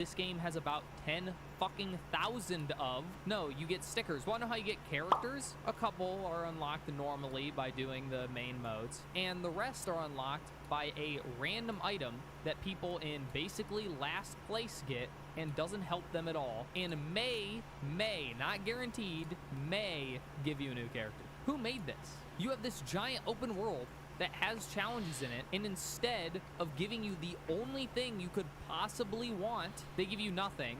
this game has about 10 fucking thousand of. No, you get stickers. Want to know how you get characters? A couple are unlocked normally by doing the main modes, and the rest are unlocked by a random item that people in basically last place get and doesn't help them at all, and may, not guaranteed, may give you a new character. Who made this? You have this giant open world that has challenges in it, and instead of giving you the only thing you could possibly want, they give you nothing,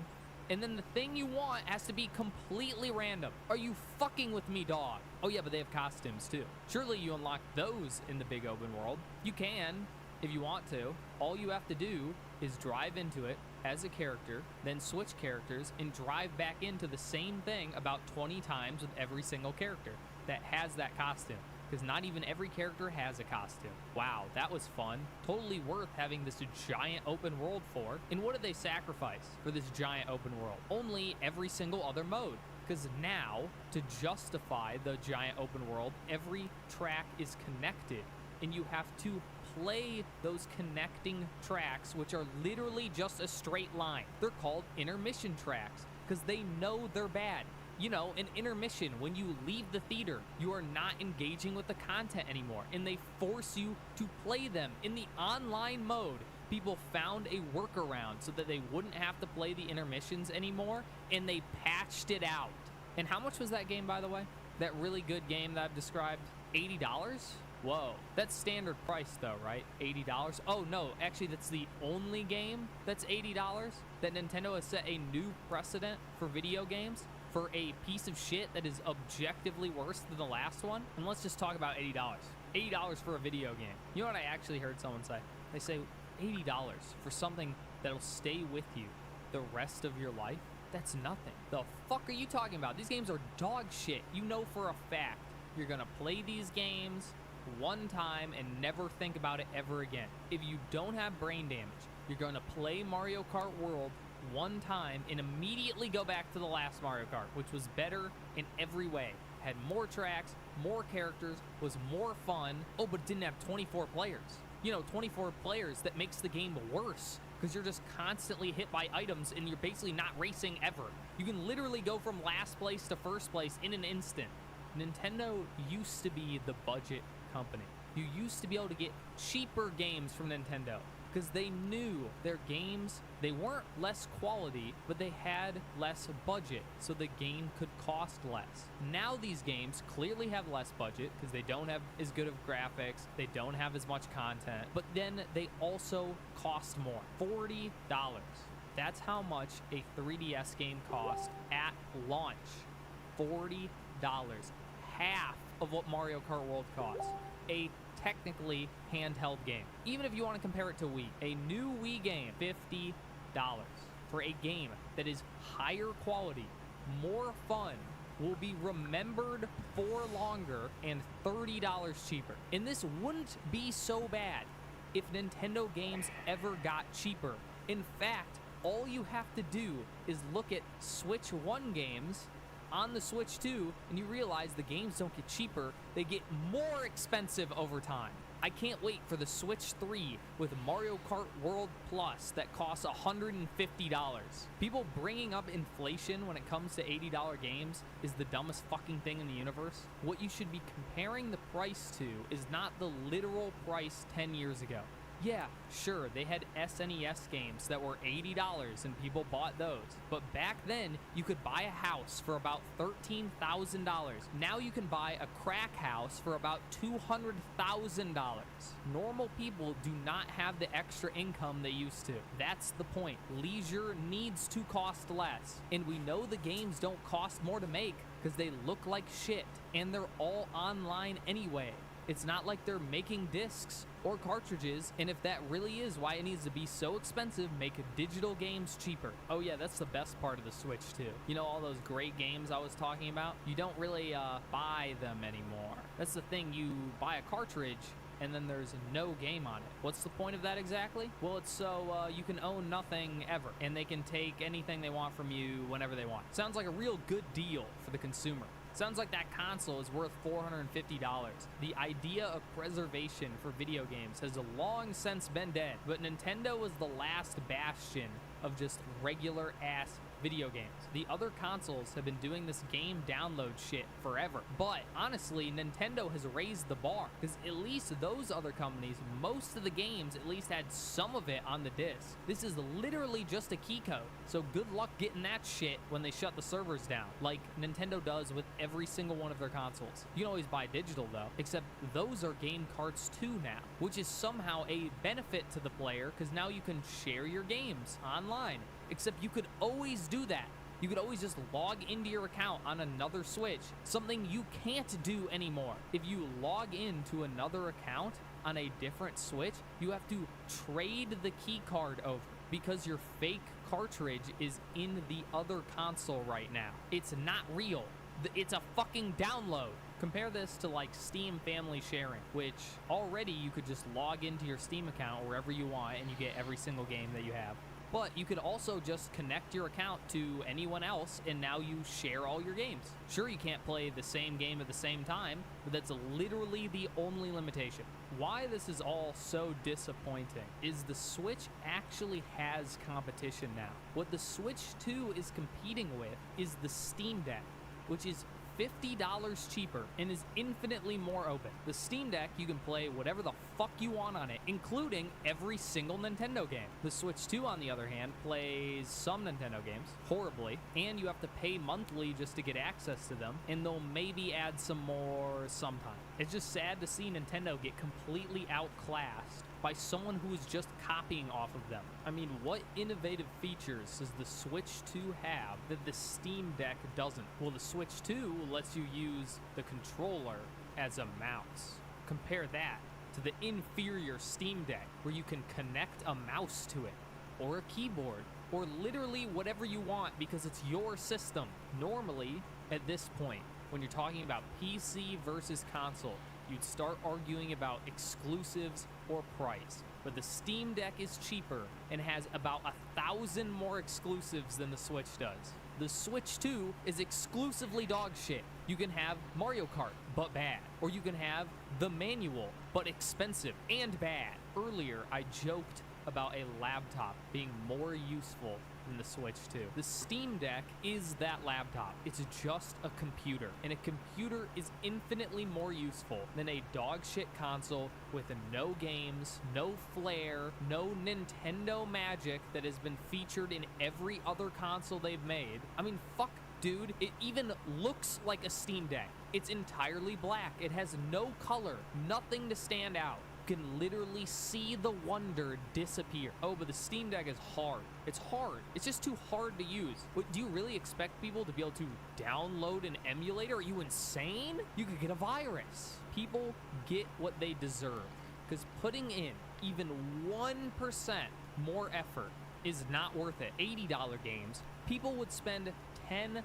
and then the thing you want has to be completely random. Are you fucking with me, dog? Oh yeah, but they have costumes too. Surely you unlock those in the big open world. You can, if you want to. All you have to do is drive into it as a character, then switch characters, and drive back into the same thing about 20 times with every single character that has that costume. Because not even every character has a costume. Wow, that was fun. Totally worth having this giant open world for. And what did they sacrifice for this giant open world? Only every single other mode. Because now, to justify the giant open world, every track is connected. And you have to play those connecting tracks, which are literally just a straight line. They're called intermission tracks because they know they're bad. You know, an intermission, when you leave the theater, you are not engaging with the content anymore, and they force you to play them in the online mode. People found a workaround so that they wouldn't have to play the intermissions anymore, and they patched it out. And how much was that game, by the way? That really good game that I've described? $80? Whoa. That's standard price though, right? $80? Oh no, actually that's the only game that's $80? That Nintendo has set a new precedent for video games for a piece of shit that is objectively worse than the last one? And let's just talk about $80. $80 for a video game. You know what I actually heard someone say? They say $80 for something that'll stay with you the rest of your life? That's nothing. The fuck are you talking about? These games are dog shit. You know for a fact you're gonna play these games one time and never think about it ever again. If you don't have brain damage, you're gonna play Mario Kart World one time and immediately go back to the last Mario Kart, which was better in every way. Had more tracks, more characters, was more fun. Oh, but it didn't have 24 players. You know, 24 players, that makes the game worse because you're just constantly hit by items and you're basically not racing ever. You can literally go from last place to first place in an instant. Nintendo used to be the budget company. You used to be able to get cheaper games from Nintendo because they knew their games, they weren't less quality, but they had less budget, so the game could cost less. Now these games clearly have less budget because they don't have as good of graphics, they don't have as much content, but then they also cost more. $40. That's how much a 3DS game cost at launch. $40. Half of what Mario Kart World costs. A technically handheld game. Even if you want to compare it to Wii, a new Wii game, $50 for a game that is higher quality, more fun, will be remembered for longer, and $30 cheaper. And this wouldn't be so bad if Nintendo games ever got cheaper. In fact, all you have to do is look at Switch 1 games on the Switch 2, and you realize the games don't get cheaper, they get more expensive over time. I can't wait for the Switch 3 with Mario Kart World Plus that costs $150. People bringing up inflation when it comes to $80 games is the dumbest fucking thing in the universe. What you should be comparing the price to is not the literal price 10 years ago. Yeah, sure, they had SNES games that were $80 and people bought those. But back then, you could buy a house for about $13,000. Now you can buy a crack house for about $200,000. Normal people do not have the extra income they used to. That's the point. Leisure needs to cost less. And we know the games don't cost more to make because they look like shit. And they're all online anyway. It's not like they're making discs or cartridges, and if that really is why it needs to be so expensive, make digital games cheaper. Oh yeah, that's the best part of the Switch too. You know all those great games I was talking about? You don't really buy them anymore. That's the thing, you buy a cartridge and then there's no game on it. What's the point of that exactly? Well, it's so you can own nothing ever, and they can take anything they want from you whenever they want. Sounds like a real good deal for the consumer. Sounds like that console is worth $450. The idea of preservation for video games has long since been dead, but Nintendo was the last bastion of just regular ass video games. The other consoles have been doing this game download shit forever. But honestly, Nintendo has raised the bar, because at least those other companies, most of the games at least had some of it on the disc. This is literally just a key code. So good luck getting that shit when they shut the servers down, like Nintendo does with every single one of their consoles. You can always buy digital though, except those are game carts too now, which is somehow a benefit to the player, because now you can share your games online. Except you could always do that. You could always just log into your account on another Switch, something you can't do anymore. If you log into another account on a different Switch, you have to trade the key card over, because your fake cartridge is in the other console right now. It's not real. It's a fucking download. Compare this to like Steam family sharing, which already you could just log into your Steam account wherever you want and you get every single game that you have. But you could also just connect your account to anyone else, and now you share all your games. Sure, you can't play the same game at the same time, but that's literally the only limitation. Why this is all so disappointing is the Switch actually has competition now. What the Switch 2 is competing with is the Steam Deck, which is $50 cheaper and is infinitely more open. The Steam Deck, you can play whatever the fuck you want on it, including every single Nintendo game. The Switch 2, on the other hand, plays some Nintendo games horribly, and you have to pay monthly just to get access to them, and they'll maybe add some more sometime. It's just sad to see Nintendo get completely outclassed by someone who is just copying off of them. I mean, what innovative features does the Switch 2 have that the Steam Deck doesn't? Well, the Switch 2 lets you use the controller as a mouse. Compare that to the inferior Steam Deck, where you can connect a mouse to it, or a keyboard, or literally whatever you want, because it's your system. Normally, at this point, when you're talking about PC versus console, you'd start arguing about exclusives or price. But the Steam Deck is cheaper and has about 1,000 more exclusives than the Switch does. The Switch 2 is exclusively dog shit. You can have Mario Kart, but bad. Or you can have the manual, but expensive and bad. Earlier, I joked about a laptop being more useful than the Switch 2. The Steam Deck is that laptop. It's just a computer, and a computer is infinitely more useful than a dog shit console with no games, no flair, no Nintendo magic that has been featured in every other console they've made. I mean, fuck, dude, it even looks like a Steam Deck. It's entirely black. It has no color, nothing to stand out. Can literally see the wonder disappear. Oh, but the Steam Deck is hard. It's hard. It's just too hard to use. What, do you really expect people to be able to download an emulator? Are you insane? You could get a virus. People get what they deserve, because putting in even 1% more effort is not worth it. $80 games, people would spend $10,000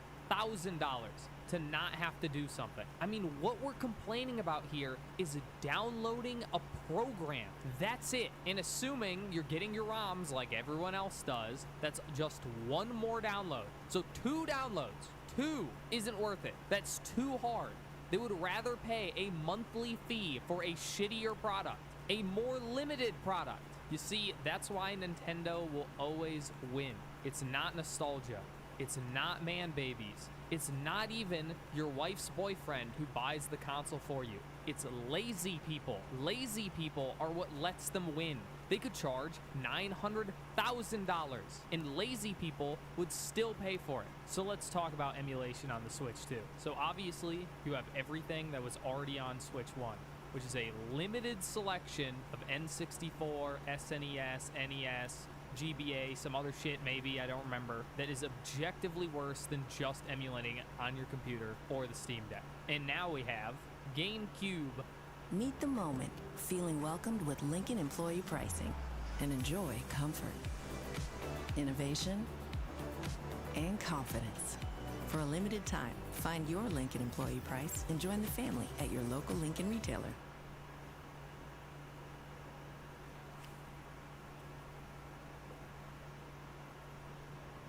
to not have to do something. I mean, what we're complaining about here is downloading a program. That's it. And assuming you're getting your ROMs like everyone else does, that's just one more download. So 2 downloads. 2 isn't worth it. That's too hard. They would rather pay a monthly fee for a shittier product, a more limited product. You see, that's why Nintendo will always win. It's not nostalgia. It's not man babies. It's not even your wife's boyfriend who buys the console for you. It's lazy people. Lazy people are what lets them win. They could charge $900,000 and lazy people would still pay for it. So let's talk about emulation on the Switch 2. So obviously you have everything that was already on Switch 1, which is a limited selection of N64, SNES, NES, GBA, some other shit maybe, I don't remember, that is objectively worse than just emulating it on your computer or the Steam Deck. And now we have GameCube. Meet the moment, feeling welcomed with Lincoln employee pricing, and enjoy comfort, innovation, and confidence. For a limited time, find your Lincoln employee price and join the family at your local Lincoln retailer.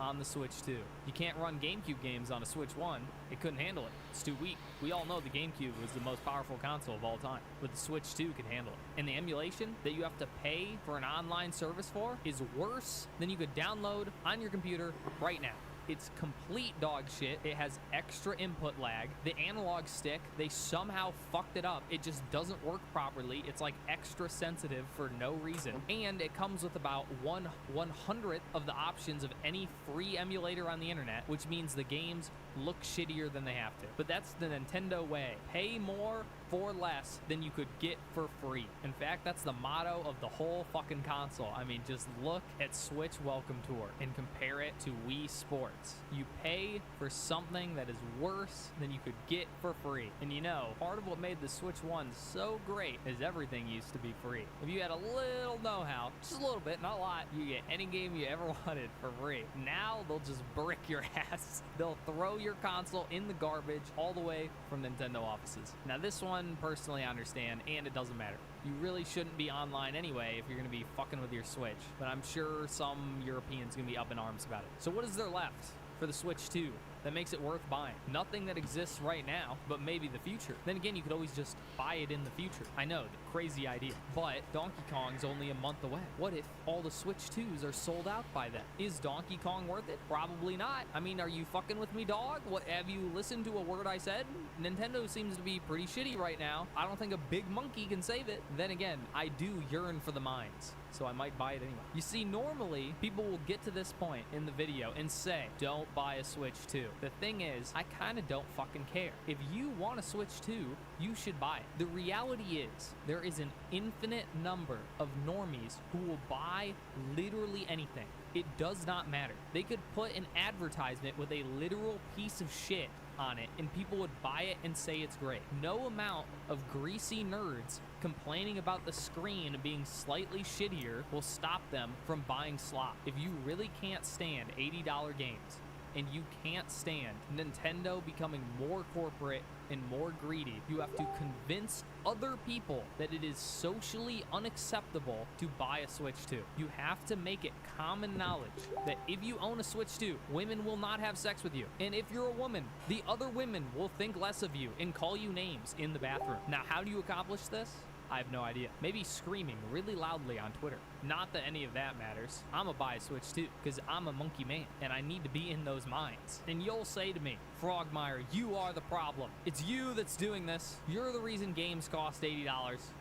on the Switch 2. You can't run GameCube games on a Switch 1. It couldn't handle it. It's too weak. We all know the GameCube was the most powerful console of all time, but the Switch 2 can handle it. And the emulation that you have to pay for an online service for is worse than you could download on your computer right now. It's complete dog shit. It has extra input lag. The analog stick, they somehow fucked it up. It just doesn't work properly. It's like extra sensitive for no reason. And it comes with about 1/100th of the options of any free emulator on the internet, which means the games look shittier than they have to. But that's the Nintendo way. Pay more for less than you could get for free. In fact, that's the motto of the whole fucking console. I mean, just look at Switch Welcome Tour and compare it to Wii Sports. You pay for something that is worse than you could get for free. And you know, part of what made the Switch 1 so great is everything used to be free. If you had a little know-how, just a little bit, not a lot, you get any game you ever wanted for free. Now they'll just brick your ass. They'll throw your console in the garbage all the way from Nintendo offices. Now this one, personally, I understand, and it doesn't matter. You really shouldn't be online anyway if you're going to be fucking with your Switch, but I'm sure some Europeans going to be up in arms about it. So what is there left for the Switch 2 that makes it worth buying? Nothing that exists right now, but maybe the future. Then again, you could always just buy it in the future. I know, the crazy idea, but Donkey Kong's only a month away. What if all the Switch 2s are sold out by then? Is Donkey Kong worth it? Probably not. I mean, are you fucking with me, dog? What, have you listened to a word I said? Nintendo seems to be pretty shitty right now. I don't think a big monkey can save it. Then again, I do yearn for the mines, so I might buy it anyway. You see, normally, people will get to this point in the video and say, don't buy a Switch 2. The thing is, I kind of don't fucking care. If you want a Switch 2, you should buy it. The reality is, there is an infinite number of normies who will buy literally anything. It does not matter. They could put an advertisement with a literal piece of shit on it and people would buy it and say it's great. No amount of greasy nerds complaining about the screen being slightly shittier will stop them from buying slop. If you really can't stand $80 games and you can't stand Nintendo becoming more corporate and more greedy, you have to convince other people that it is socially unacceptable to buy a Switch 2. You have to make it common knowledge that if you own a Switch 2, women will not have sex with you. And if you're a woman, the other women will think less of you and call you names in the bathroom. Now, how do you accomplish this? I have no idea. Maybe screaming really loudly on Twitter. Not that any of that matters. I'ma buy a Switch 2 because I'm a monkey man and I need to be in those minds. And you'll say to me, Frogmire, you are the problem. It's you that's doing this. You're the reason games cost $80.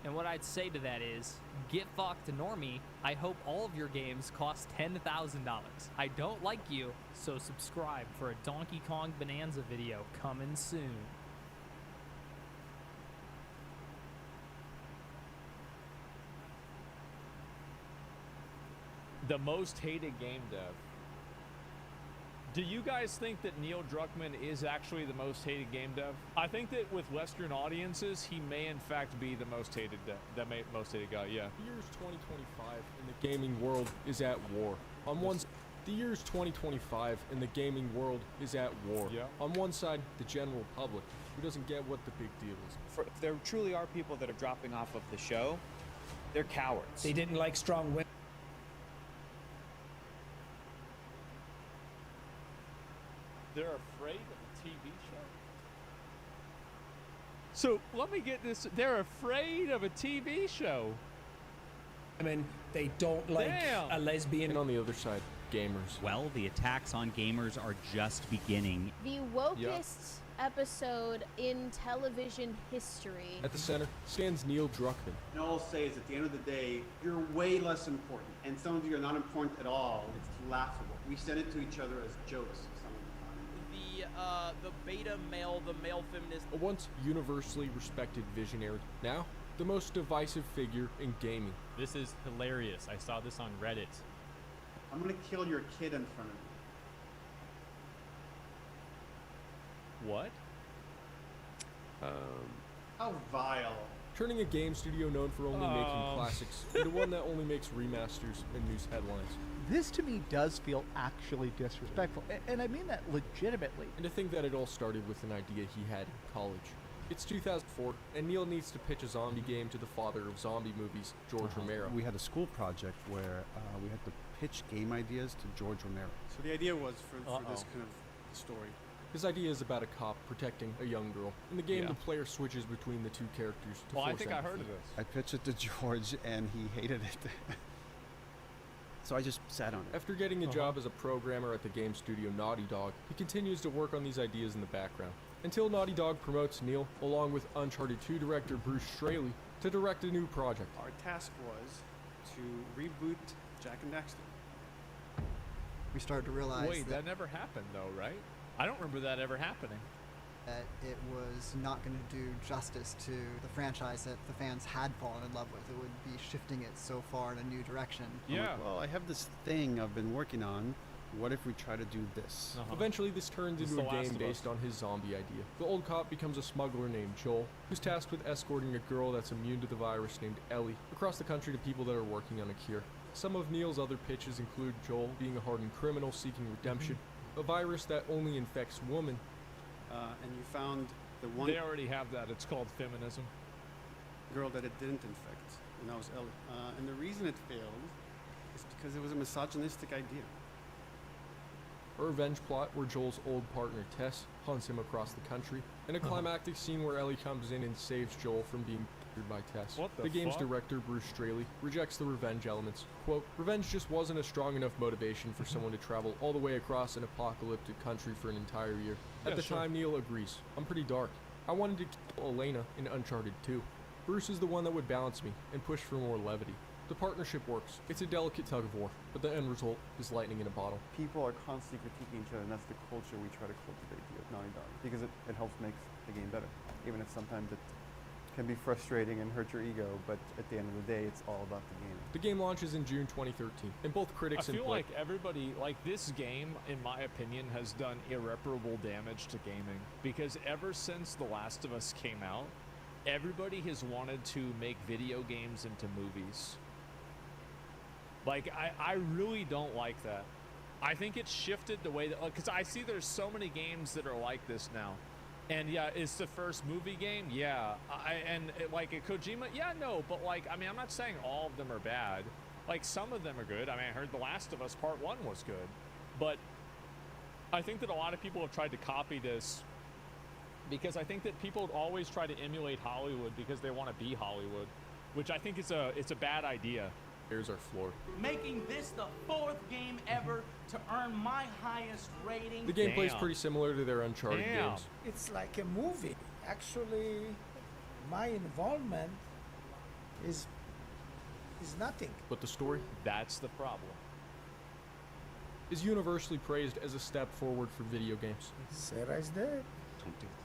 And what I'd say to that is, get fucked, normie. I hope all of your games cost $10,000. I don't like you, so subscribe for a Donkey Kong Bonanza video coming soon. The most hated game dev. Do you guys think that Neil Druckmann is actually the most hated game dev? I think that with Western audiences, he may in fact be the most hated most hated guy. Yeah. The year's 2025 and the gaming world is at war. The year's 2025 and the gaming world is at war. Yeah. On one side, the general public, who doesn't get what the big deal is. If there truly are people that are dropping off of the show, they're cowards. They didn't like strong women. They're afraid of a TV show? So let me get this. They're afraid of a TV show. I mean, they don't like a lesbian. And on the other side, gamers. Well, the attacks on gamers are just beginning. The wokest episode in television history. At the center stands Neil Druckmann. And all I'll say is at the end of the day, you're way less important. And some of you are not important at all. It's laughable. We send it to each other as jokes some of the time. The beta male, the male feminist. A once universally respected visionary, now the most divisive figure in gaming. This is hilarious. I saw this on Reddit. I'm gonna kill your kid in front of you. What? How vile. Turning a game studio known for only making classics into one that only makes remasters and news headlines. This to me does feel actually disrespectful, and I mean that legitimately. And to think that it all started with an idea he had in college. It's 2004, and Neil needs to pitch a zombie game to the father of zombie movies, George Romero. We had a school project where we had to pitch game ideas to George Romero. So the idea was for this kind of story. His idea is about a cop protecting a young girl. In the game, the player switches between the two characters to force I think empathy. I heard of this. I pitched it to George, and he hated it. So I just sat on it. After getting a job as a programmer at the game studio Naughty Dog, he continues to work on these ideas in the background, until Naughty Dog promotes Neil, along with Uncharted 2 director Bruce Straley, to direct a new project. Our task was to reboot Jak and Daxter. We started to realize Wait, that never happened though, right? I don't remember that ever happening. that it was not going to do justice to the franchise that the fans had fallen in love with. It would be shifting it so far in a new direction. I'm like, well, I have this thing I've been working on. What if we try to do this? Eventually, this turns into a game based on his zombie idea. The old cop becomes a smuggler named Joel, who's tasked with escorting a girl that's immune to the virus named Ellie across the country to people that are working on a cure. Some of Neil's other pitches include Joel being a hardened criminal seeking redemption, a virus that only infects women. And you found the one... They already have that. It's called feminism. ...girl that it didn't infect, and that was Ellie. And the reason it failed is because it was a misogynistic idea. A revenge plot where Joel's old partner Tess hunts him across the country, and a climactic scene where Ellie comes in and saves Joel from being murdered by Tess. What the game's fuck? director, Bruce Straley, rejects the revenge elements. Quote, revenge just wasn't a strong enough motivation for someone to travel all the way across an apocalyptic country for an entire year. At the time, Neil agrees. I'm pretty dark. I wanted to kill Elena in Uncharted 2. Bruce is the one that would balance me and push for more levity. The partnership works. It's a delicate tug of war, but the end result is lightning in a bottle. People are constantly critiquing each other, and that's the culture we try to cultivate here at Naughty Dog, because it helps make the game better, even if sometimes it can be frustrating and hurt your ego, but at the end of the day, it's all about the game. The game launches in June 2013, and both critics I and feel like everybody, like this game, in my opinion, has done irreparable damage to gaming, because ever since The Last of Us came out, everybody has wanted to make video games into movies. Like, I really don't like that. I think it's shifted the way that, because I see there's so many games that are like this now. And yeah, it's the first movie game, yeah. Like a Kojima, yeah, no, but like, I mean, I'm not saying all of them are bad. Like, some of them are good. I mean, I heard The Last of Us Part 1 was good. But I think that a lot of people have tried to copy this because I think that people always try to emulate Hollywood because they want to be Hollywood, which I think it's a bad idea. Here's our floor. Making this the 4th game ever to earn my highest rating. The gameplay is pretty similar to their Uncharted games. It's like a movie. Actually, my involvement is nothing. But the story? That's the problem. Is universally praised as a step forward for video games. Sarah's dead. Don't do that.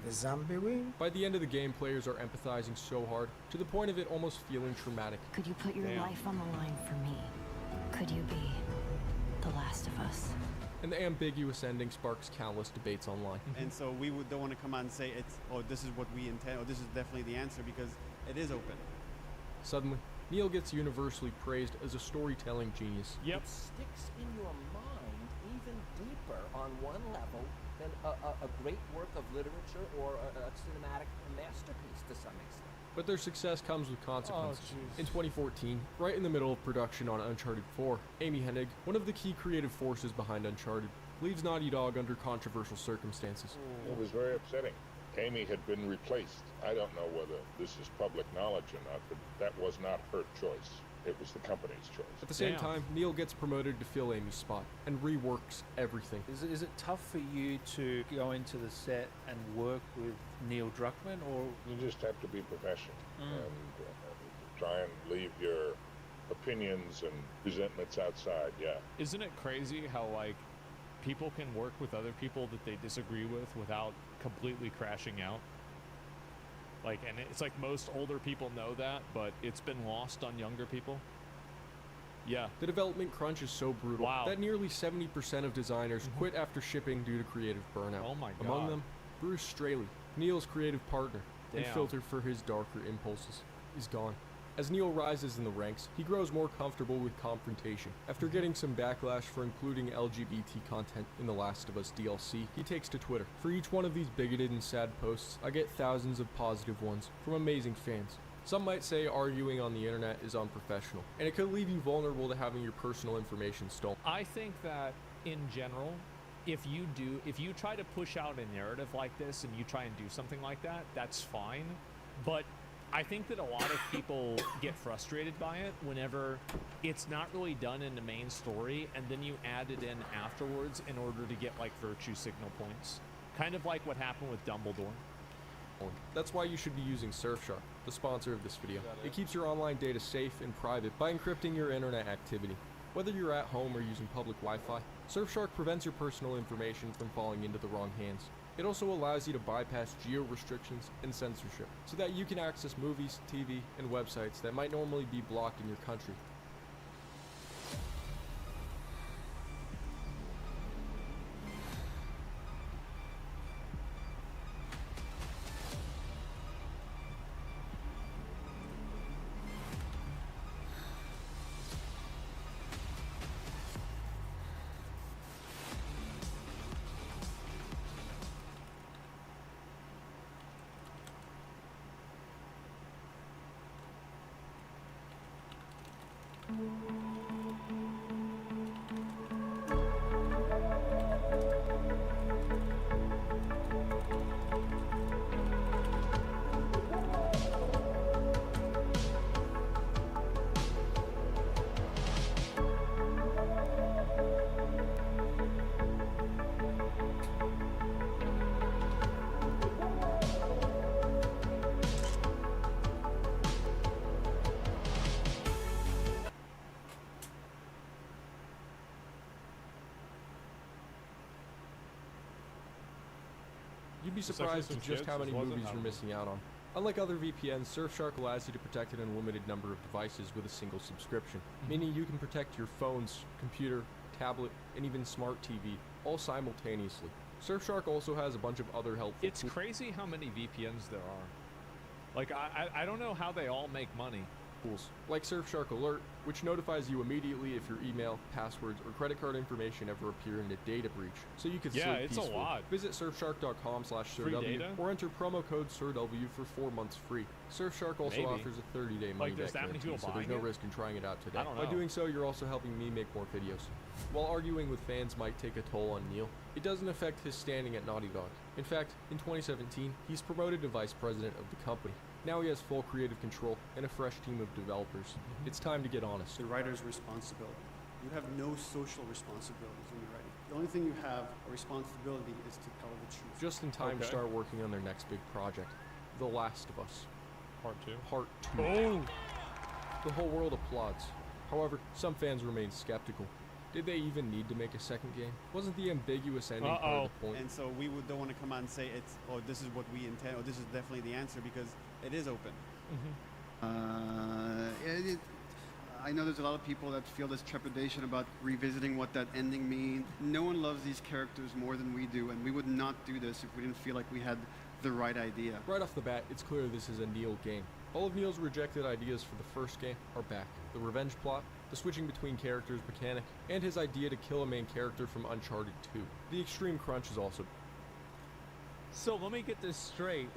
The zombie win. By the end of the game, players are empathizing so hard, to the point of it almost feeling traumatic. Could you put your life on the line for me? Could you be the last of us? And the ambiguous ending sparks countless debates online. And so we don't want to come out and say this is what we intend, or this is definitely the answer, because it is open. Suddenly, Neil gets universally praised as a storytelling genius. It sticks in your mind even deeper on one level than a great work of literature or a cinematic masterpiece to some extent. But their success comes with consequences. In 2014, right in the middle of production on Uncharted 4, Amy Hennig, one of the key creative forces behind Uncharted, leaves Naughty Dog under controversial circumstances. It was very upsetting. Amy had been replaced. I don't know whether this is public knowledge or not, but that was not her choice. It was the company's choice. At the same time, Neil gets promoted to fill Amy's spot and reworks everything. Is it tough for you to go into the set and work with Neil Druckmann, or you just have to be professional and try and leave your opinions and resentments outside? Yeah. Isn't it crazy how like people can work with other people that they disagree with without completely crashing out? Like, and it's like most older people know that, but it's been lost on younger people. Yeah. The development crunch is so brutal that nearly 70% of designers quit after shipping due to creative burnout. Oh my God. Among them, Bruce Straley, Neil's creative partner and Damn. filter for his darker impulses, is gone. As Neil rises in the ranks, he grows more comfortable with confrontation. After getting some backlash for including LGBT content in The Last of Us DLC, he takes to Twitter. For each one of these bigoted and sad posts, I get thousands of positive ones from amazing fans. Some might say arguing on the internet is unprofessional, and it could leave you vulnerable to having your personal information stolen. I think that in general, if you try to push out a narrative like this and you try and do something like that, that's fine. But I think that a lot of people get frustrated by it whenever it's not really done in the main story and then you add it in afterwards in order to get like virtue signal points. Kind of like what happened with Dumbledore. That's why you should be using Surfshark, the sponsor of this video. It keeps your online data safe and private by encrypting your internet activity. Whether you're at home or using public Wi-Fi, Surfshark prevents your personal information from falling into the wrong hands. It also allows you to bypass geo-restrictions and censorship, so that you can access movies, TV, and websites that might normally be blocked in your country. You'd be surprised at just how many movies you're missing out on. Unlike other VPNs, Surfshark allows you to protect an unlimited number of devices with a single subscription, meaning you can protect your phones, computer, tablet, and even smart TV, all simultaneously. Surfshark also has a bunch of other helpful It's crazy how many VPNs there are. Like, I don't know how they all make money. Tools like Surfshark Alert, which notifies you immediately if your email, passwords, or credit card information ever appear in a data breach, so you can sleep peacefully. A lot. Visit surfshark.com/SirW or enter promo code SirW for 4 months free. Surfshark also offers a 30-day money-back guarantee, so there's no risk in trying it out today. By doing so, you're also helping me make more videos. While arguing with fans might take a toll on Neil, it doesn't affect his standing at Naughty Dog. In fact, in 2017, he's promoted to vice president of the company. Now he has full creative control and a fresh team of developers. It's time to get honest. The writer's responsibility. You have no social responsibilities when you're writing. The only thing you have a responsibility is to tell the truth. Just in time to start working on their next big project, The Last of Us. Part 2. Part 2. Oh! The whole world applauds. However, some fans remain skeptical. Did they even need to make a second game? Wasn't the ambiguous ending part of the point? And so we don't want to come out and say it's, oh, this is what we intend, or this is definitely the answer, because it is open. I know there's a lot of people that feel this trepidation about revisiting what that ending means. No one loves these characters more than we do, and we would not do this if we didn't feel like we had the right idea. Right off the bat, it's clear this is a Neil game. All of Neil's rejected ideas for the first game are back. The revenge plot, the switching between characters mechanic, and his idea to kill a main character from Uncharted 2. The extreme crunch is also... So let me get this straight.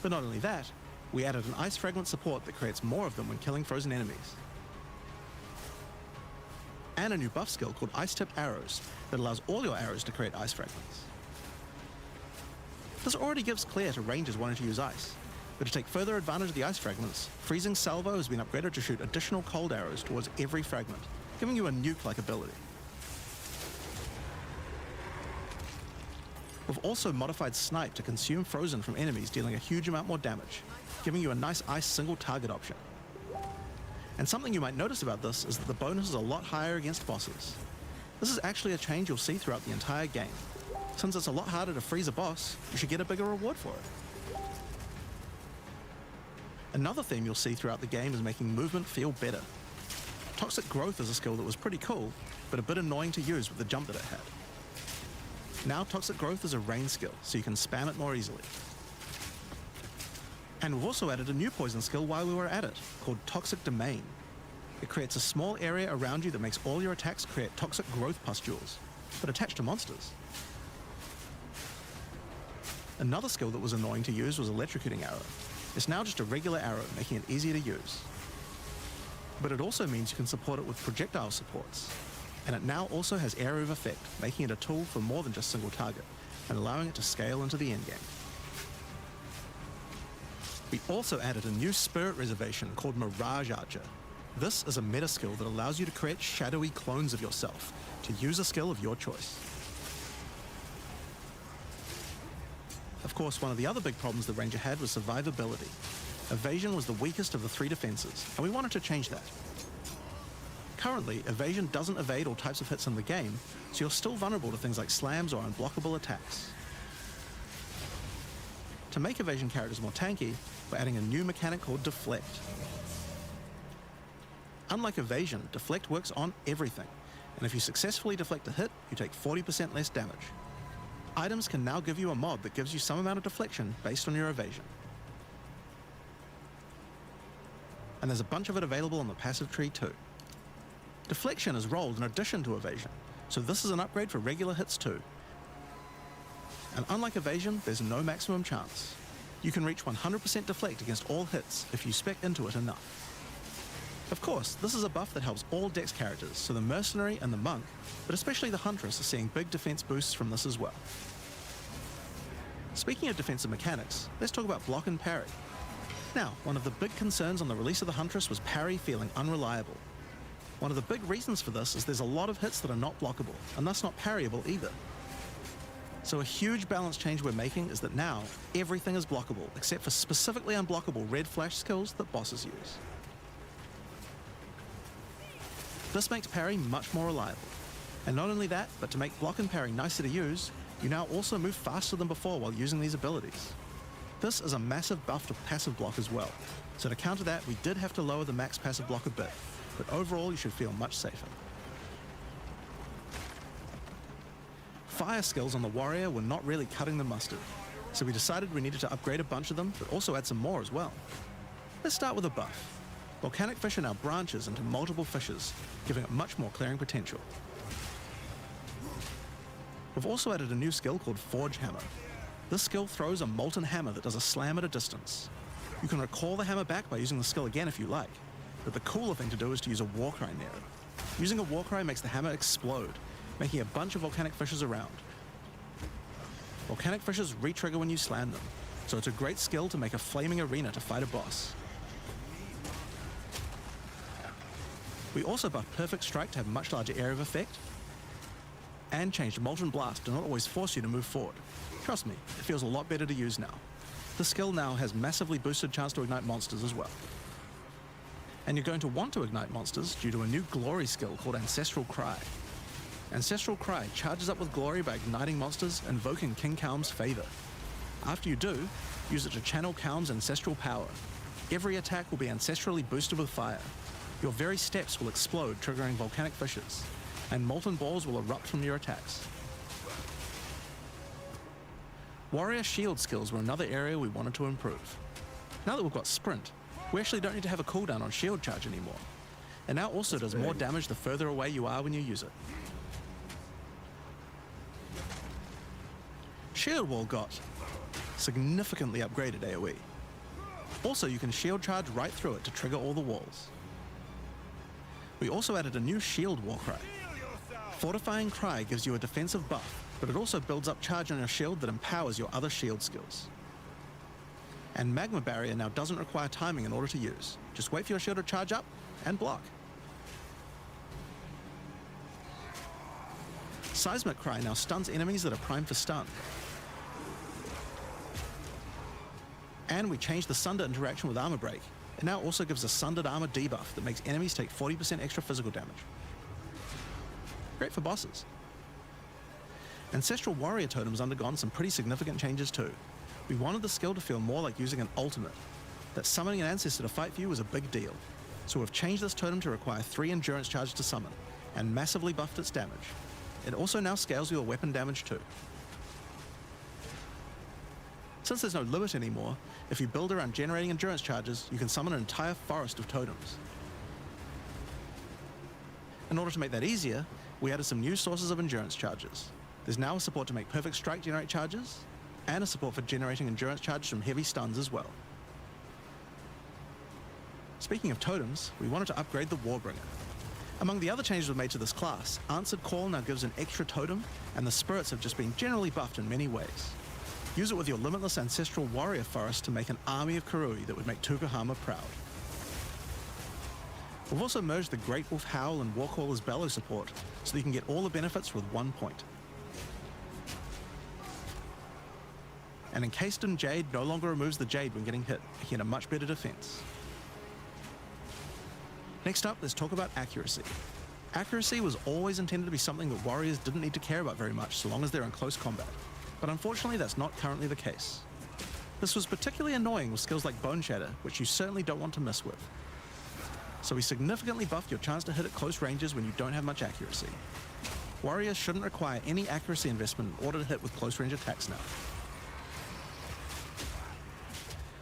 But not only that, we added an ice fragment support that creates more of them when killing frozen enemies. And a new buff skill called Ice-Tipped Arrows that allows all your arrows to create ice fragments. This already gives clear to rangers wanting to use ice, but to take further advantage of the ice fragments, Freezing Salvo has been upgraded to shoot additional cold arrows towards every fragment, giving you a nuke-like ability. We've also modified Snipe to consume frozen from enemies, dealing a huge amount more damage, giving you a nice ice single target option. And something you might notice about this is that the bonus is a lot higher against bosses. This is actually a change you'll see throughout the entire game. Since it's a lot harder to freeze a boss, you should get a bigger reward for it. Another theme you'll see throughout the game is making movement feel better. Toxic Growth is a skill that was pretty cool, but a bit annoying to use with the jump that it had. Now Toxic Growth is a rain skill, so you can spam it more easily. And we've also added a new poison skill while we were at it, called Toxic Domain. It creates a small area around you that makes all your attacks create toxic growth pustules, but attached to monsters. Another skill that was annoying to use was Electrocuting Arrow. It's now just a regular arrow, making it easier to use. But it also means you can support it with projectile supports. And it now also has Area of Effect, making it a tool for more than just single target, and allowing it to scale into the endgame. We also added a new spirit reservation called Mirage Archer. This is a meta skill that allows you to create shadowy clones of yourself, to use a skill of your choice. Of course, one of the other big problems the Ranger had was survivability. Evasion was the weakest of the three defenses, and we wanted to change that. Currently, evasion doesn't evade all types of hits in the game, so you're still vulnerable to things like slams or unblockable attacks. To make evasion characters more tanky, we're adding a new mechanic called Deflect. Unlike evasion, Deflect works on everything, and if you successfully deflect a hit, you take 40% less damage. Items can now give you a mod that gives you some amount of deflection based on your evasion. And there's a bunch of it available on the passive tree too. Deflection is rolled in addition to evasion, so this is an upgrade for regular hits too. And unlike evasion, there's no maximum chance. You can reach 100% deflect against all hits if you spec into it enough. Of course, this is a buff that helps all Dex characters, so the Mercenary and the Monk, but especially the Huntress, are seeing big defense boosts from this as well. Speaking of defensive mechanics, let's talk about block and parry. Now, one of the big concerns on the release of the Huntress was parry feeling unreliable. One of the big reasons for this is there's a lot of hits that are not blockable, and thus not parryable either. So a huge balance change we're making is that now, everything is blockable, except for specifically unblockable red flash skills that bosses use. This makes parry much more reliable. And not only that, but to make block and parry nicer to use, you now also move faster than before while using these abilities. This is a massive buff to passive block as well. So to counter that, we did have to lower the max passive block a bit, but overall you should feel much safer. Fire skills on the warrior were not really cutting the mustard, so we decided we needed to upgrade a bunch of them, but also add some more as well. Let's start with a buff. Volcanic fish are now branches into multiple fishes, giving it much more clearing potential. We've also added a new skill called Forge Hammer. This skill throws a molten hammer that does a slam at a distance. You can recall the hammer back by using the skill again if you like, but the cooler thing to do is to use a Warcry near it. Using a Warcry makes the hammer explode, making a bunch of volcanic fishes around. Volcanic fishes re-trigger when you slam them, so it's a great skill to make a flaming arena to fight a boss. We also buffed Perfect Strike to have much larger area of effect, and changed Molten Blast to not always force you to move forward. Trust me, it feels a lot better to use now. The skill now has massively boosted chance to ignite monsters as well. And you're going to want to ignite monsters due to a new glory skill called Ancestral Cry. Ancestral Cry charges up with glory by igniting monsters, invoking King Kaum's favor. After you do, use it to channel Kaum's ancestral power. Every attack will be ancestrally boosted with fire. Your very steps will explode, triggering volcanic fissures, and molten balls will erupt from your attacks. Warrior shield skills were another area we wanted to improve. Now that we've got sprint, we actually don't need to have a cooldown on shield charge anymore. It now also does more damage the further away you are when you use it. Shield wall got significantly upgraded AoE. Also, you can shield charge right through it to trigger all the walls. We also added a new shield war cry. Fortifying Cry gives you a defensive buff, but it also builds up charge on your shield that empowers your other shield skills. And Magma Barrier now doesn't require timing in order to use. Just wait for your shield to charge up and block. Seismic Cry now stuns enemies that are primed for stun. And we changed the Sunder interaction with Armor Break. It now also gives a Sundered Armor debuff that makes enemies take 40% extra physical damage. Great for bosses. Ancestral Warrior Totem's undergone some pretty significant changes too. We wanted the skill to feel more like using an ultimate. That summoning an ancestor to fight for you was a big deal. So we've changed this totem to require 3 endurance charges to summon, and massively buffed its damage. It also now scales your weapon damage too. Since there's no limit anymore, if you build around generating endurance charges, you can summon an entire forest of totems. In order to make that easier, we added some new sources of endurance charges. There's now a support to make Perfect Strike generate charges, and a support for generating endurance charges from heavy stuns as well. Speaking of totems, we wanted to upgrade the Warbringer. Among the other changes we've made to this class, Answered Call now gives an extra totem, and the spirits have just been generally buffed in many ways. Use it with your limitless ancestral warrior forest to make an army of Karui that would make Tukohama proud. We've also merged the Great Wolf Howl and Warcaller's Bellow support, so that you can get all the benefits with 1 point. And Encased in Jade no longer removes the Jade when getting hit, making it a much better defense. Next up, let's talk about accuracy. Accuracy was always intended to be something that warriors didn't need to care about very much so long as they're in close combat. But unfortunately, that's not currently the case. This was particularly annoying with skills like Bone Shatter, which you certainly don't want to mess with. So we significantly buffed your chance to hit at close ranges when you don't have much accuracy. Warriors shouldn't require any accuracy investment in order to hit with close range attacks now.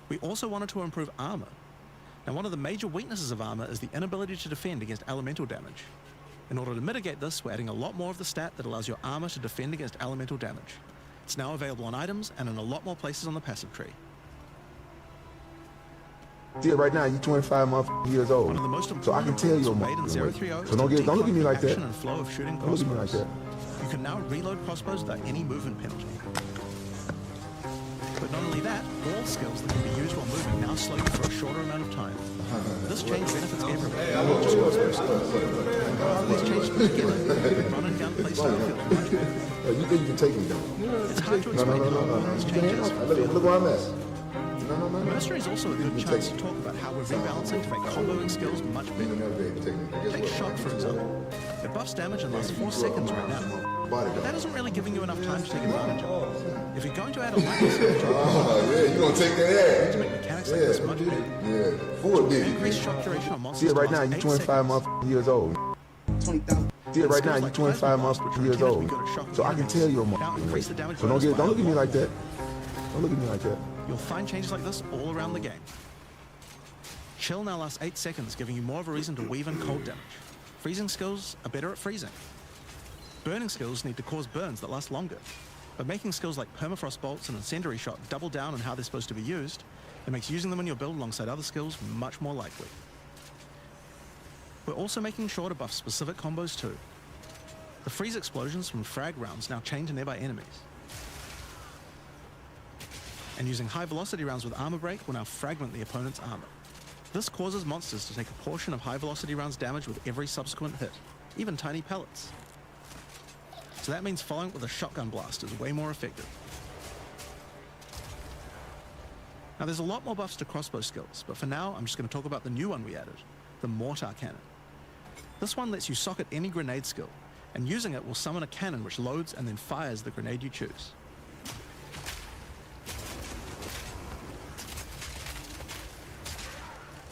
We also wanted to improve armor. Now, one of the major weaknesses of armor is the inability to defend against elemental damage. In order to mitigate this, we're adding a lot more of the stat that allows your armor to defend against elemental damage. It's now available on items and in a lot more places on the passive tree. See, right now you're 25 years old, One of the most so I can tell you made in 030 So don't look at me like that. action and flow of shooting Don't look at me like crossbows. that. You can now reload crossbows without any movement penalty. But not only that, all skills that can be used while moving now slow you for a shorter amount of time. This change benefits everybody, not just crossbow skills. These changes put together, run and gun playstyle feels much better. You think you can take me down? It's hard to explain how all these changes Look where I'm at. Mercenary is also a good chance to talk about how we're rebalancing to make comboing skills much better. Take Shock, for example. It buffs damage in the last 4 seconds right now, but that isn't really giving you enough time to take advantage of it. If you're going to add a lightning skill to yeah, you're gonna take that to make mechanics like this much better. Yeah, forward big. Increase shock duration on monsters. See it right now, to you're last 8 25 years old. See it right now, you're 25 years old. So I can tell you're Now increase the damage So bonus don't by look at me a like lot. that. Don't look at me like that. You'll find changes like this all around the game. Chill now lasts 8 seconds, giving you more of a reason to weave in cold damage. Freezing skills are better at freezing. Burning skills need to cause burns that last longer. But making skills like Permafrost Bolts and Incendiary Shot double down on how they're supposed to be used, it makes using them in your build alongside other skills much more likely. We're also making sure to buff specific combos too. The freeze explosions from frag rounds now chain to nearby enemies. And using high velocity rounds with armor break will now fragment the opponent's armor. This causes monsters to take a portion of high velocity rounds damage with every subsequent hit, even tiny pellets. So that means following it with a shotgun blast is way more effective. Now there's a lot more buffs to crossbow skills, but for now I'm just going to talk about the new one we added, the Mortar Cannon. This one lets you socket any grenade skill, and using it will summon a cannon which loads and then fires the grenade you choose.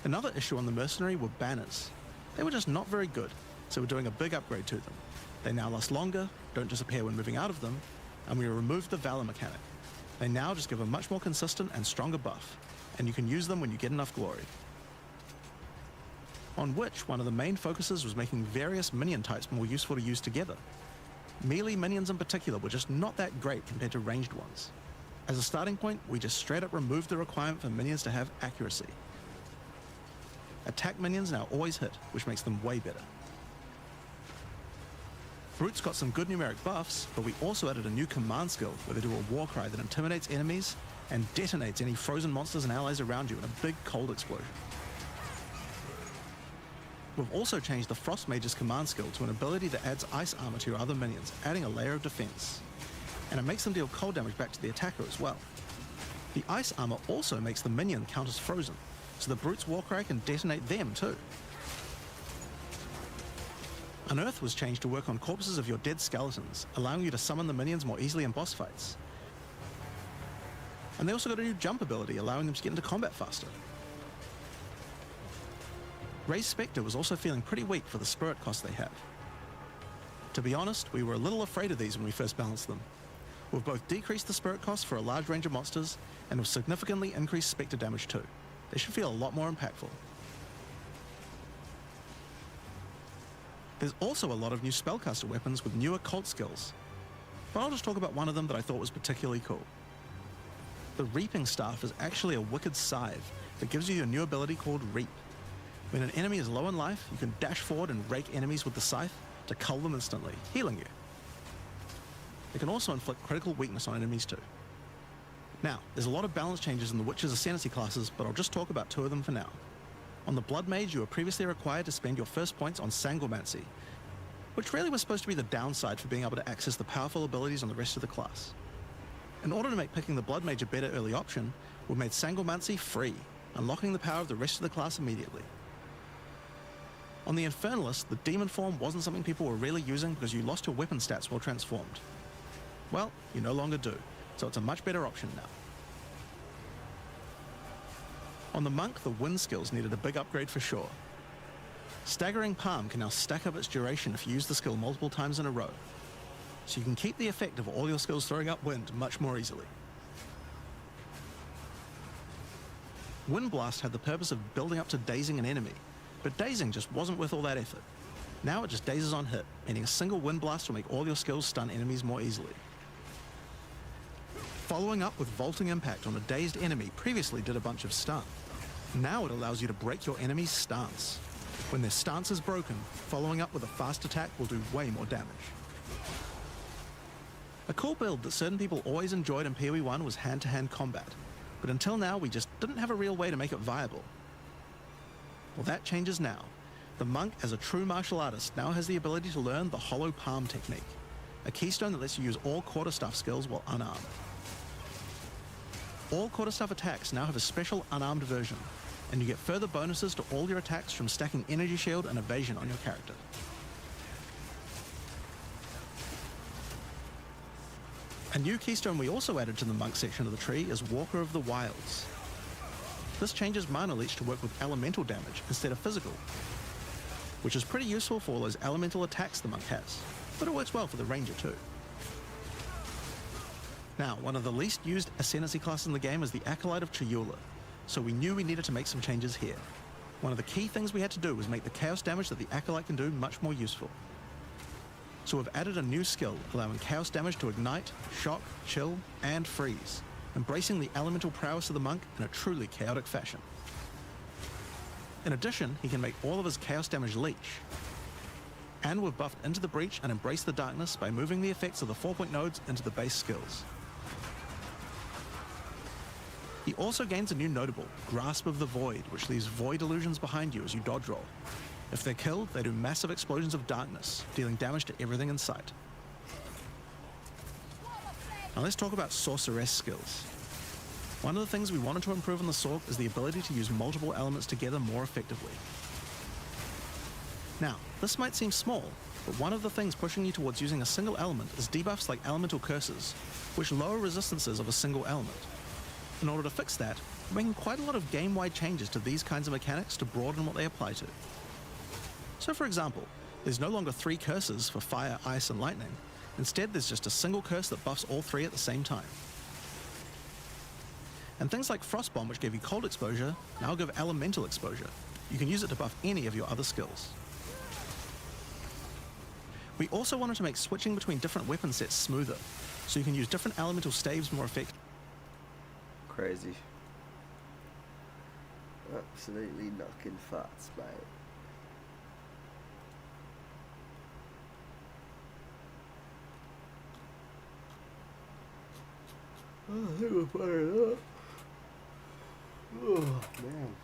Another issue on the Mercenary were banners. They were just not very good, so we're doing a big upgrade to them. They now last longer, don't disappear when moving out of them, and we removed the Valor mechanic. They now just give a much more consistent and stronger buff, and you can use them when you get enough glory. On Witch, one of the main focuses was making various minion types more useful to use together. Melee minions in particular were just not that great compared to ranged ones. As a starting point, we just straight up removed the requirement for minions to have accuracy. Attack minions now always hit, which makes them way better. Brutes got some good numeric buffs, but we also added a new command skill where they do a war cry that intimidates enemies and detonates any frozen monsters and allies around you in a big cold explosion. We've also changed the Frost Mage's command skill to an ability that adds ice armor to your other minions, adding a layer of defense. And it makes them deal cold damage back to the attacker as well. The ice armor also makes the minion count as frozen, so the Brute's Warcry can detonate them too. Unearth was changed to work on corpses of your dead skeletons, allowing you to summon the minions more easily in boss fights. And they also got a new jump ability, allowing them to get into combat faster. Ray's Spectre was also feeling pretty weak for the spirit cost they have. To be honest, we were a little afraid of these when we first balanced them. We've both decreased the spirit cost for a large range of monsters, and we've significantly increased Spectre damage too. They should feel a lot more impactful. There's also a lot of new spellcaster weapons with newer cult skills, but I'll just talk about one of them that I thought was particularly cool. The Reaping Staff is actually a wicked scythe that gives you a new ability called Reap. When an enemy is low in life, you can dash forward and rake enemies with the scythe to cull them instantly, healing you. It can also inflict critical weakness on enemies too. Now, there's a lot of balance changes in the Witch's Ascendancy classes, but I'll just talk about two of them for now. On the Blood Mage, you were previously required to spend your first points on Sangomancy, which really was supposed to be the downside for being able to access the powerful abilities on the rest of the class. In order to make picking the Blood Mage a better early option, we've made Sangomancy free, unlocking the power of the rest of the class immediately. On the Infernalist, the Demon form wasn't something people were really using because you lost your weapon stats while transformed. Well, you no longer do, so it's a much better option now. On the Monk, the Wind skills needed a big upgrade for sure. Staggering Palm can now stack up its duration if you use the skill multiple times in a row, so you can keep the effect of all your skills throwing up wind much more easily. Wind Blast had the purpose of building up to dazing an enemy, but dazing just wasn't worth all that effort. Now it just dazes on hit, meaning a single Wind Blast will make all your skills stun enemies more easily. Following up with Vaulting Impact on a dazed enemy previously did a bunch of stun. Now it allows you to break your enemy's stance. When their stance is broken, following up with a fast attack will do way more damage. A cool build that certain people always enjoyed in PoE 1 was hand-to-hand combat, but until now we just didn't have a real way to make it viable. Well, that changes now. The Monk, as a true martial artist, now has the ability to learn the Hollow Palm technique, a keystone that lets you use all quarterstaff skills while unarmed. All quarterstaff attacks now have a special unarmed version, and you get further bonuses to all your attacks from stacking Energy Shield and Evasion on your character. A new keystone we also added to the Monk section of the tree is Walker of the Wilds. This changes Mana Leech to work with elemental damage instead of physical, which is pretty useful for all those elemental attacks the Monk has, but it works well for the Ranger too. Now, one of the least used Ascendancy classes in the game is the Acolyte of Chayula, so we knew we needed to make some changes here. One of the key things we had to do was make the chaos damage that the Acolyte can do much more useful. So we've added a new skill, allowing chaos damage to ignite, shock, chill, and freeze, embracing the elemental prowess of the Monk in a truly chaotic fashion. In addition, he can make all of his chaos damage leech. And we've buffed Into the Breach and Embraced the Darkness by moving the effects of the 4-point nodes into the base skills. He also gains a new notable, Grasp of the Void, which leaves void illusions behind you as you dodge roll. If they're killed, they do massive explosions of darkness, dealing damage to everything in sight. Now let's talk about Sorceress skills. One of the things we wanted to improve on the Sorc is the ability to use multiple elements together more effectively. Now, this might seem small, but one of the things pushing you towards using a single element is debuffs like elemental curses, which lower resistances of a single element. In order to fix that, we're making quite a lot of game-wide changes to these kinds of mechanics to broaden what they apply to. So for example, there's no longer 3 curses for fire, ice, and lightning. Instead, there's just a single curse that buffs all 3 at the same time. And things like Frost Bomb, which gave you cold exposure, now give elemental exposure. You can use it to buff any of your other skills. We also wanted to make switching between different weapon sets smoother, so you can use different elemental staves more effectively. Crazy. Absolutely knocking farts, mate. Oh, I think we're fired up. Oh, man.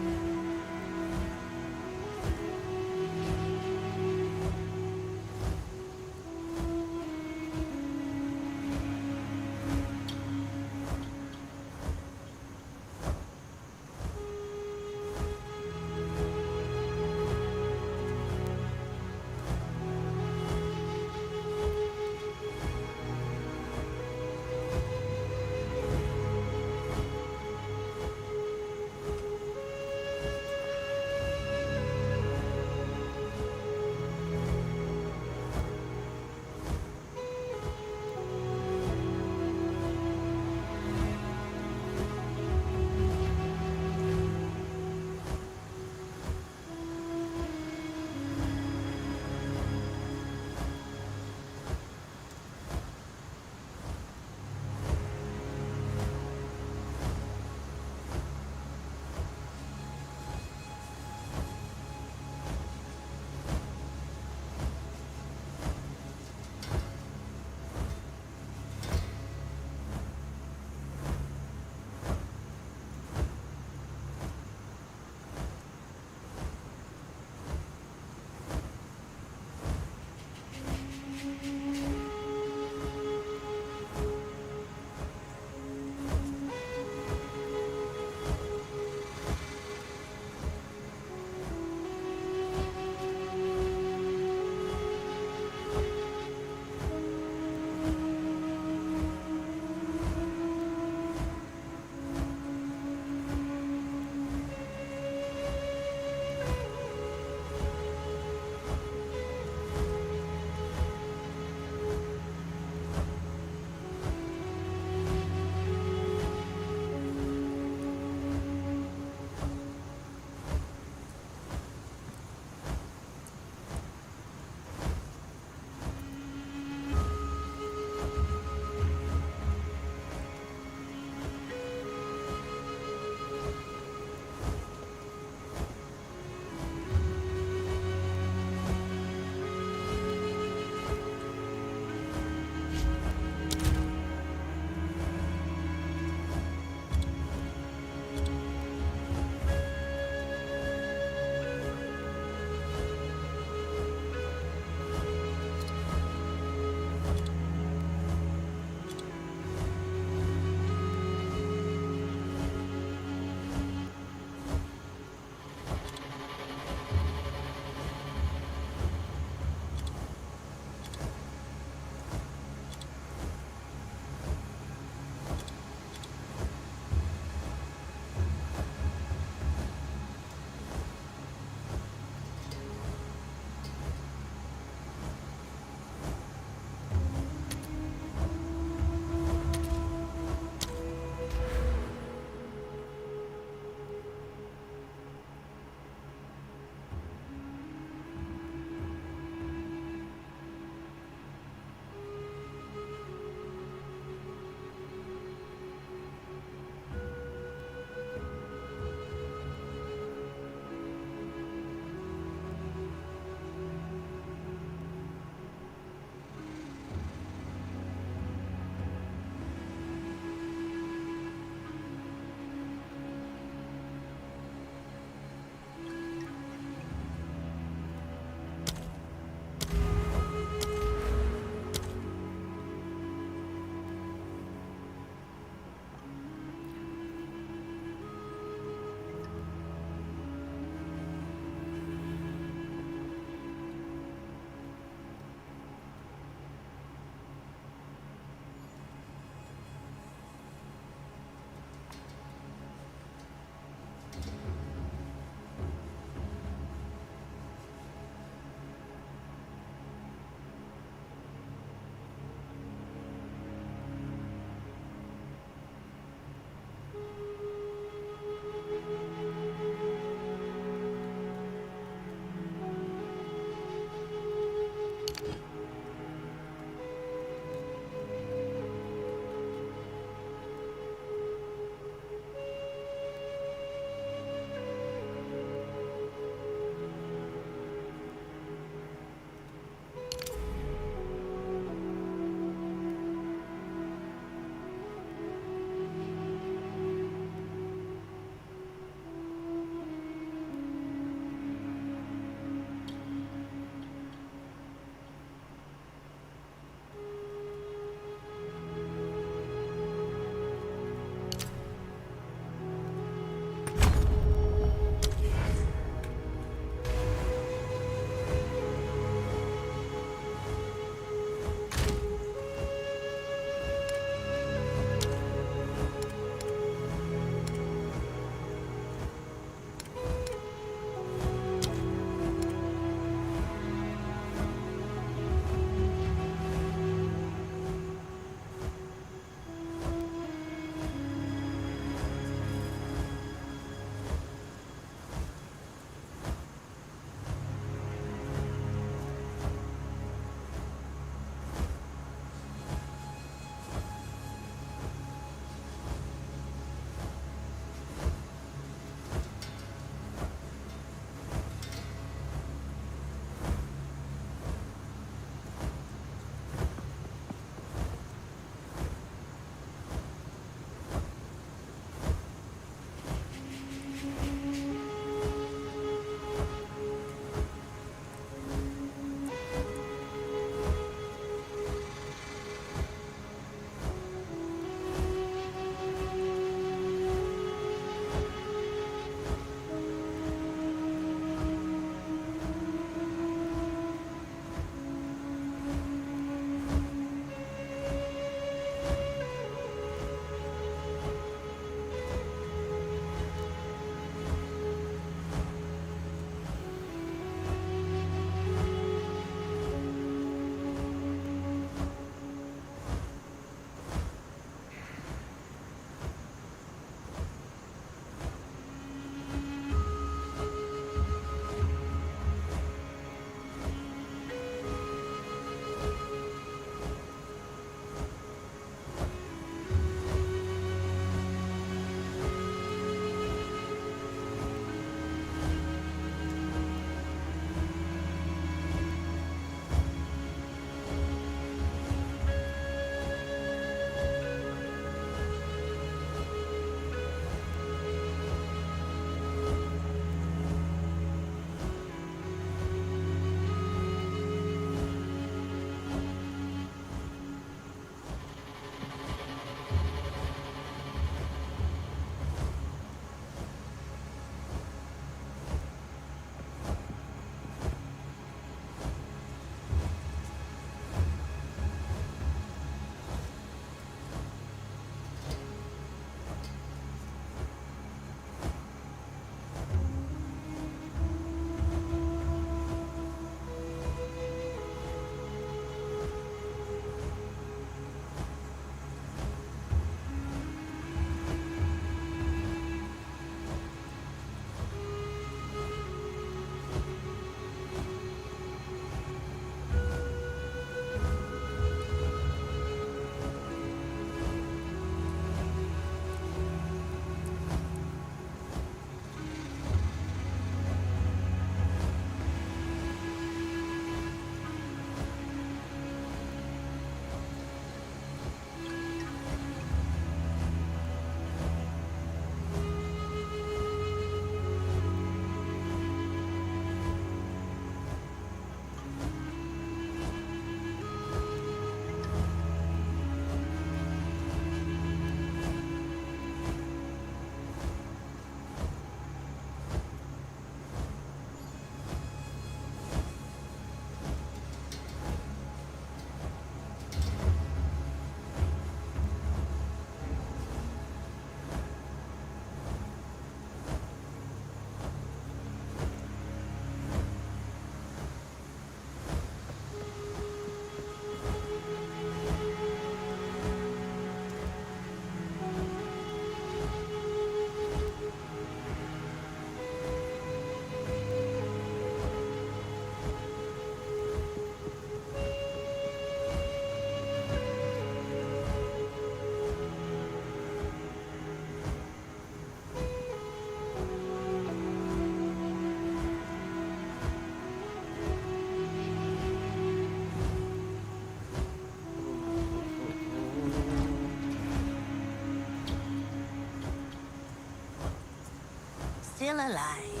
still alive.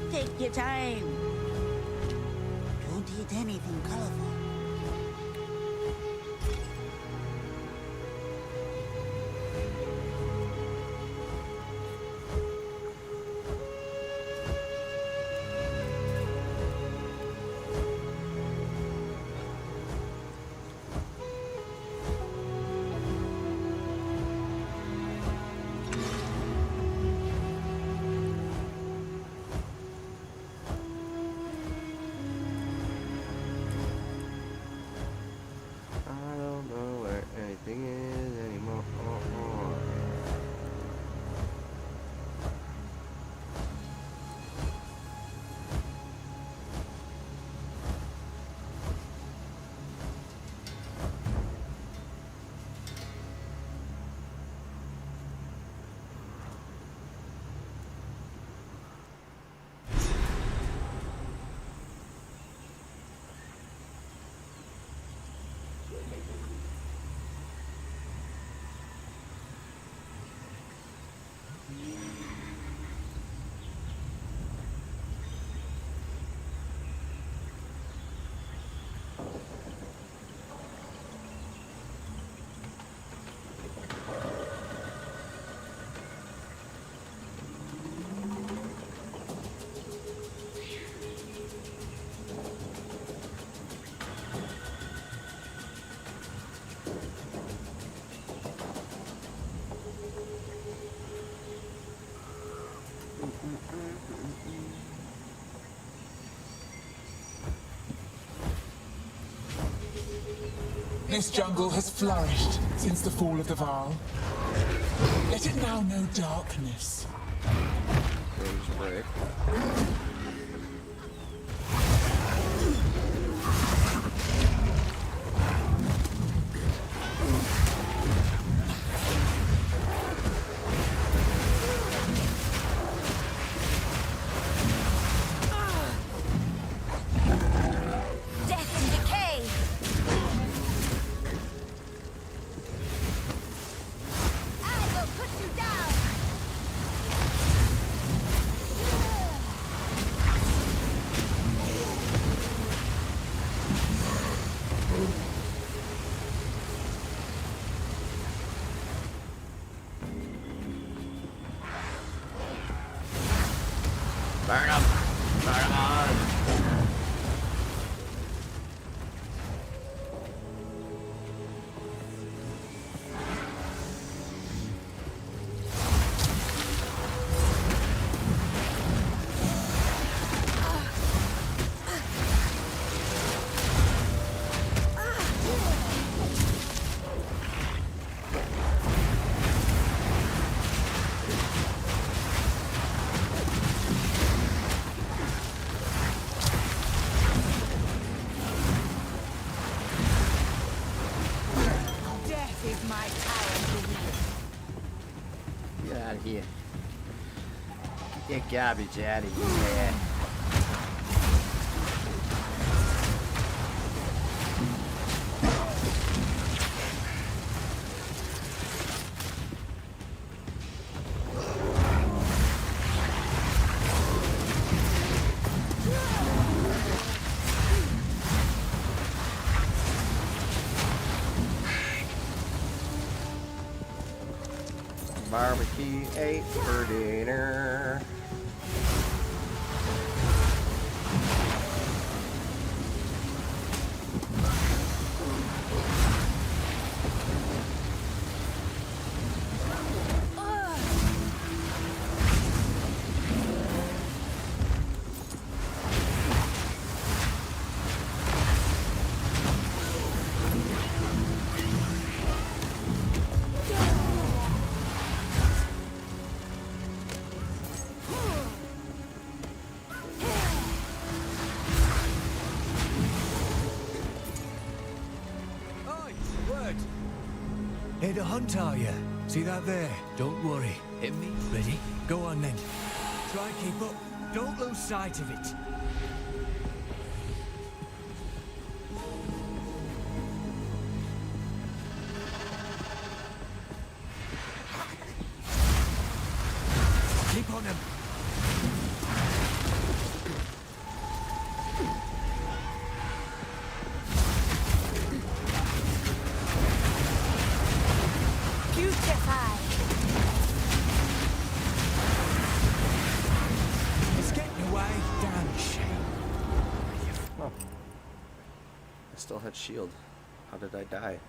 Take your time. Don't eat anything colorful. I don't know where anything is anymore. This jungle has flourished since the fall of the Varl. Let it now know darkness. Break. Death and decay. I will put you down. Burn up! Burn on! Death is my power to wield. Get out of here. Get garbage out of here. Barbecue ate for dinner. Here to hunt, are you? See that there? Don't worry. Hit me. Ready? Go on then. Try and keep up. Don't lose sight of it. Keep on Putrefy. It's getting away. Damn shame. Oh. I still had shield. How did I die?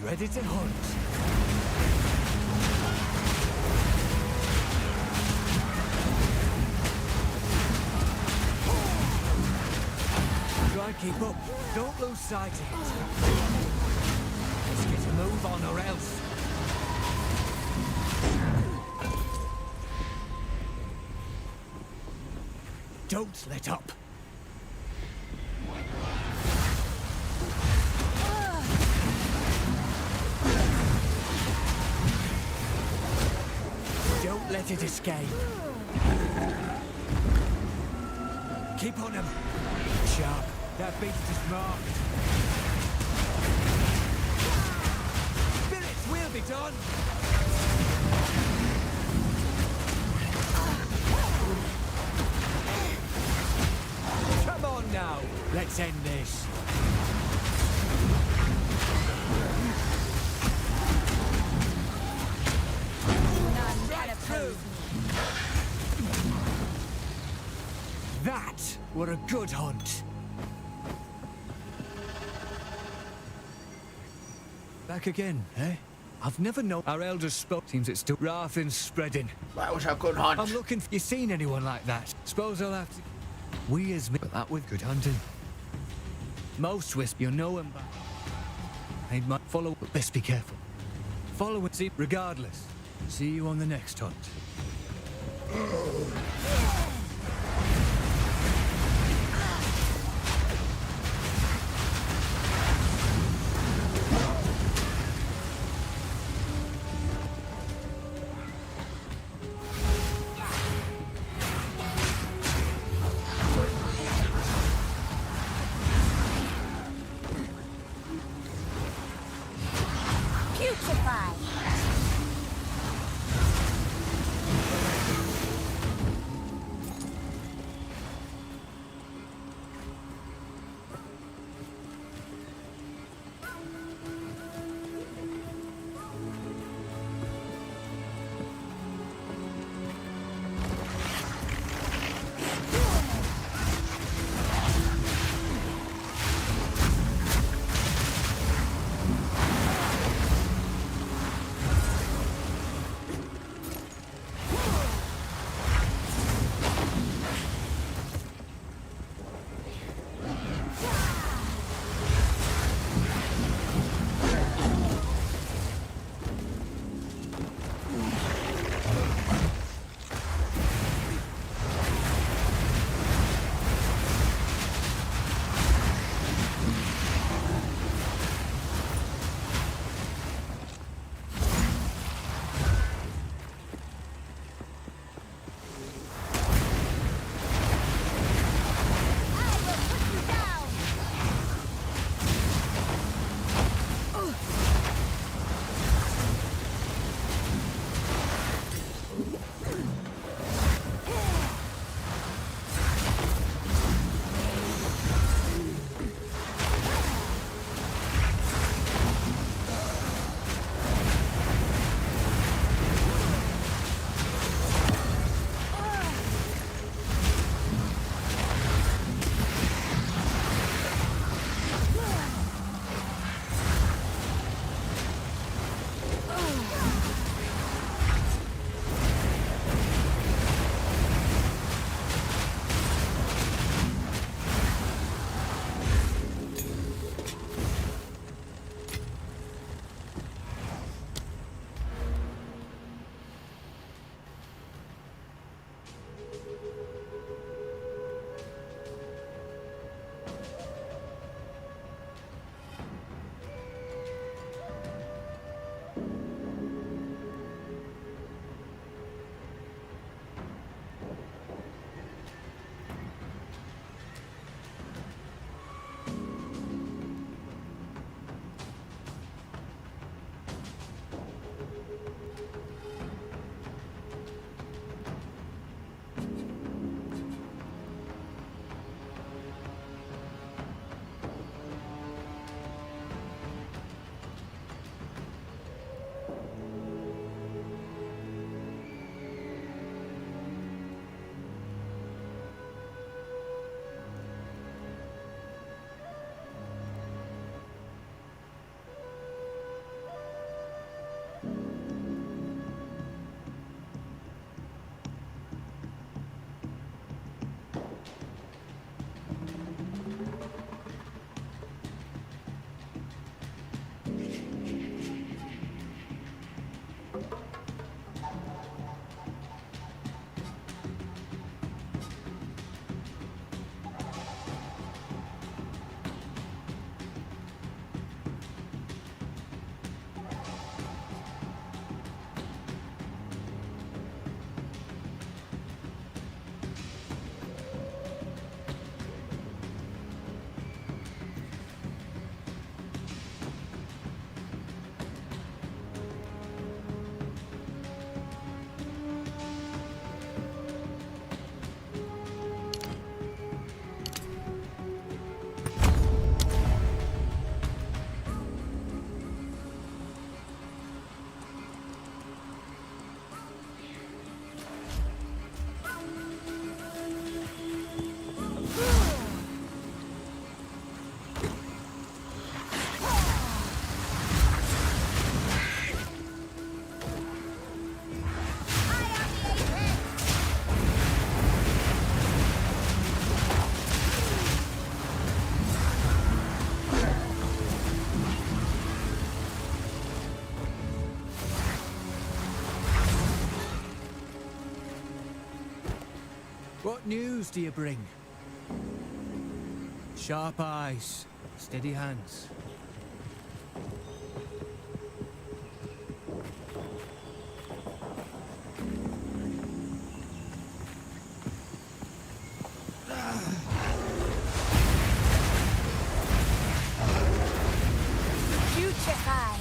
Ready to hunt. Try and keep up. Don't lose sight of it. Let's get a move on or else. Don't let up. Don't let it escape. Keep on him. Sharp. That beast is marked. Spirits will be done. Come on now. Let's end this. That were a good hunt. Back again, eh? I've never known our elders spoke. Seems it's still wrath and spreading. That was a good hunt. I'm looking for you seen anyone like that? Suppose I'll have to. We as me, but that with good hunting. Most wisp, you know him. They might follow, but best be careful. Follow and see, regardless. See you on the next hunt. Putrefy. What news do you bring? Sharp eyes, steady hands. Putrefy.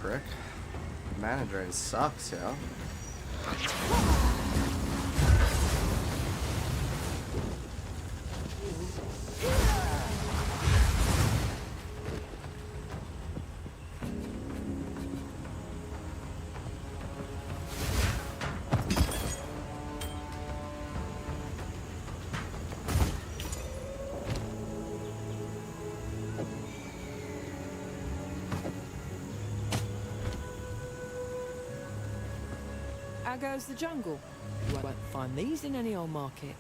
prick. Mana drain sucks, yo. How goes the jungle? You won't find these in any old market.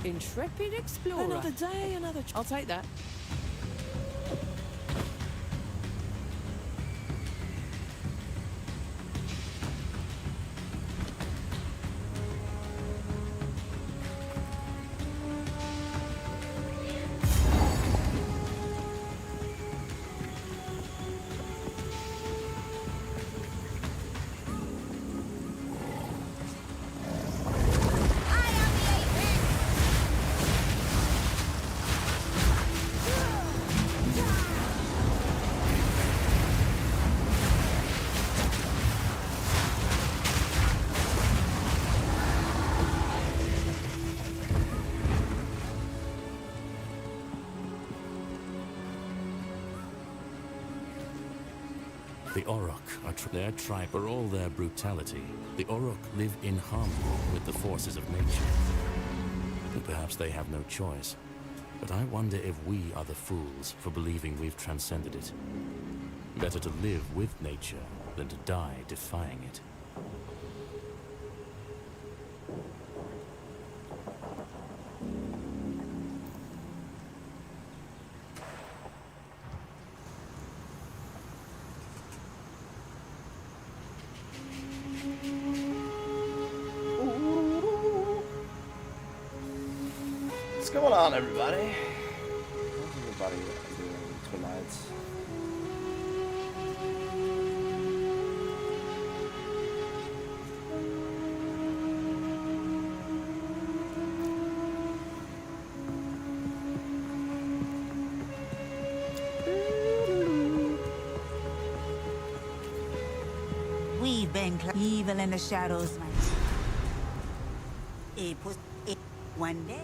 Intrepid explorer. Another day, another... I'll take that. The Orok are their tribe. For all their brutality, the Orok live in harmony with the forces of nature. And perhaps they have no choice. But I wonder if we are the fools for believing we've transcended it. Better to live with nature than to die defying it. What's going on, everybody? How's everybody doing tonight? We've been evil in the shadows, man. It was one day.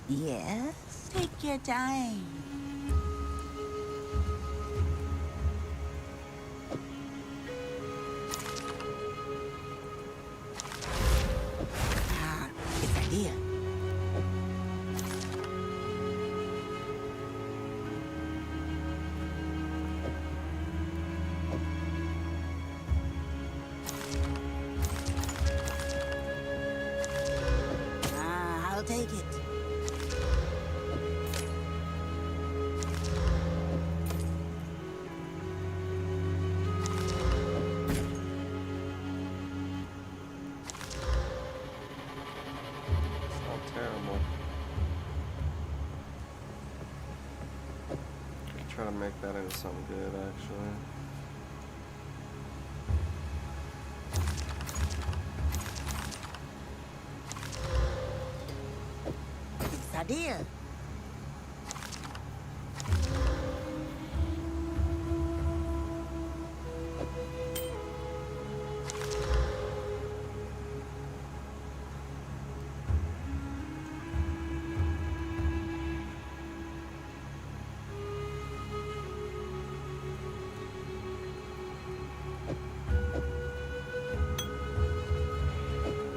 Yes, take your time. Ah, it's a deal. I'll take it. Terrible. Try to make that into something good, actually. It's a deal.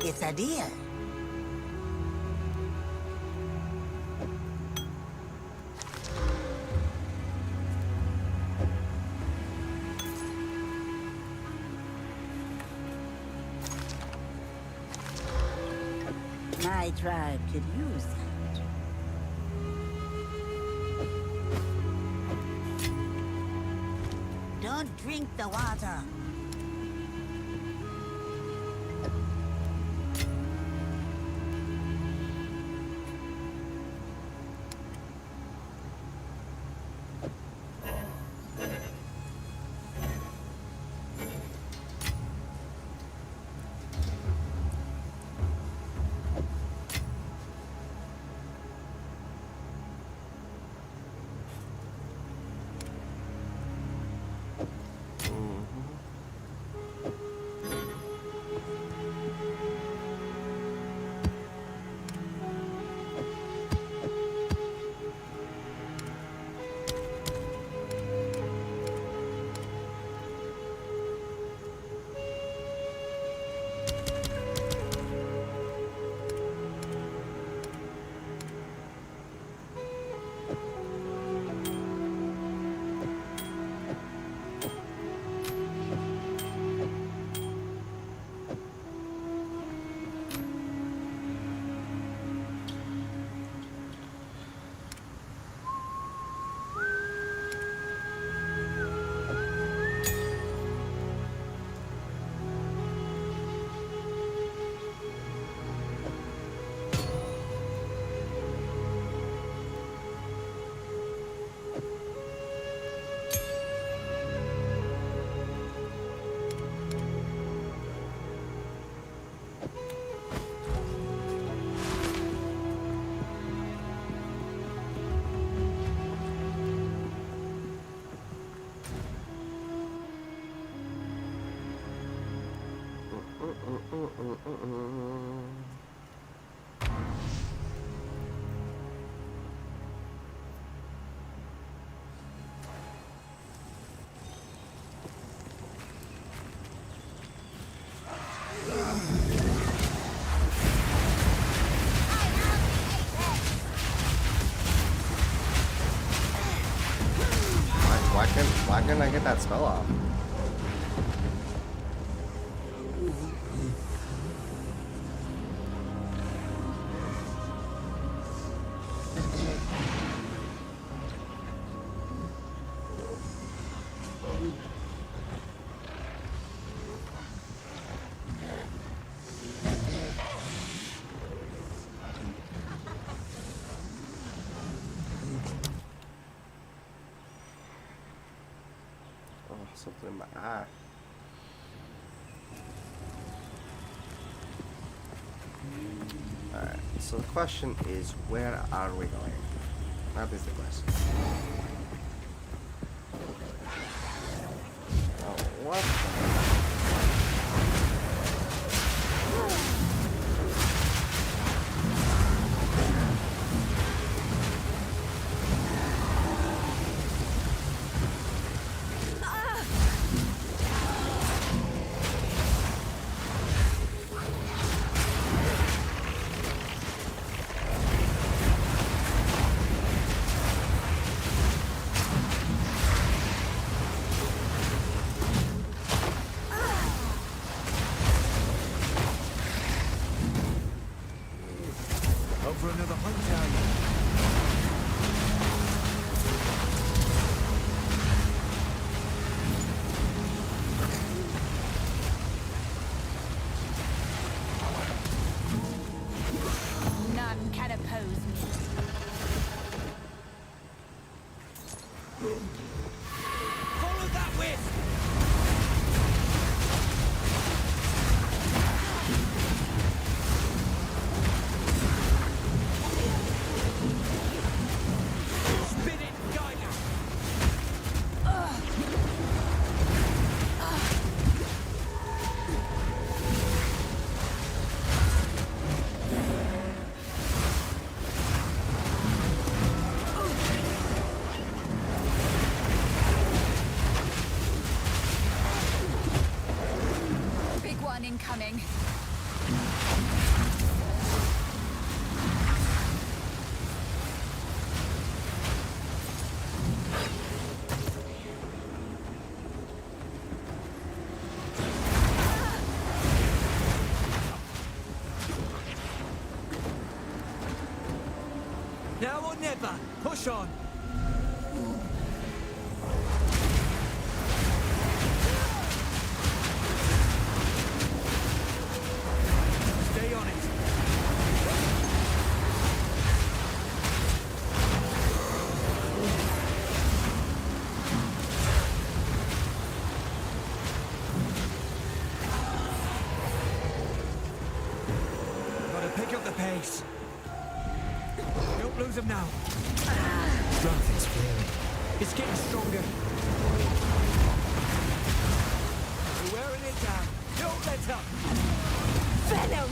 It's a deal. My tribe could use that. Don't drink the water. Why can't I get that spell off? Something in my eye. Alright, so the question is, where are we going? That is the question. Oh, what the... For another hunt, are you? None can oppose me. Follow that wisp! never. Push on. Stay on it. Gotta pick up the pace. Don't lose him now. Strength is clearing. It's getting stronger. We're wearing it down. Don't let up. Venom!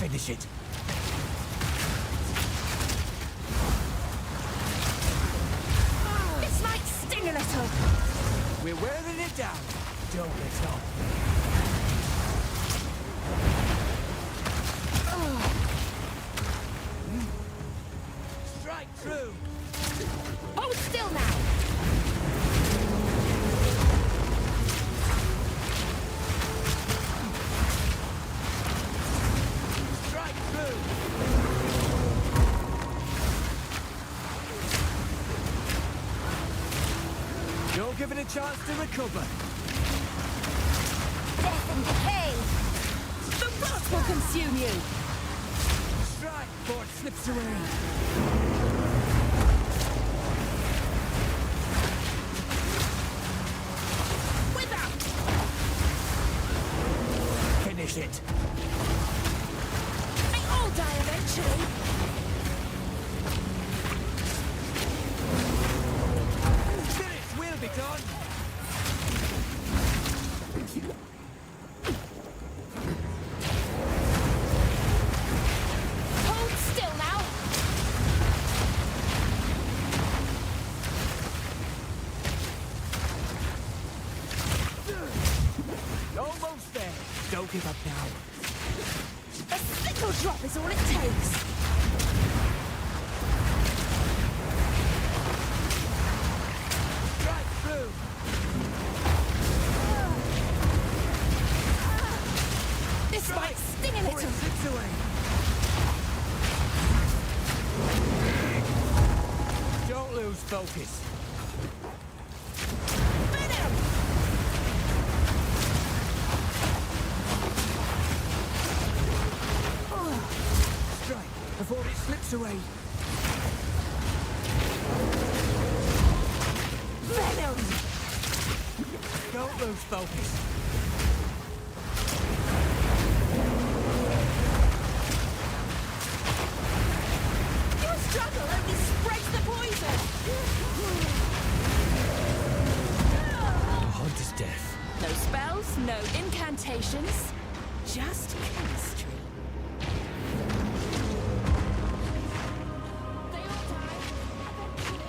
Finish it. This might sting a little. We're wearing it down. Don't let up. Strike through. Hold still now. Strike through. Don't give it a chance to recover. Death and decay. The rot will consume you. Strike before it slips away. Without. Finish it. They all die eventually. Spirits will be done. Hold still now. Almost there. Don't give up now. A single drop is all it takes. Strike through. This might sting a Before little. it slips away. Don't lose focus. Venom! Strike before it slips away. Venom! Don't lose focus. Your struggle only spreads the poison. Hunter's death. No spells, no incantations, just chemistry. They all die eventually.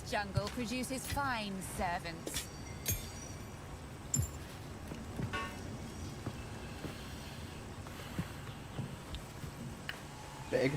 jungle produces fine servants. Big.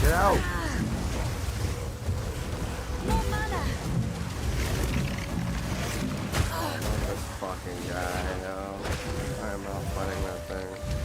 Get out! This fucking guy, no. I am not fighting that thing.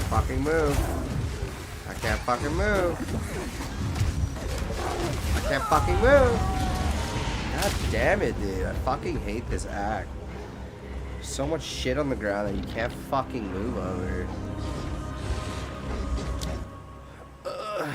fucking move. I can't fucking move. I can't fucking move. God damn it, dude. I fucking hate this act. There's so much shit on the ground that you can't fucking move over. Ugh.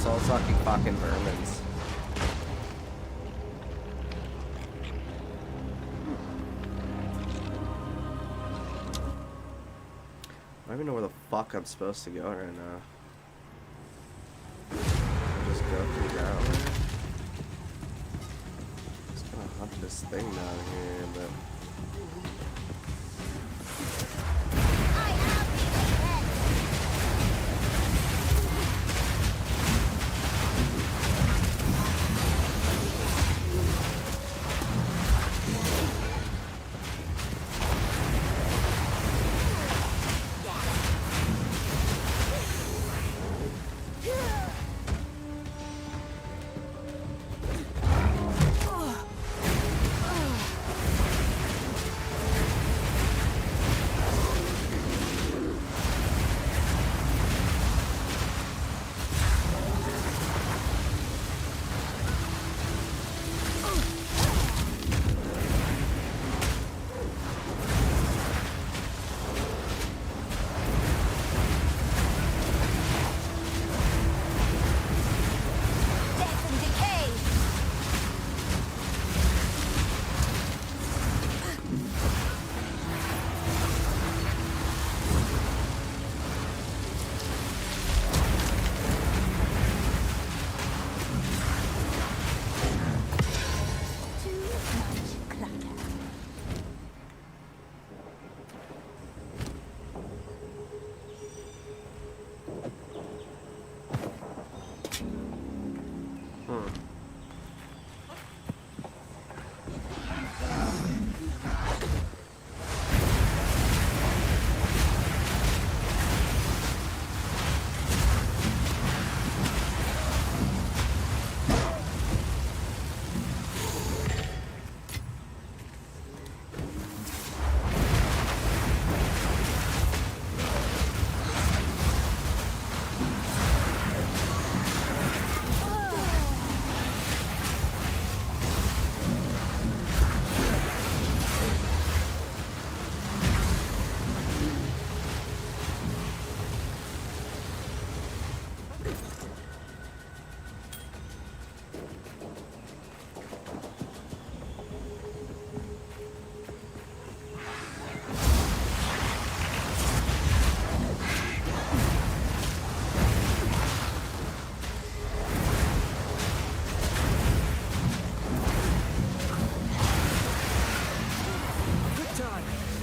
Soul-sucking fucking vermins. I don't even know where the fuck I'm supposed to go right now. I'll just go through down there. Just gonna hunt this thing down here, but...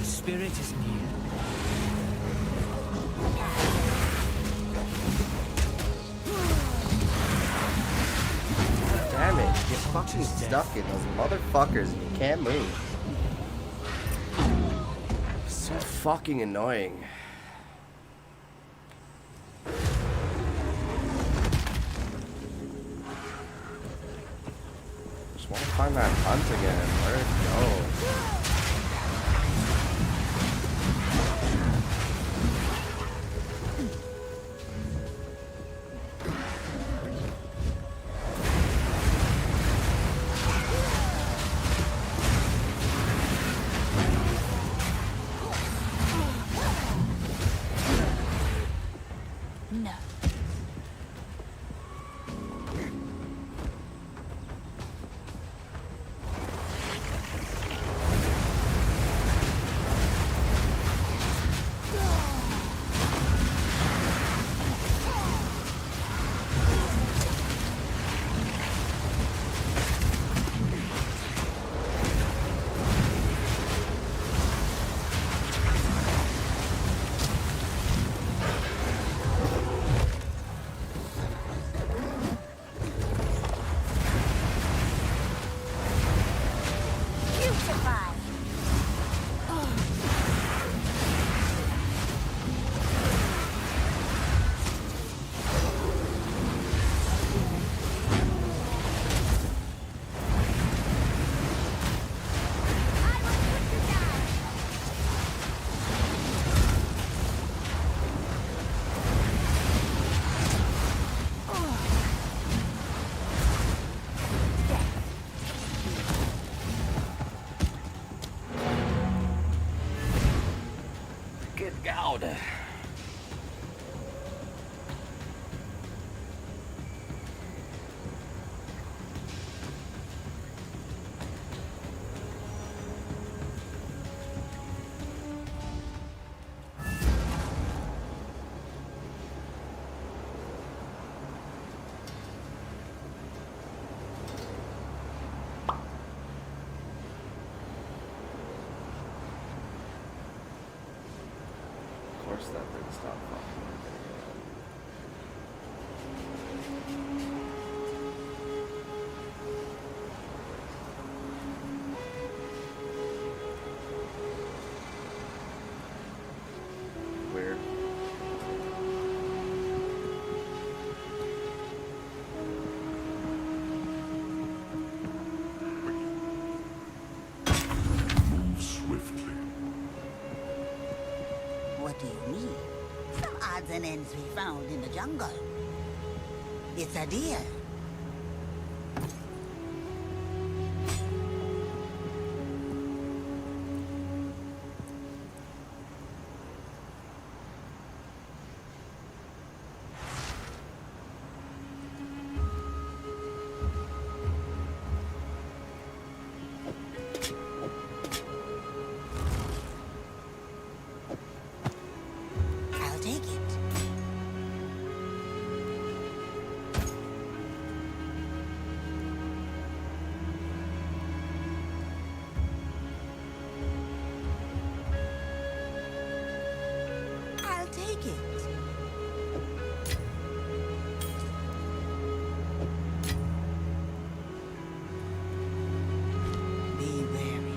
Spirit is near. Damn it, you're fucking stuck in those motherfuckers and you can't move. So fucking annoying. Just wanna find that hunt again. Where'd it go? No. that thing stop fucking working again. Weird. Move swiftly. What do you mean? Some odds and ends we found in the jungle. It's a deer. I'll take it. I'll take it. Be wary.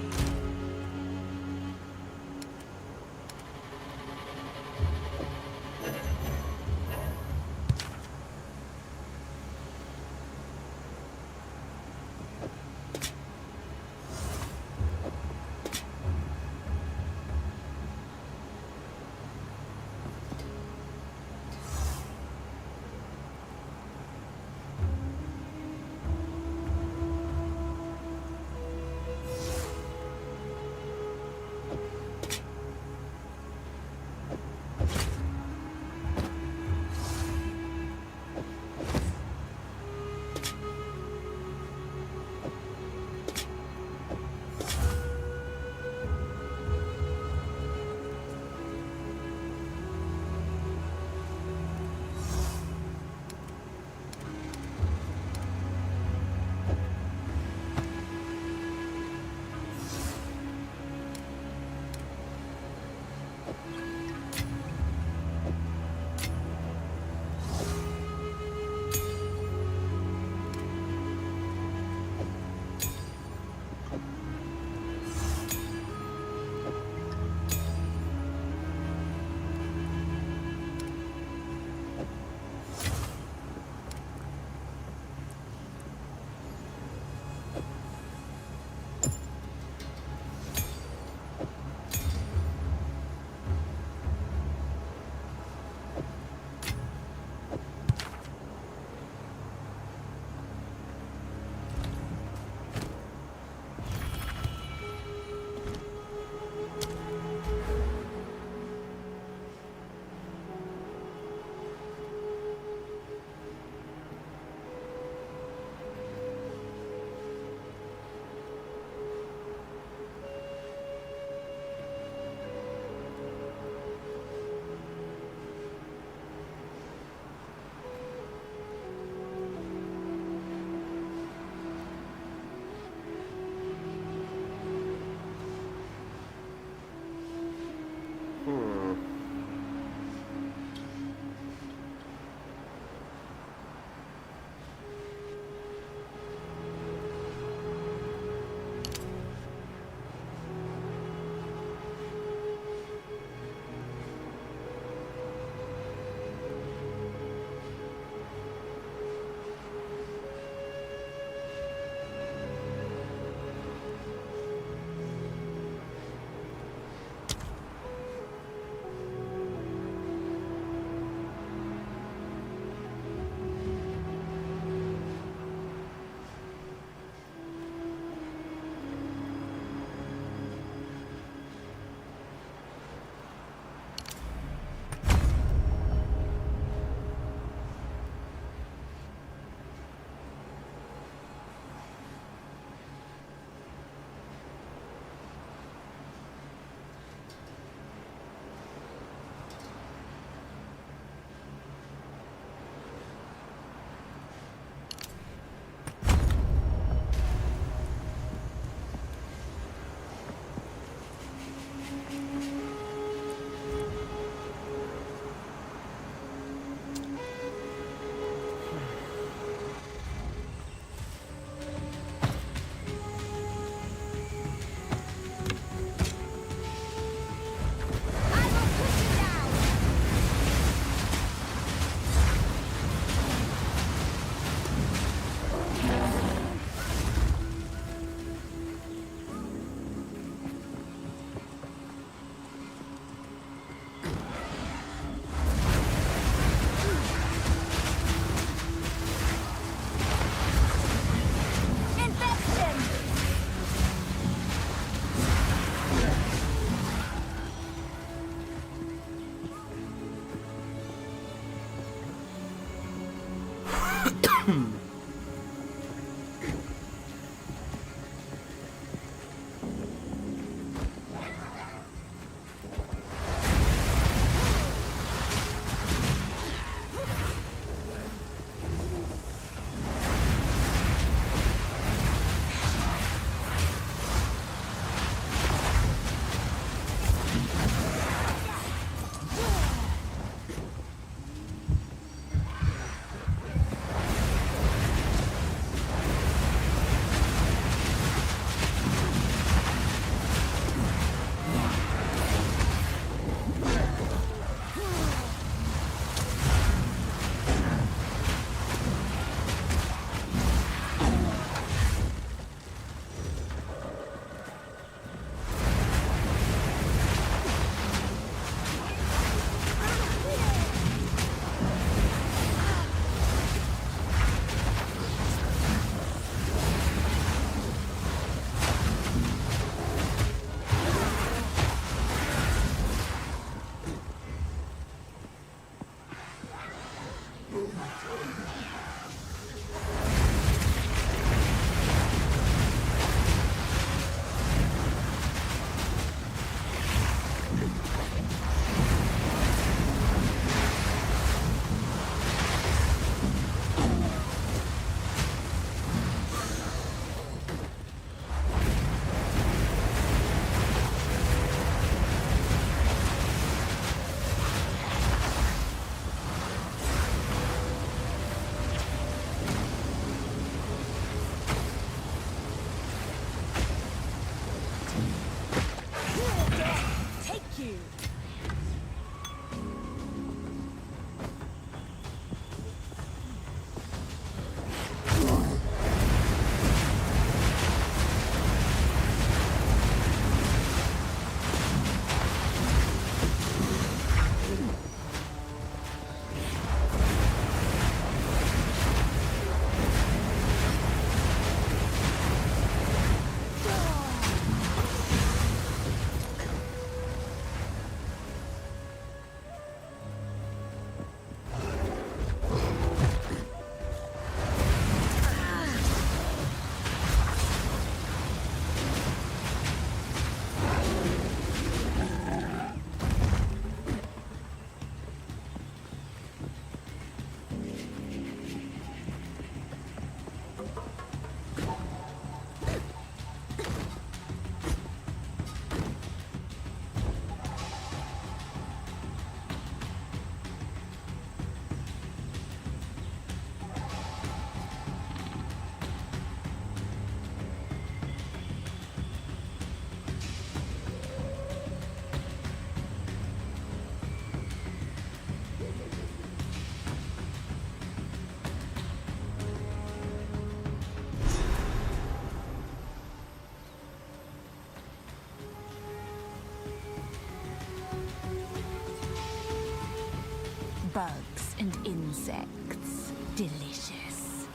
Bugs and insects. Delicious.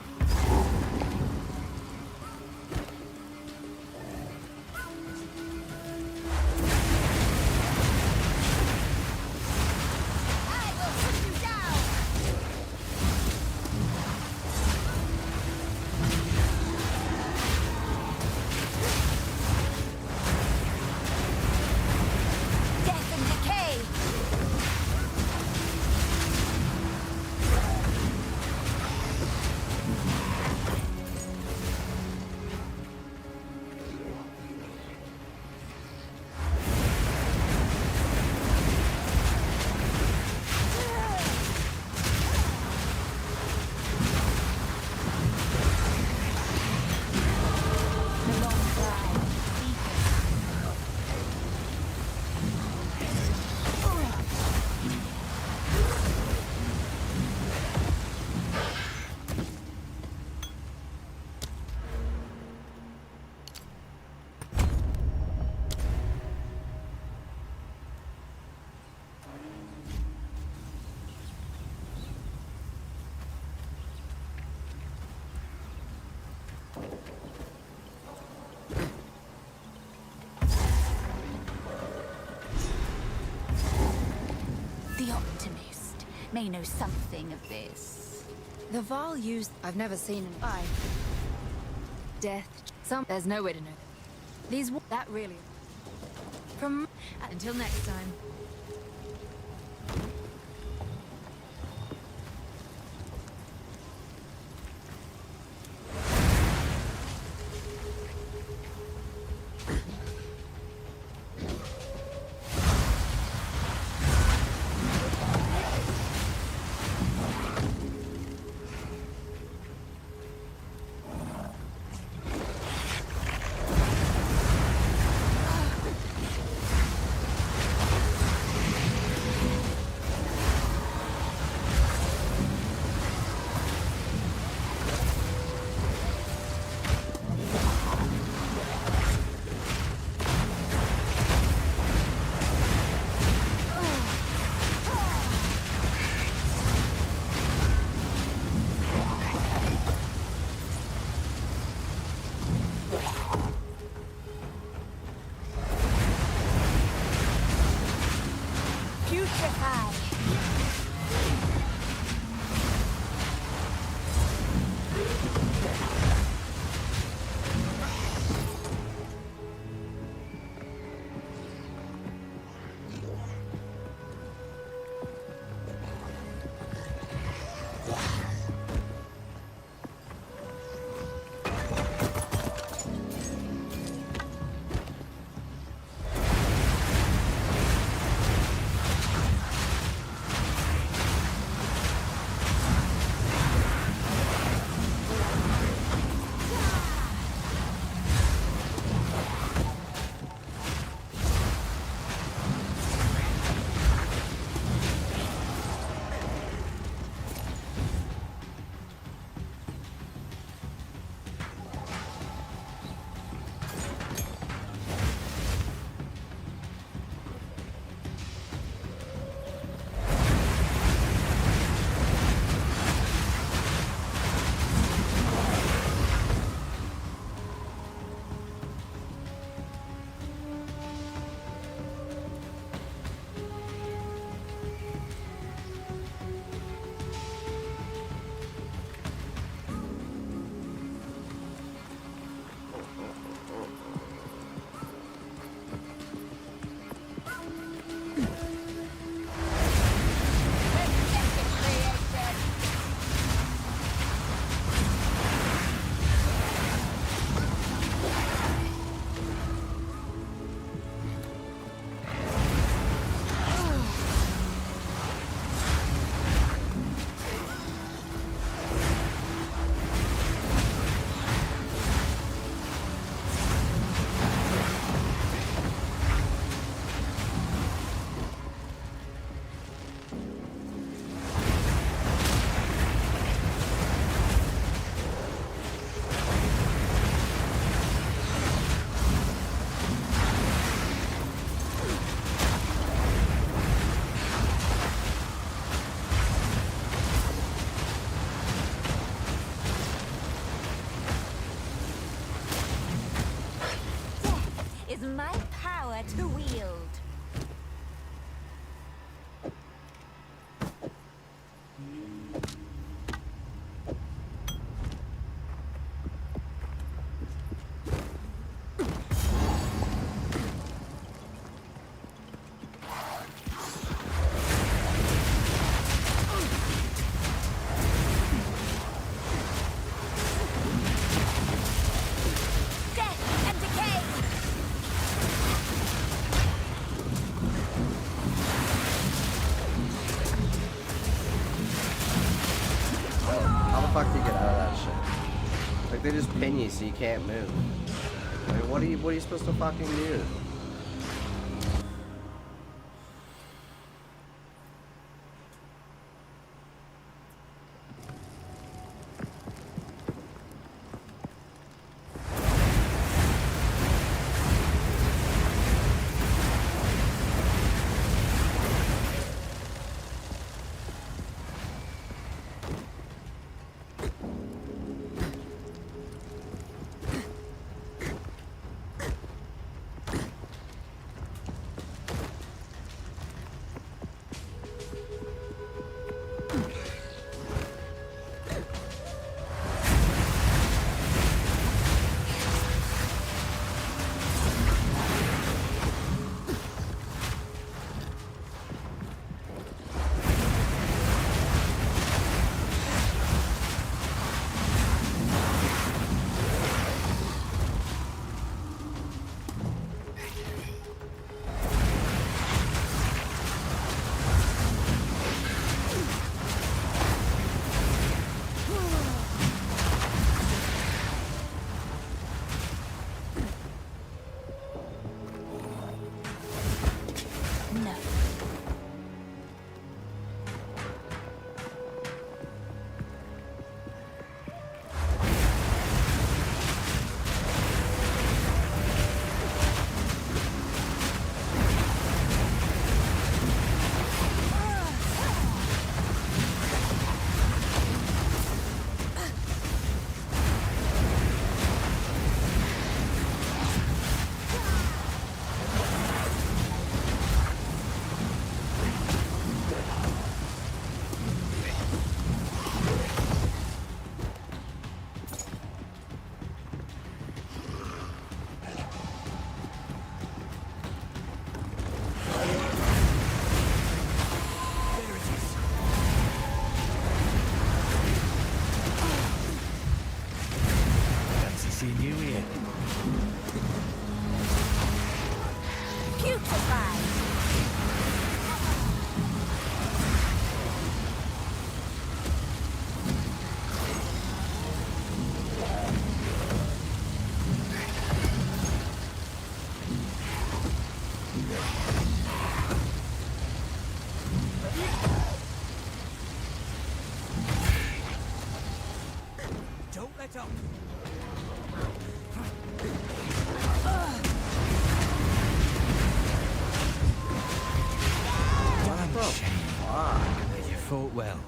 I will put you down! Death and decay! The optimist may know something of this. The Val used... I've never seen an eye. Death. There's no way to know. These... That really... From... Until next time. My power to wield. Fuck you get out of that shit. Like they just pin you so you can't move. Like what are you supposed to fucking do? seeing you here. Putrefied! Don't let up. Damn shame. You fought well.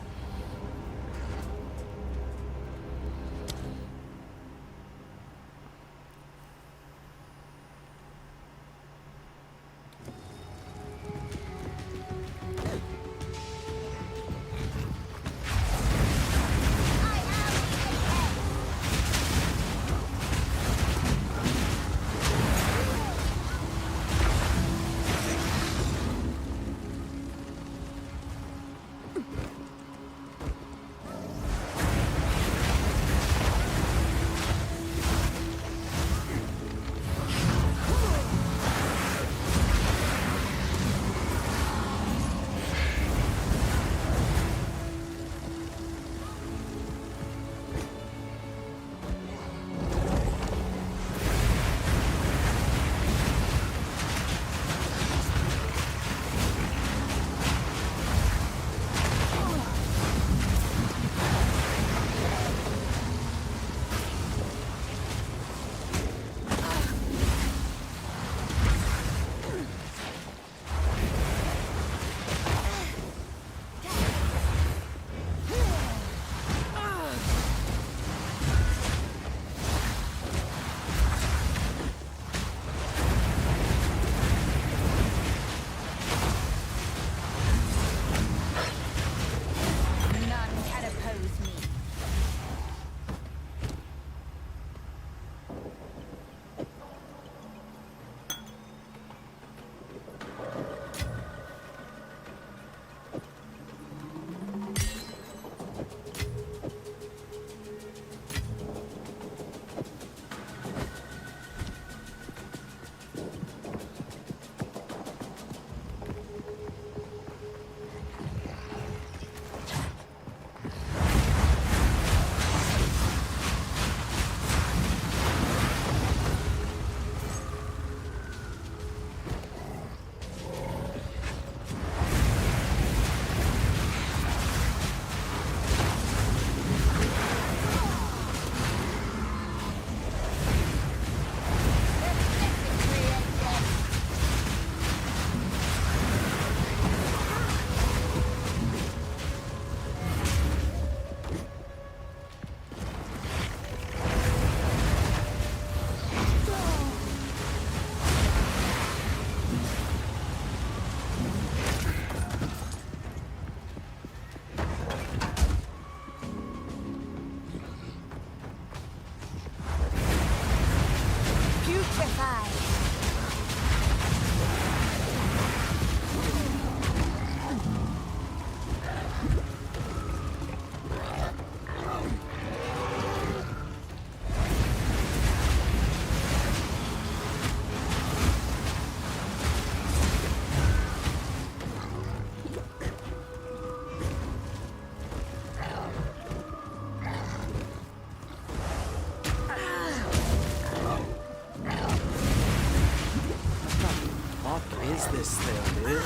Is this thing, dude?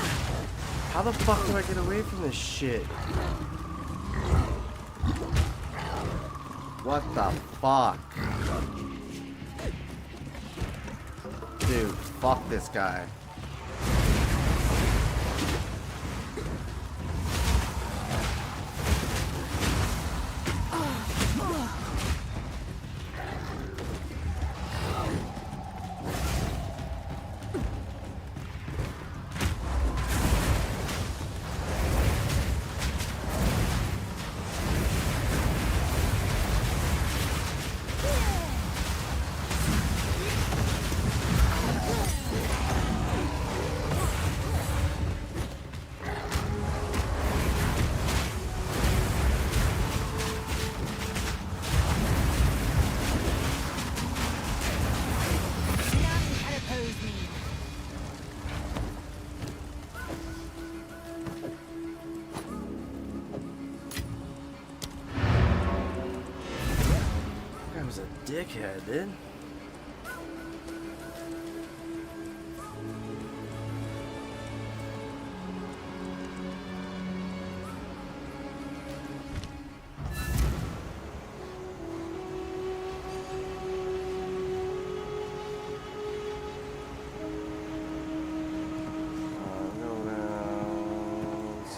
How the fuck do I get away from this shit? What the fuck? Dude, fuck this guy. was a dickhead, dude.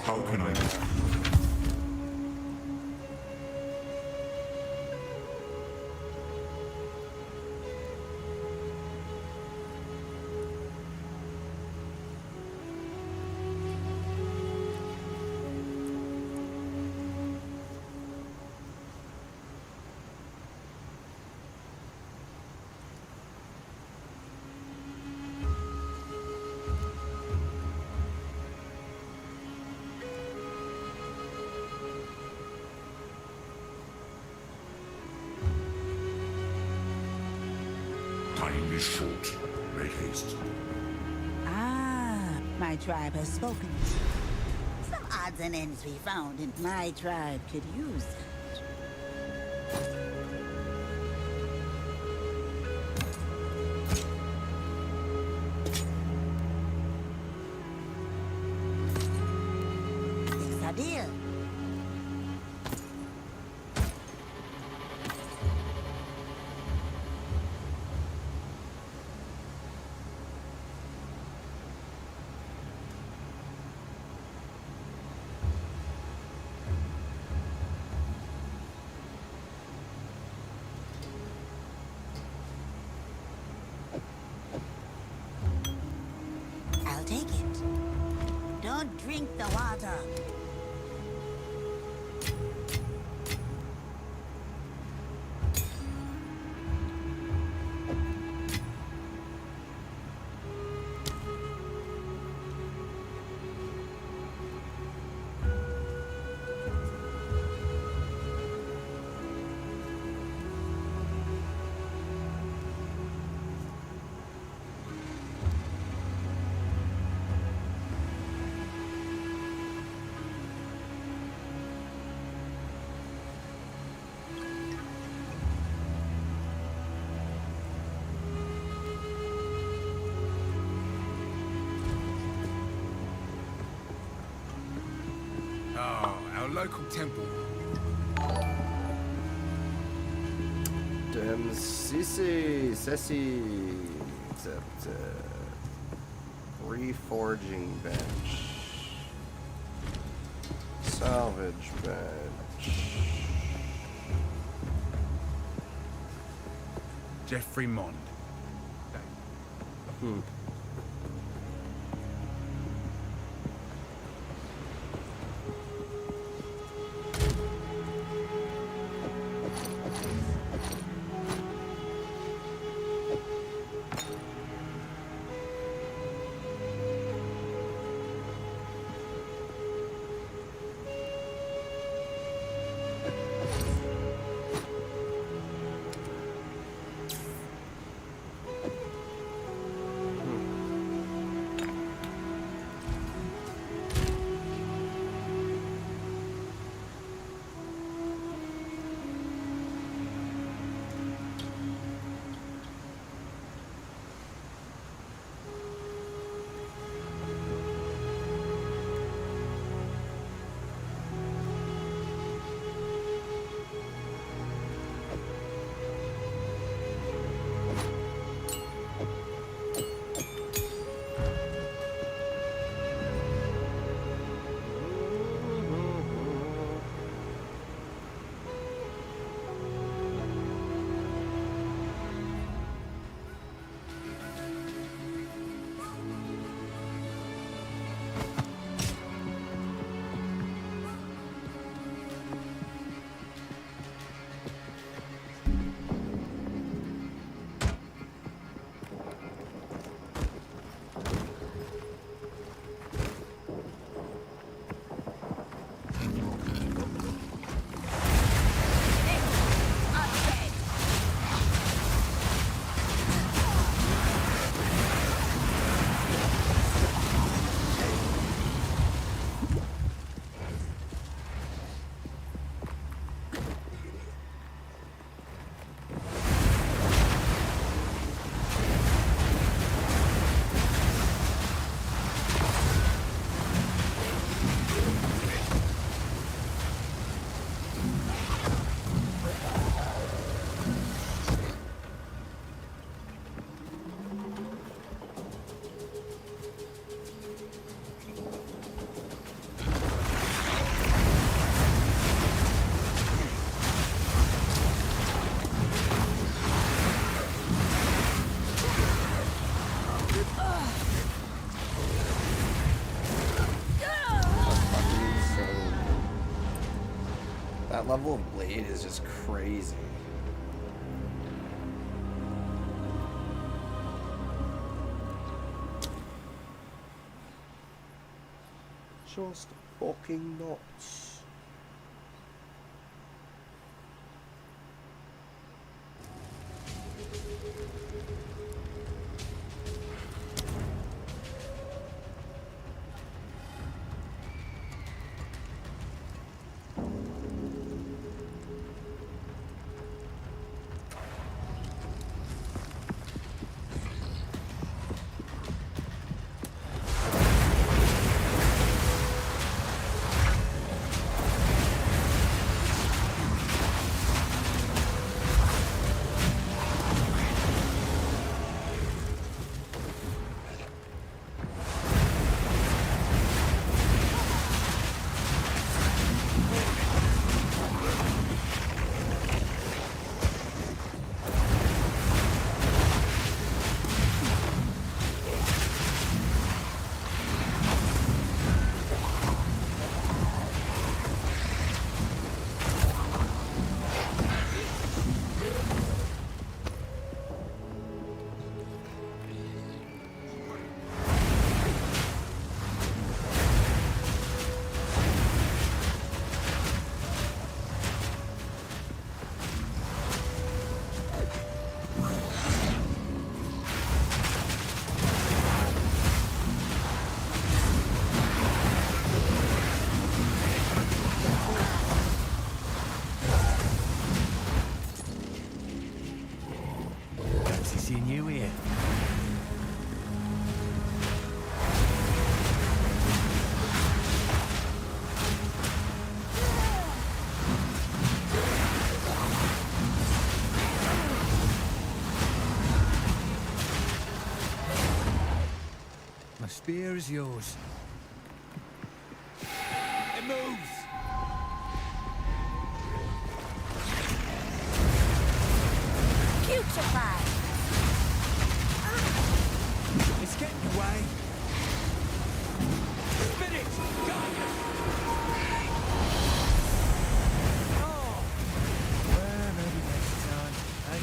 How can I? Time is short. Make haste. Ah, my tribe has spoken. Some odds and ends we found in my tribe could use that. It's a deal. I'll take it. Don't drink the water. Oh, our local temple. Sissy. Reforging bench. Salvage bench. Jeffrey Mond. level of blade is just crazy. Just fucking nuts. Seeing you here. My spear is yours. It moves! Putrefied! It's getting away. Spin it! Go! Oh! Well, maybe next time, eh?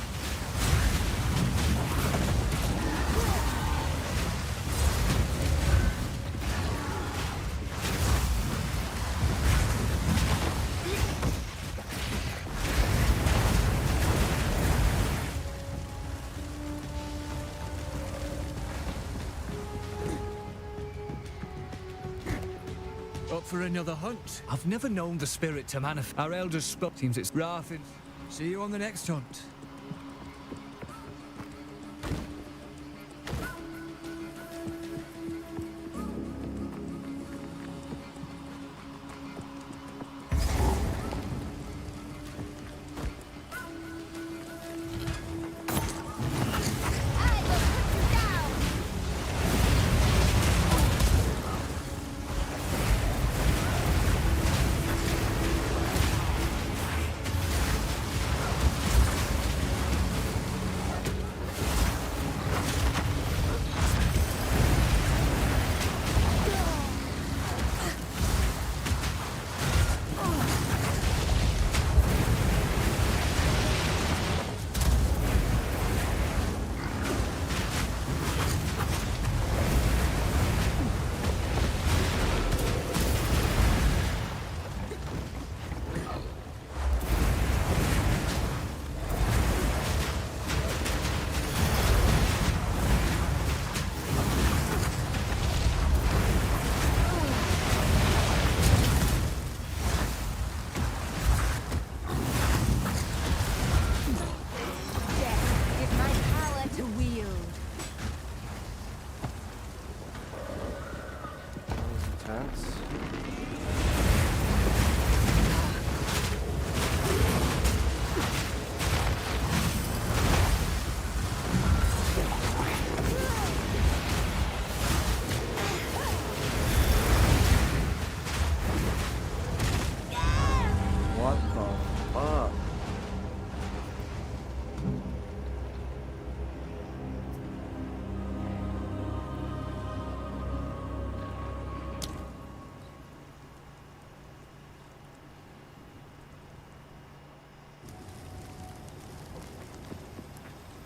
Up for another hunt. I've never known the spirit to manifest. Our elders spoke. Seems it's Grafin. See you on the next hunt.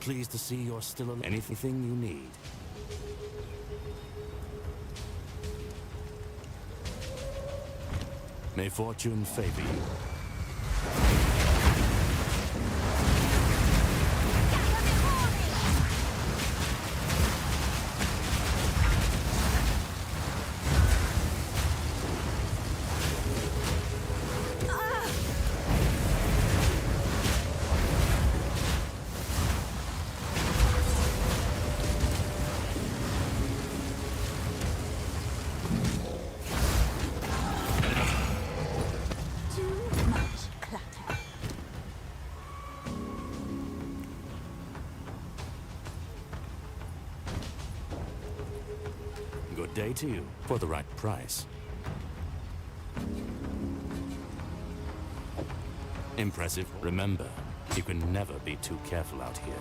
pleased to see you're still alive. Anything you need. May fortune favor you. Good day to you, for the right price. Impressive. Remember, you can never be too careful out here.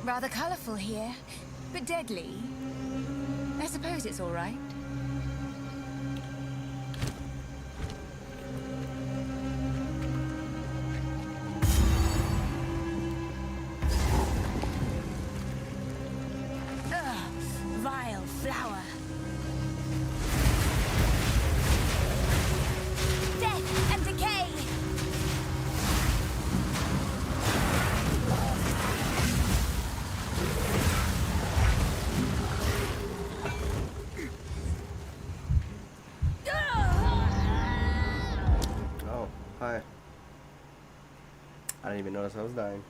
Rather colorful here, but deadly. I suppose it's all right. Ugh, vile flower. Death and decay. Hi. I didn't even notice I was dying.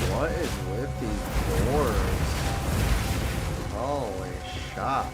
What is with these doors? Holy shot.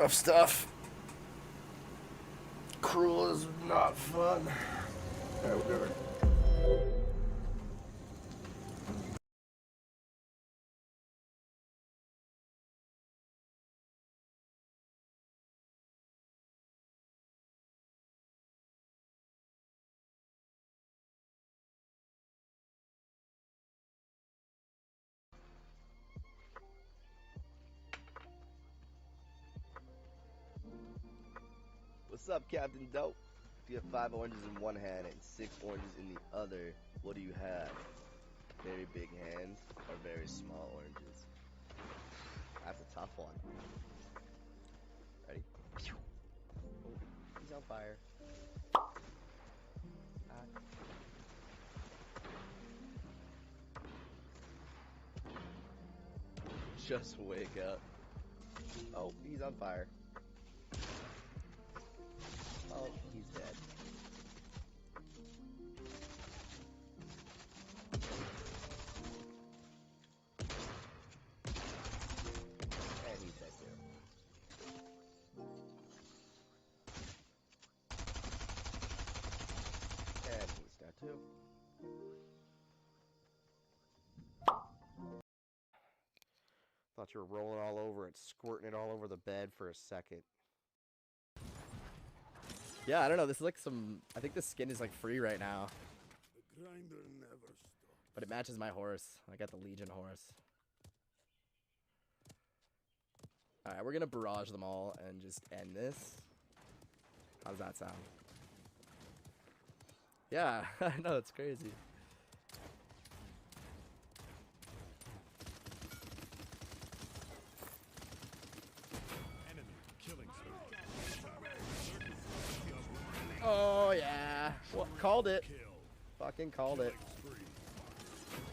rough stuff. Cruel is not fun. Alright, whatever. What's up, Captain Dope? If you have 5 oranges in one hand and 6 oranges in the other, what do you have? Very big hands or very small oranges? That's a tough one. Ready? Oh, he's on fire. Just wake up. Oh, he's on fire. Oh, he's dead. And he's dead too. And he's dead too. Thought you were rolling all over it, squirting it all over the bed for a second. Yeah, I don't know. This is like some. I think the skin is like free right now. The grinder never stops. But it matches my horse. I got the Legion horse. Alright, we're gonna barrage them all and just end this. How does that sound? Yeah, I know, it's crazy. Oh, yeah. Well, called it. Fucking called it.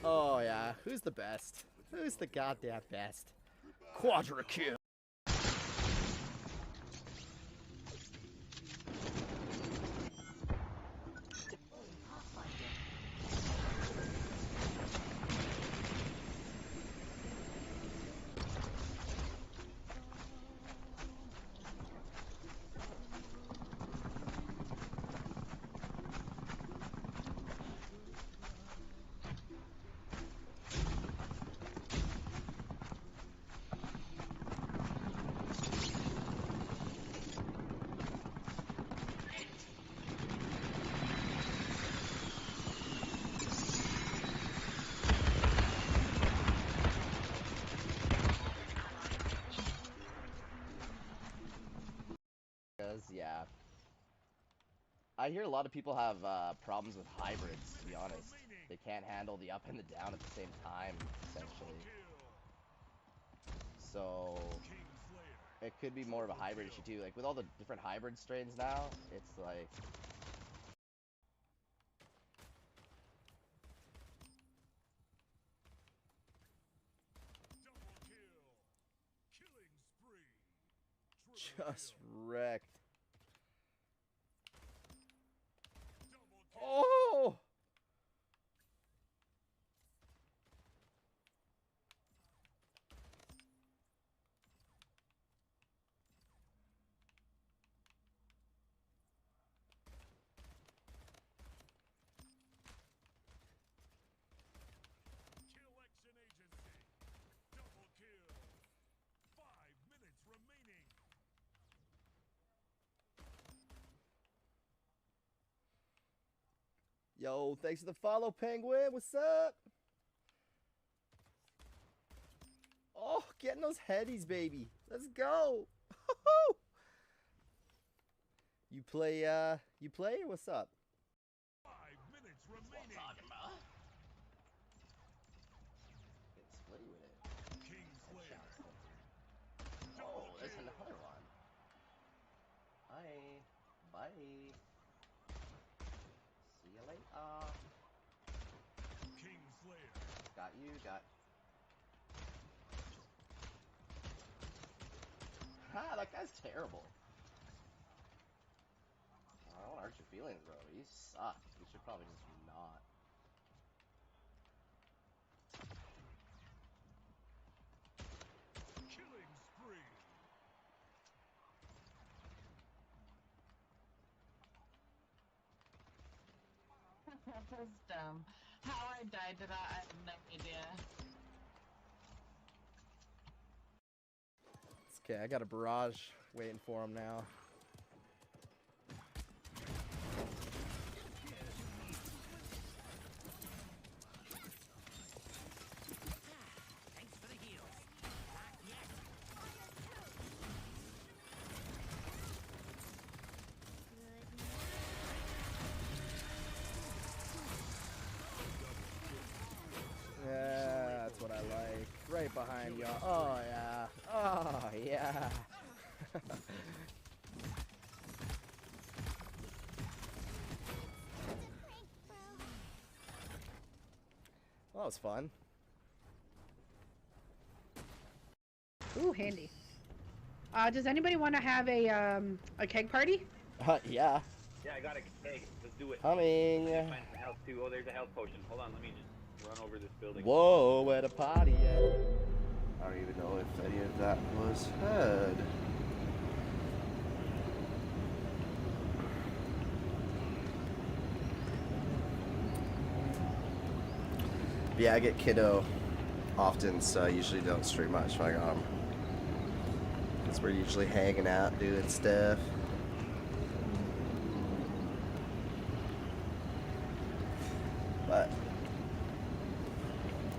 Oh, yeah. Who's the best? Who's the goddamn best? Quadra kill. Yeah. I hear a lot of people have problems with hybrids, to be honest. They can't handle the up and the down at the same time, essentially. So, it could be more of a hybrid issue too. Like, with all the different hybrid strains now, it's like... Just wrecked. Oh! Yo, thanks for the follow, Penguin. What's up? Oh, getting those headies, baby. Let's go. You play, or what's up? 5 minutes remaining. That's what I'm talking about. Get splitty with it. Oh, there's another one. Bye. Bye. See you later. Got you, got... Ha, that guy's terrible. I don't want to hurt your feelings, bro. You suck. You should probably just not. Killing spree. was dumb. How I died to that, I have no idea. It's okay, I got a barrage waiting for him now. Yeah, that's what I like. Right behind y'all. Oh, yeah. Oh, yeah. Well, that was fun. Ooh, handy. Does anybody want to have a keg party? Yeah. Yeah, I got a keg. Let's do it. Coming. Find some health too. Oh, there's a health potion. Hold on, let me just run over this building. Whoa, at a party yet. I don't even know if any of that was heard. Yeah, I get kiddo often, so I usually don't stream much when I got him. Because we're usually hanging out, doing stuff. But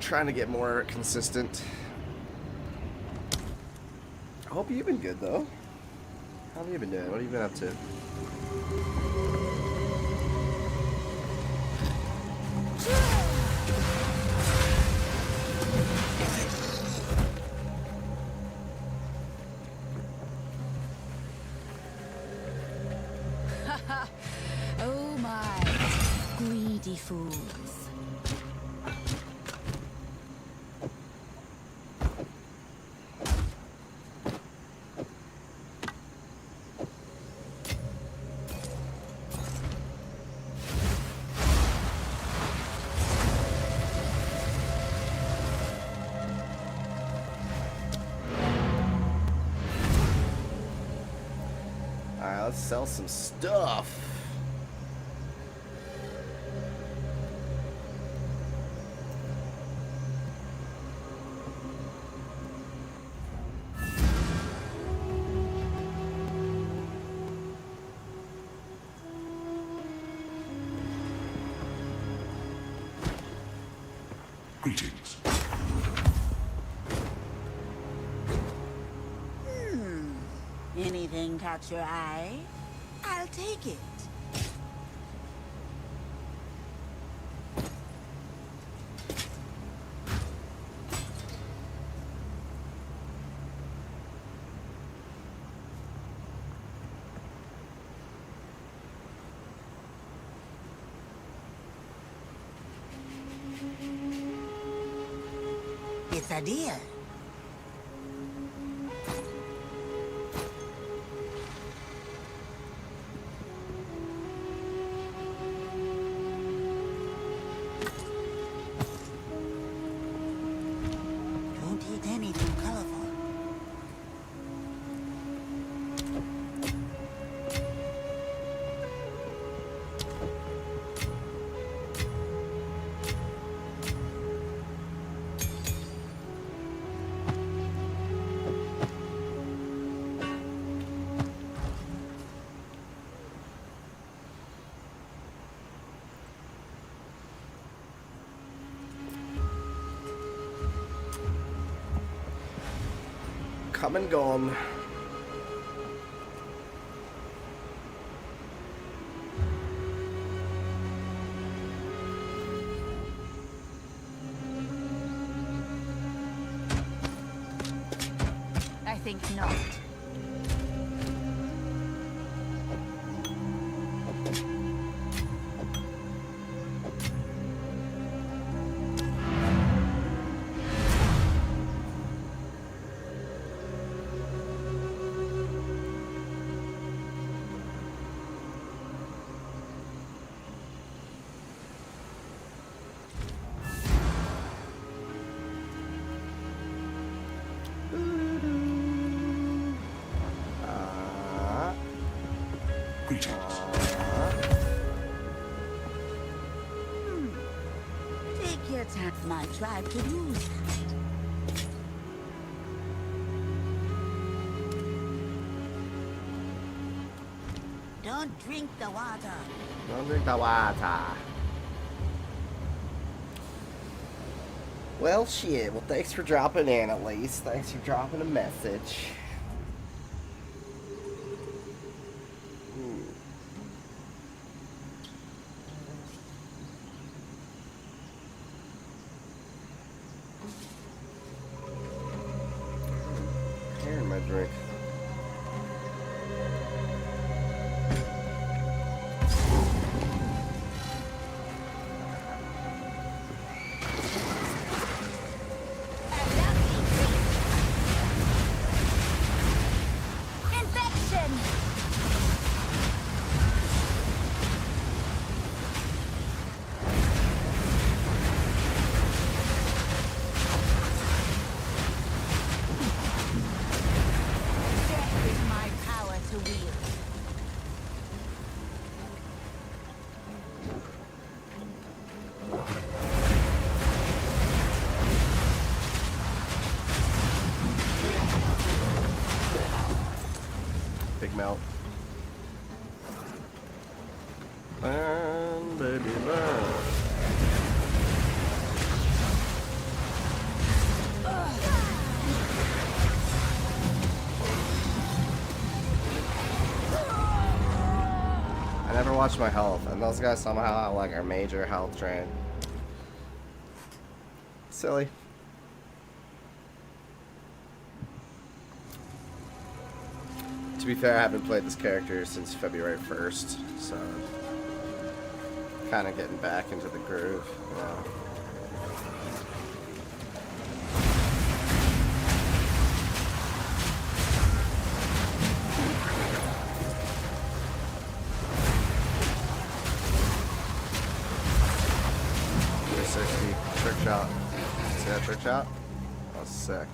trying to get more consistent. I hope you've been good though. How have you been doing? What have you been up to? Oh my, greedy fools. Alright, let's sell some stuff. Greetings. Anything catch your eye? I'll take it. It's a deal. Don't eat anything colorful. Come and gone. I think not. Greetings. time my tribe could use that. Don't drink the water. Don't drink the water. Well, shit. Well, thanks for dropping in, at least. Thanks for dropping a message. Here in my drink. Big melt. Burn, baby, burn. I never watched my health, and those guys somehow like are major health drain. Silly. To be fair, I haven't played this character since February 1st, so kind of getting back into the groove, you know. Trick shot. See that trick shot? That was sick.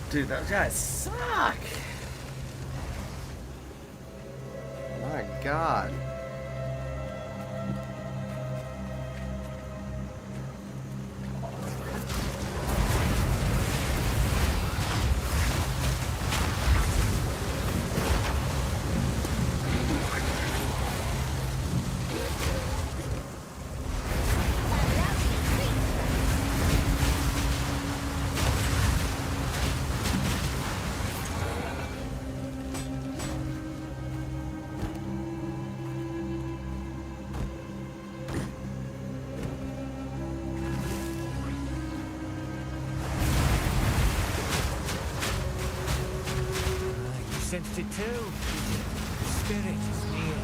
Dude, those guys suck. My God. Sensed it too. The spirit is near.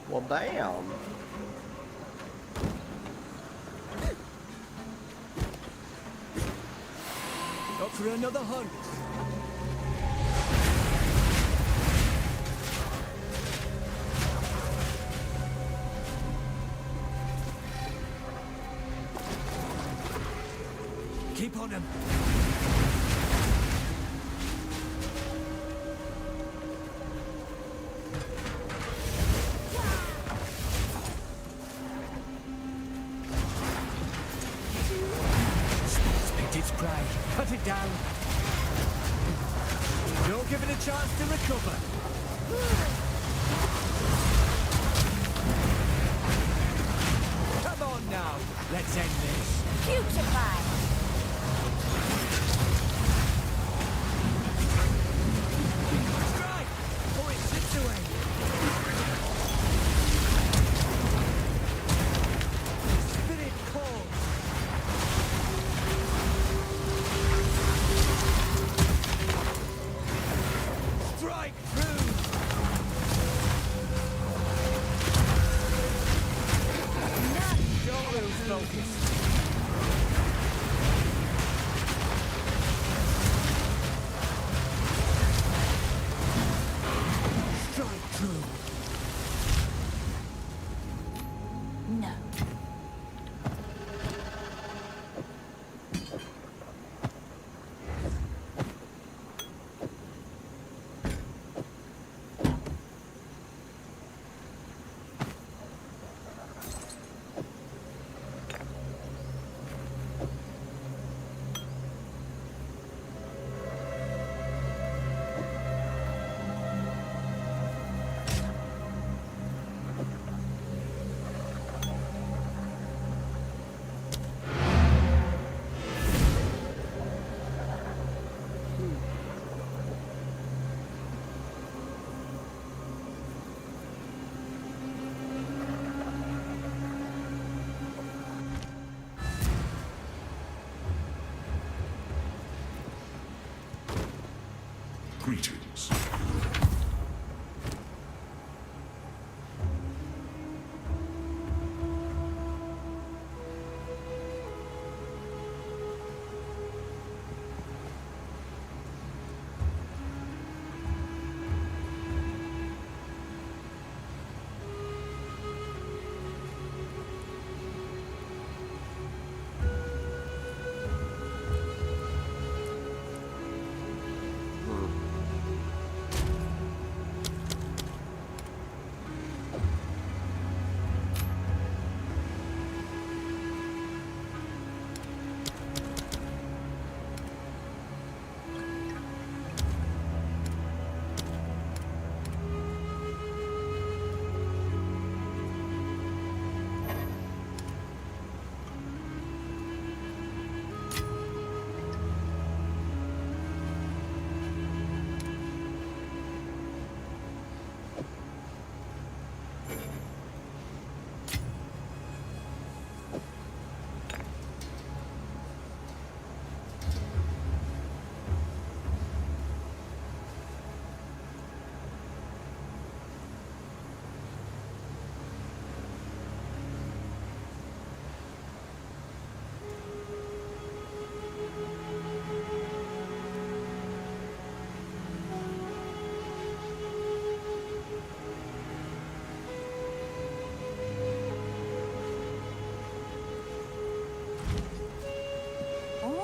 Well, damn. Up for another hunt. Keep on him. Its prey. Cut it down. Don't give it a chance to recover. Come on now. Let's end this. Putrefy! Strike! Or it slips away. Spirit calls. Strike through! Don't lose focus. Strike through. No. Greetings.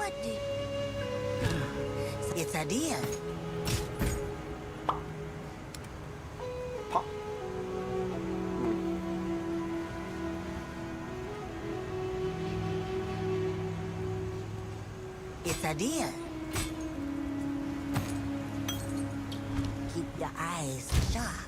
What do you... It's a deal. It's a deal. Keep your eyes sharp.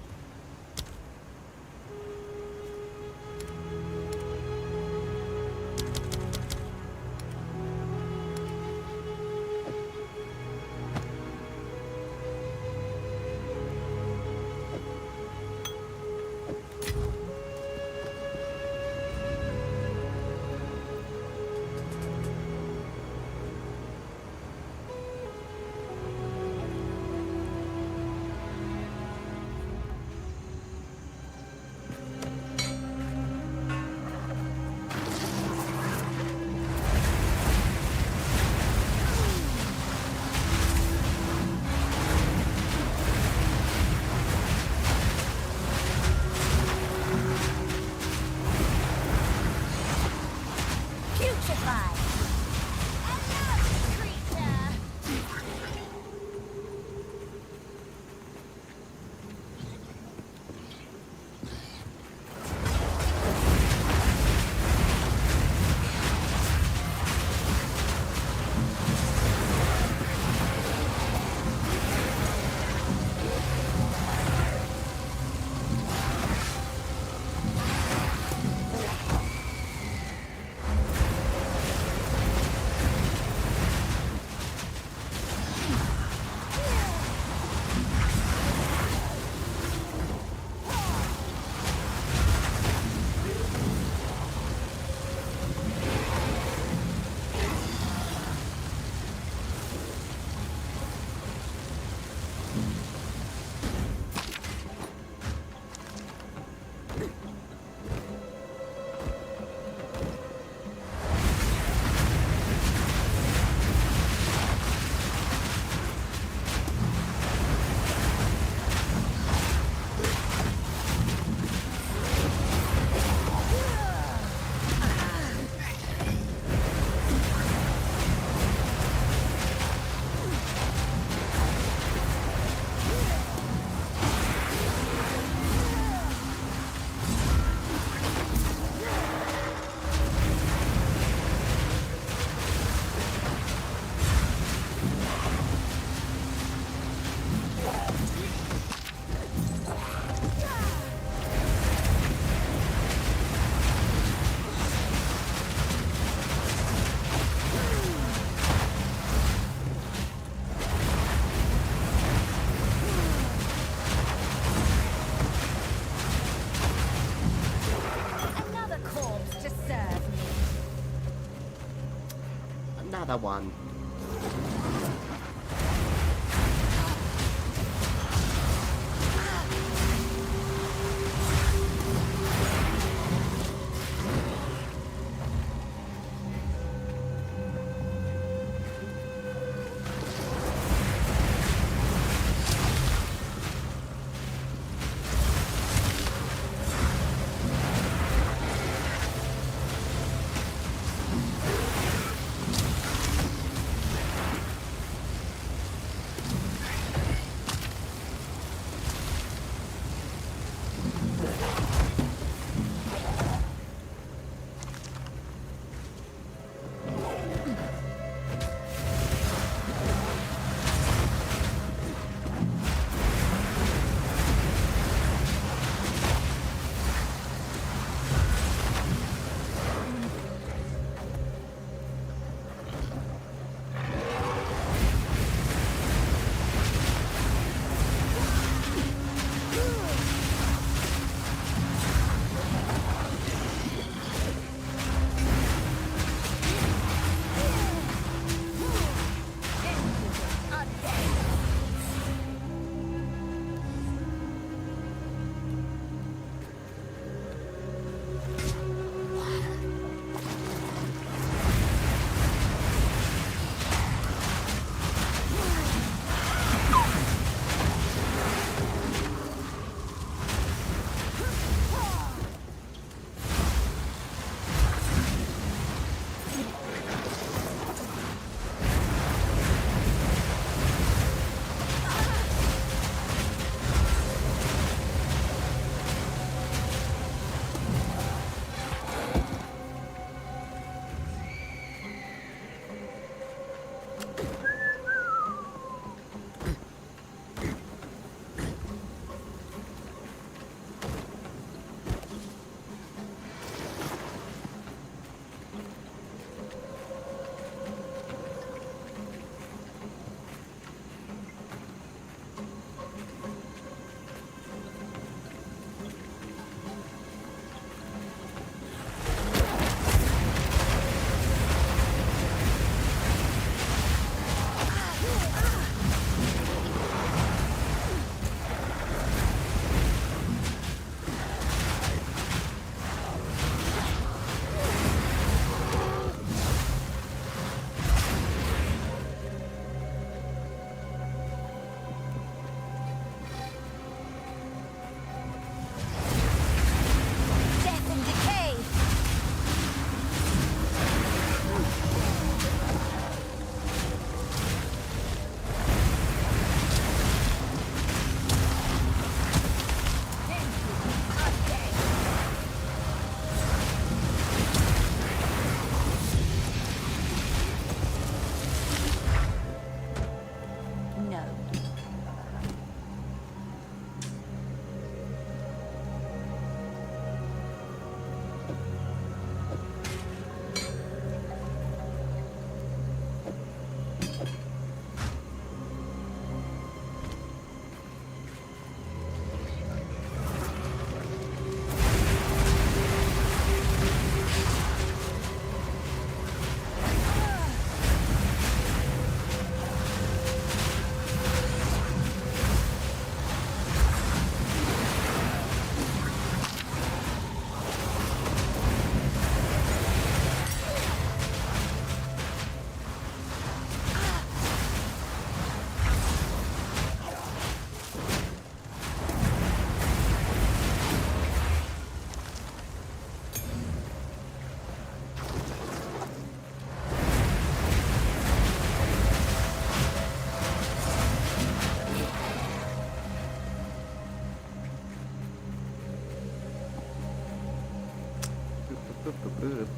Another one.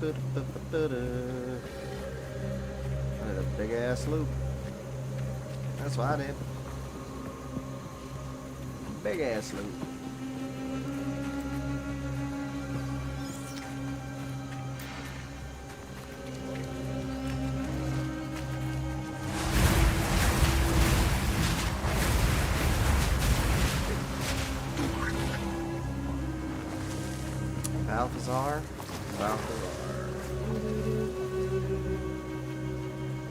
did a big ass loop. That's what I did. Big ass loop. Balthazar.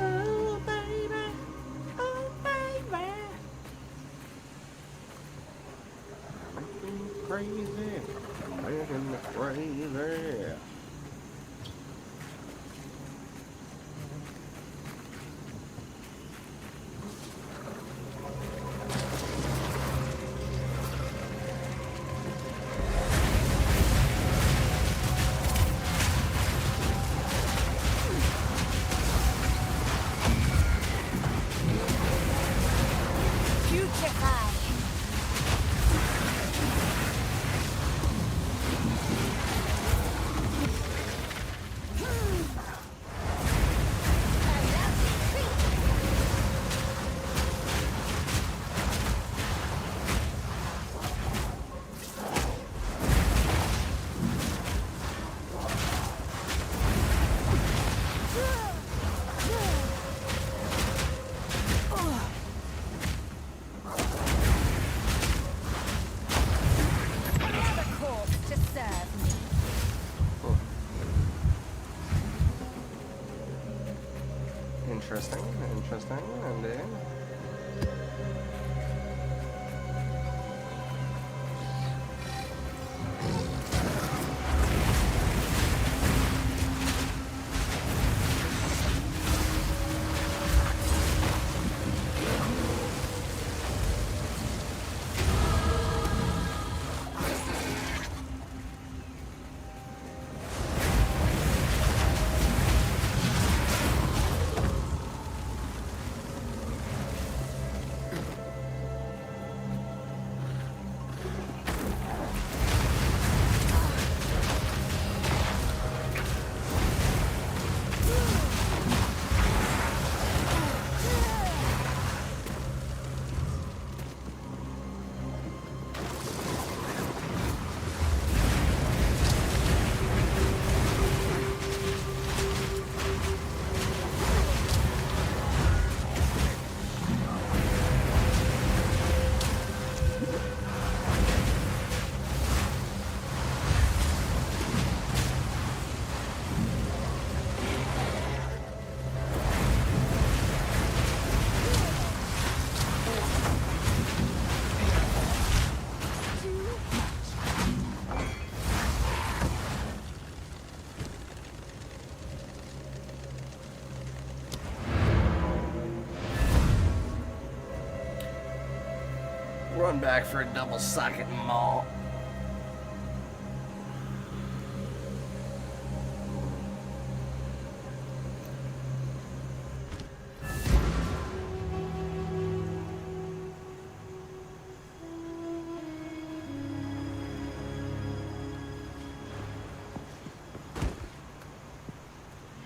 Oh baby, oh baby, making me crazy, making me crazy. Interesting, interesting, indeed. Run back for a double socket mall.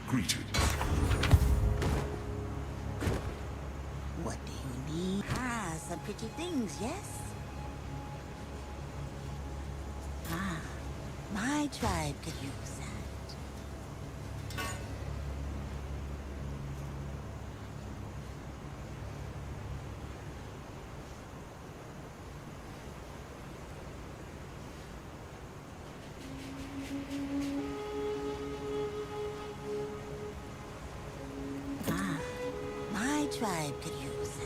Greetings. What do you need? Ah, some pretty things, yes? Ah, my tribe could use that. Ah, my tribe could use that.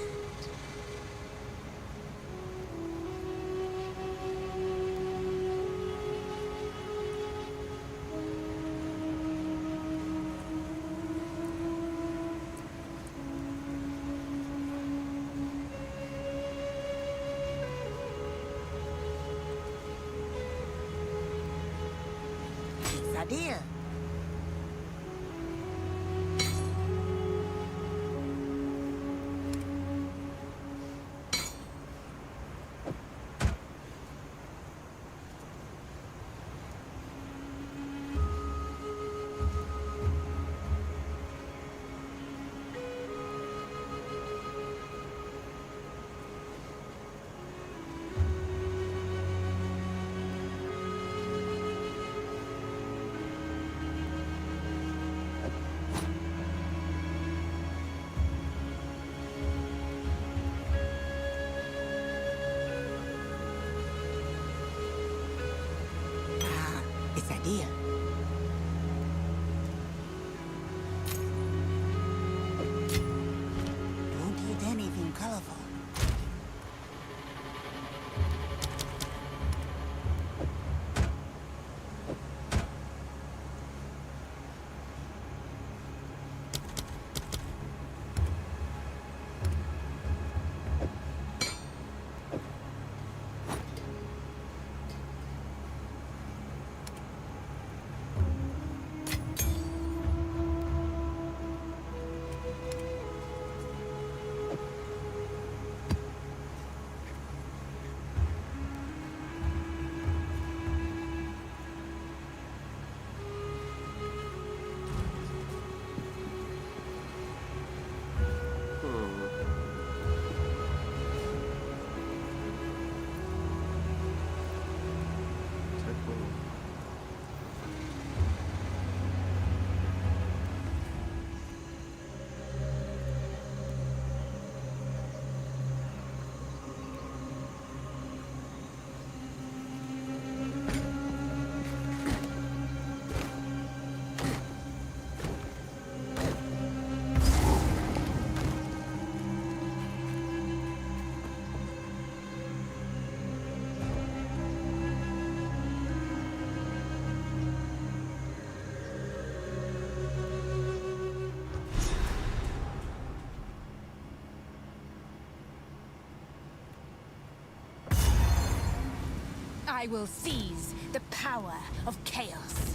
Idea. idea. Don't eat anything colorful. I will seize the power of chaos.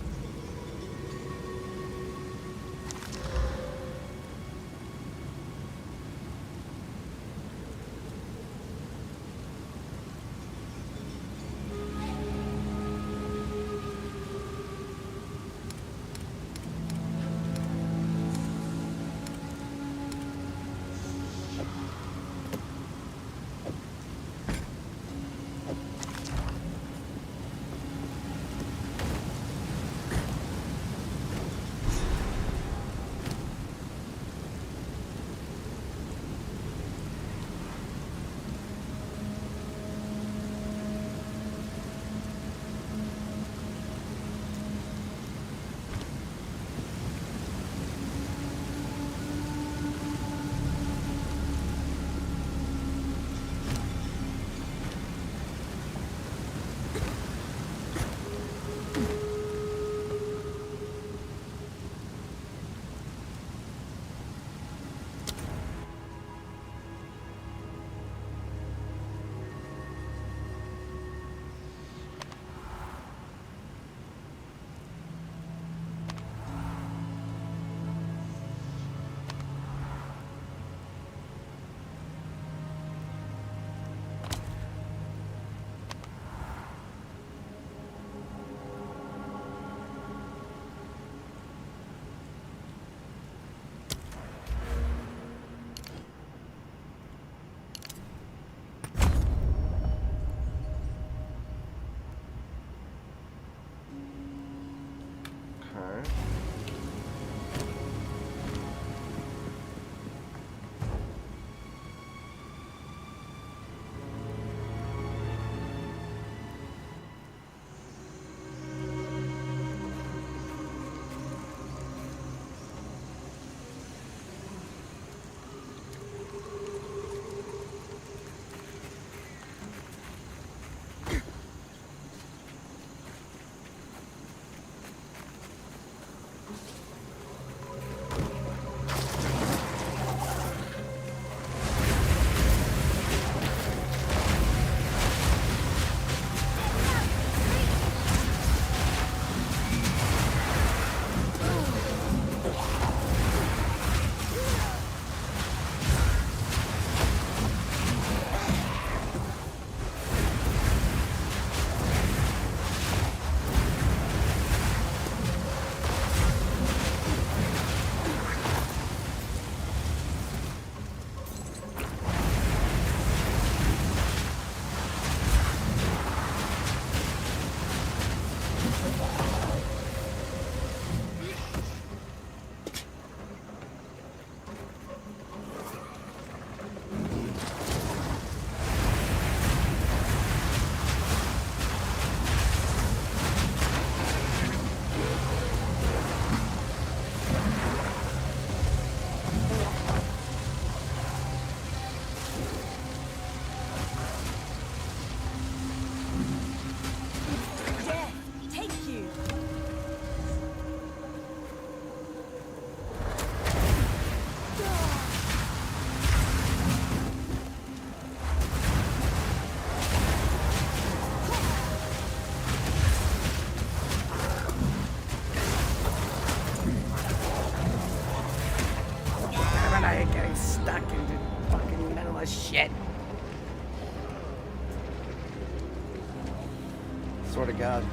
God, I hate getting stuck into fucking metalist shit. Swear to God.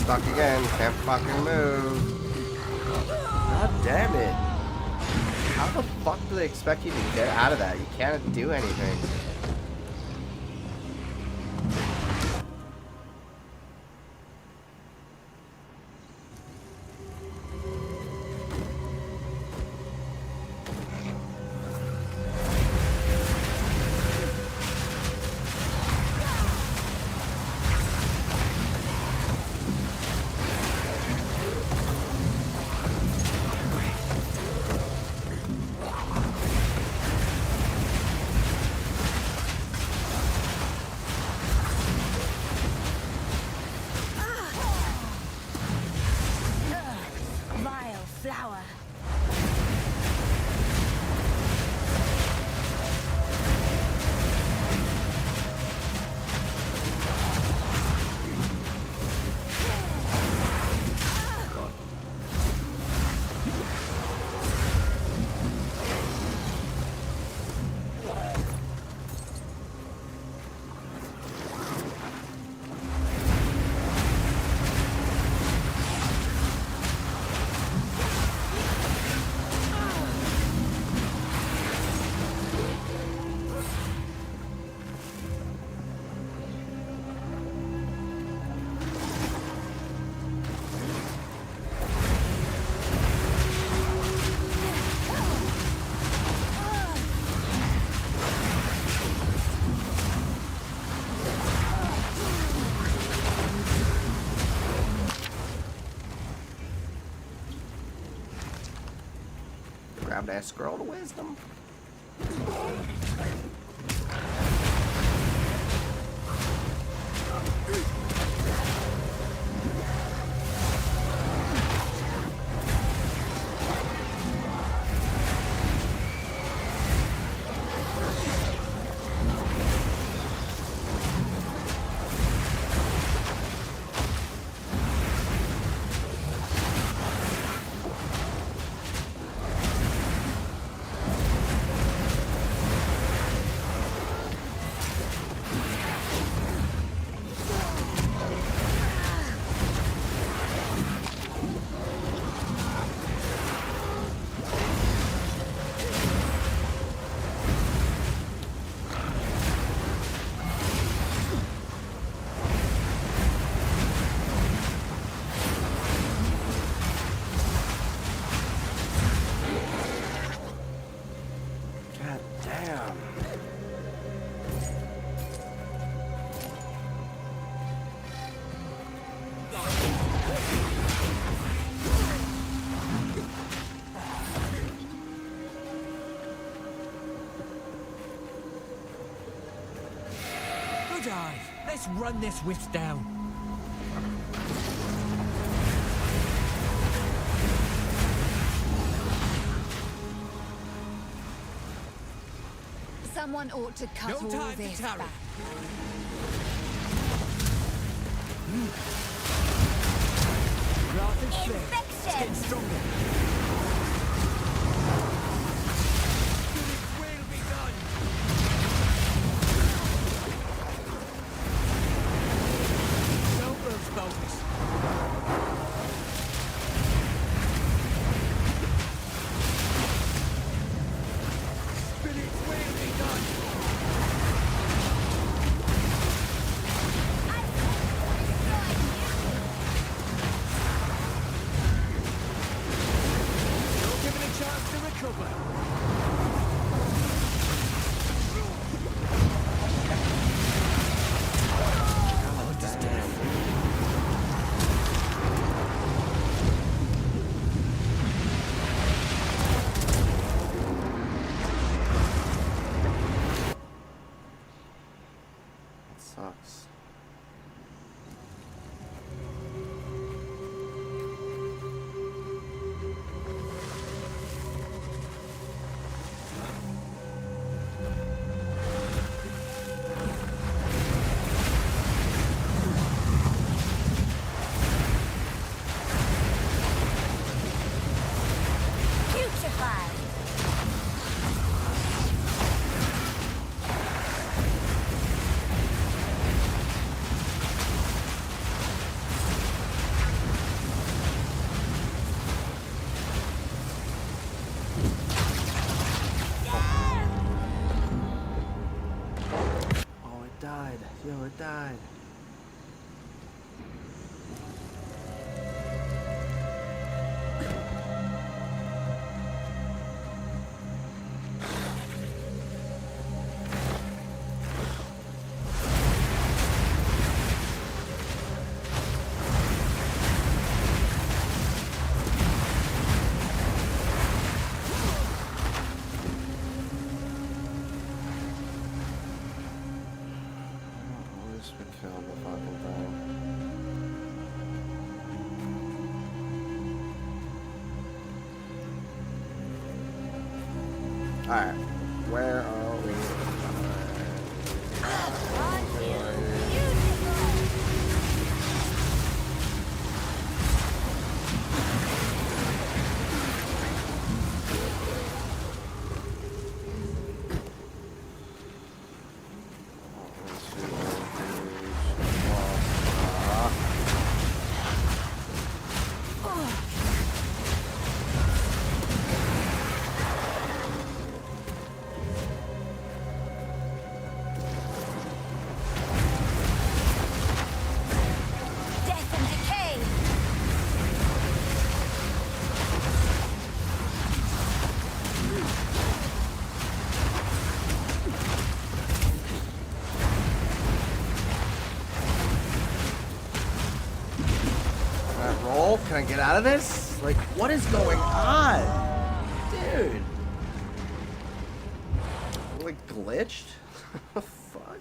Stuck again, can't fucking move. God damn it. How the fuck do they expect you to get out of that? You can't do anything. Vile flower. Grab that scroll of wisdom. God damn. Good eye. Let's run this whiff down. Someone ought to cut No all time this to tarry. back. Wrath is flare. It's getting stronger. It will be done. Don't lose focus. Spirits will be done. sucks. Yo, it died. Killed the fucking thing. Alright, where are we? Can I get out of this? Like, what is going on? Dude. Like, glitched? Fuck.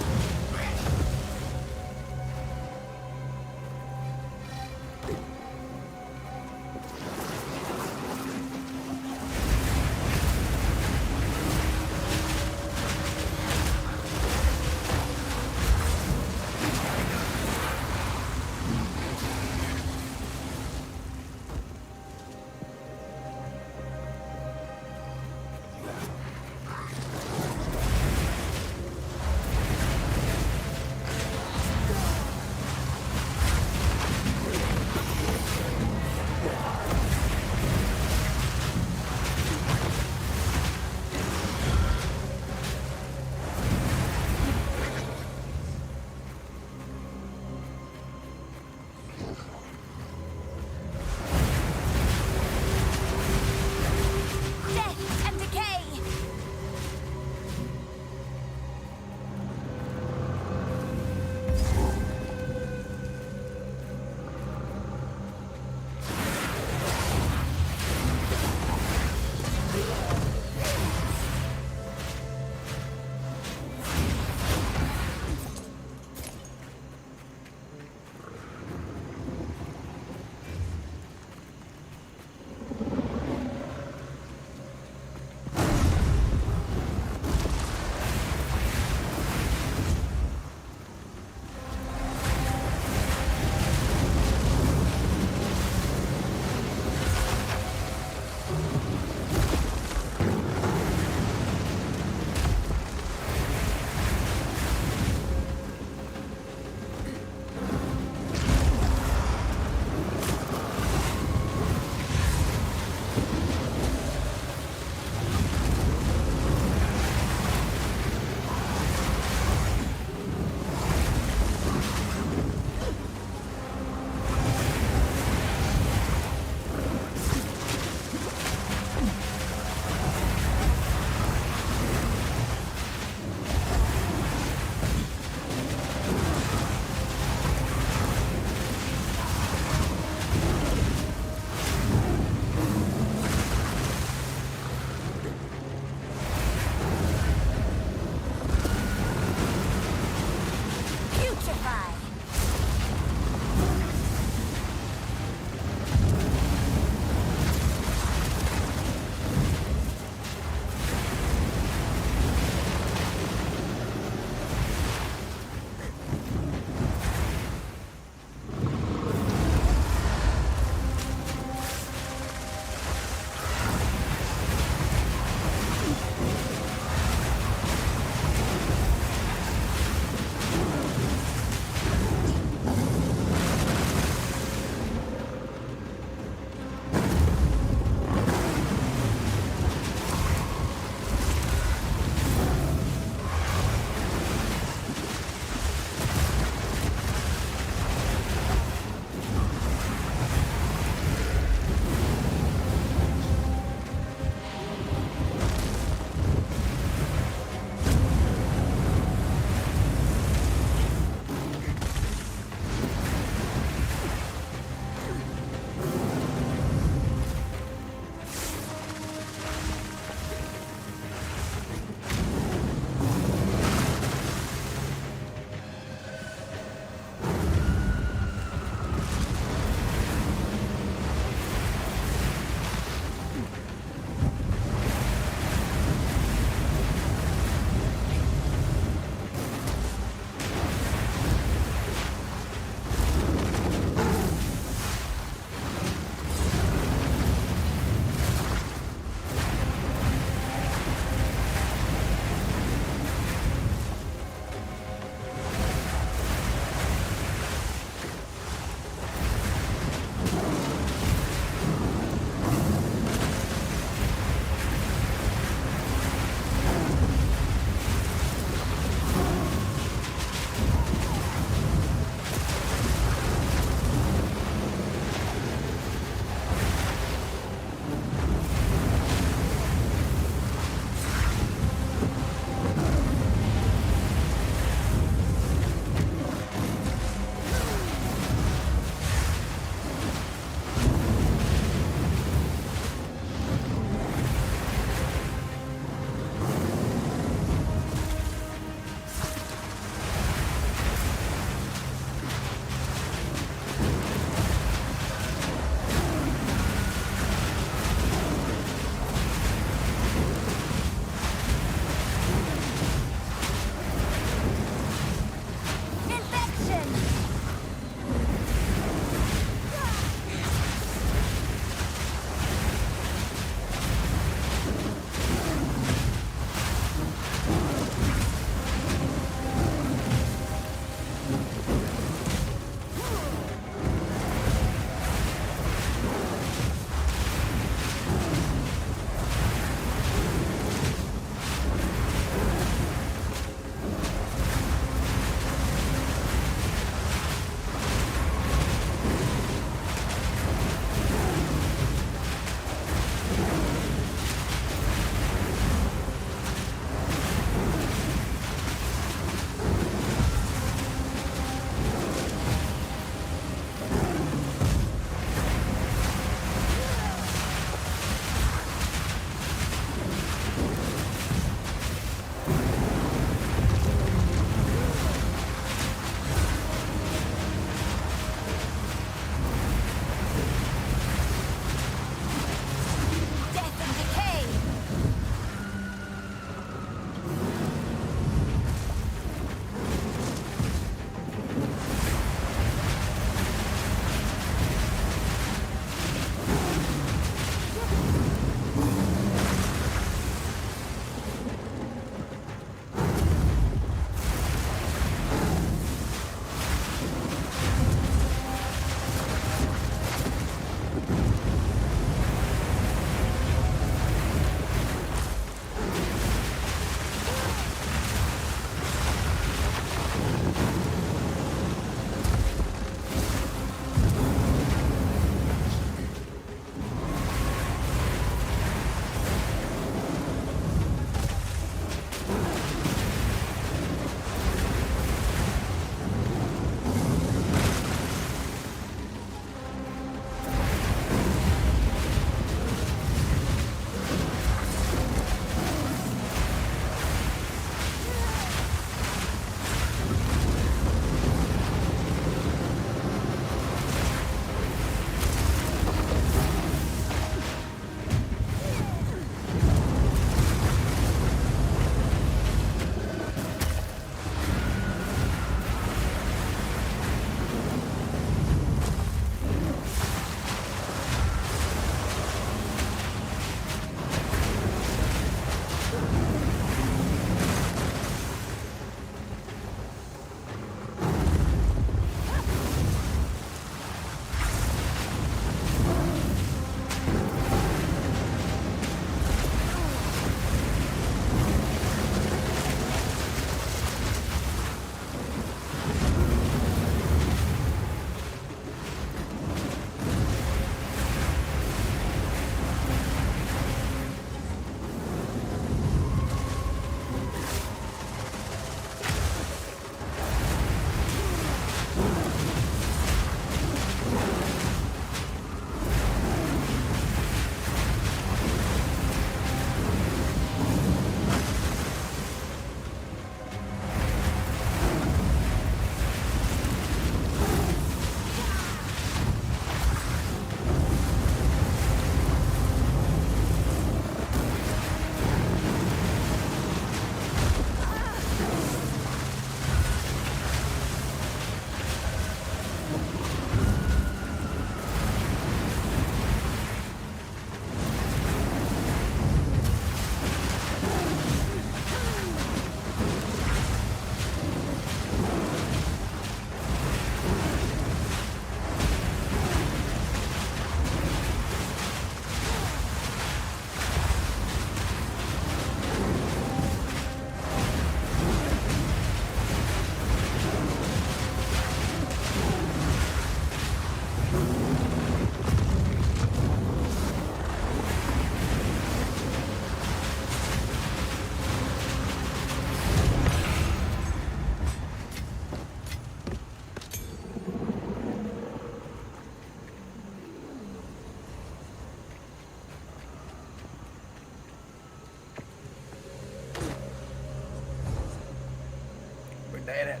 made it.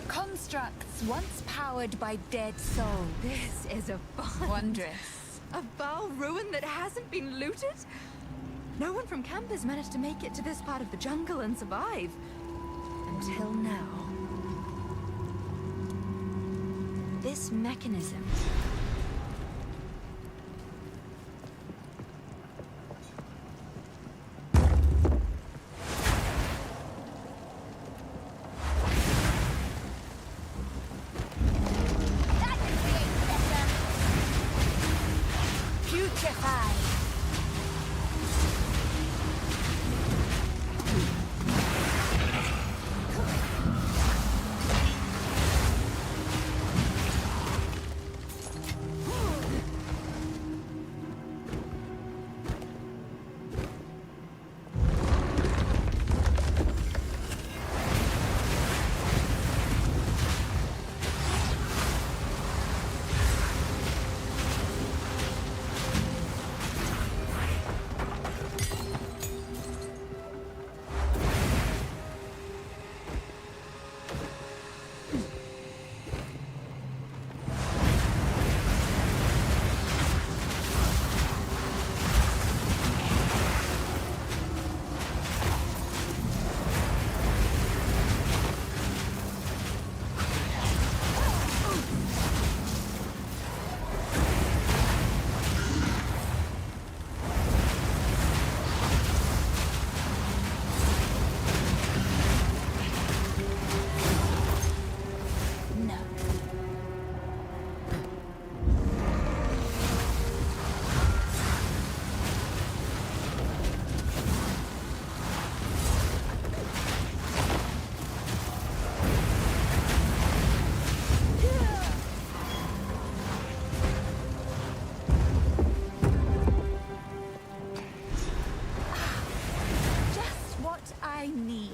Constructs once powered by dead souls. This is a wondrous. A Baal ruin that hasn't been looted? No one from camp has managed to make it to this part of the jungle and survive. Until now. This mechanism. I need.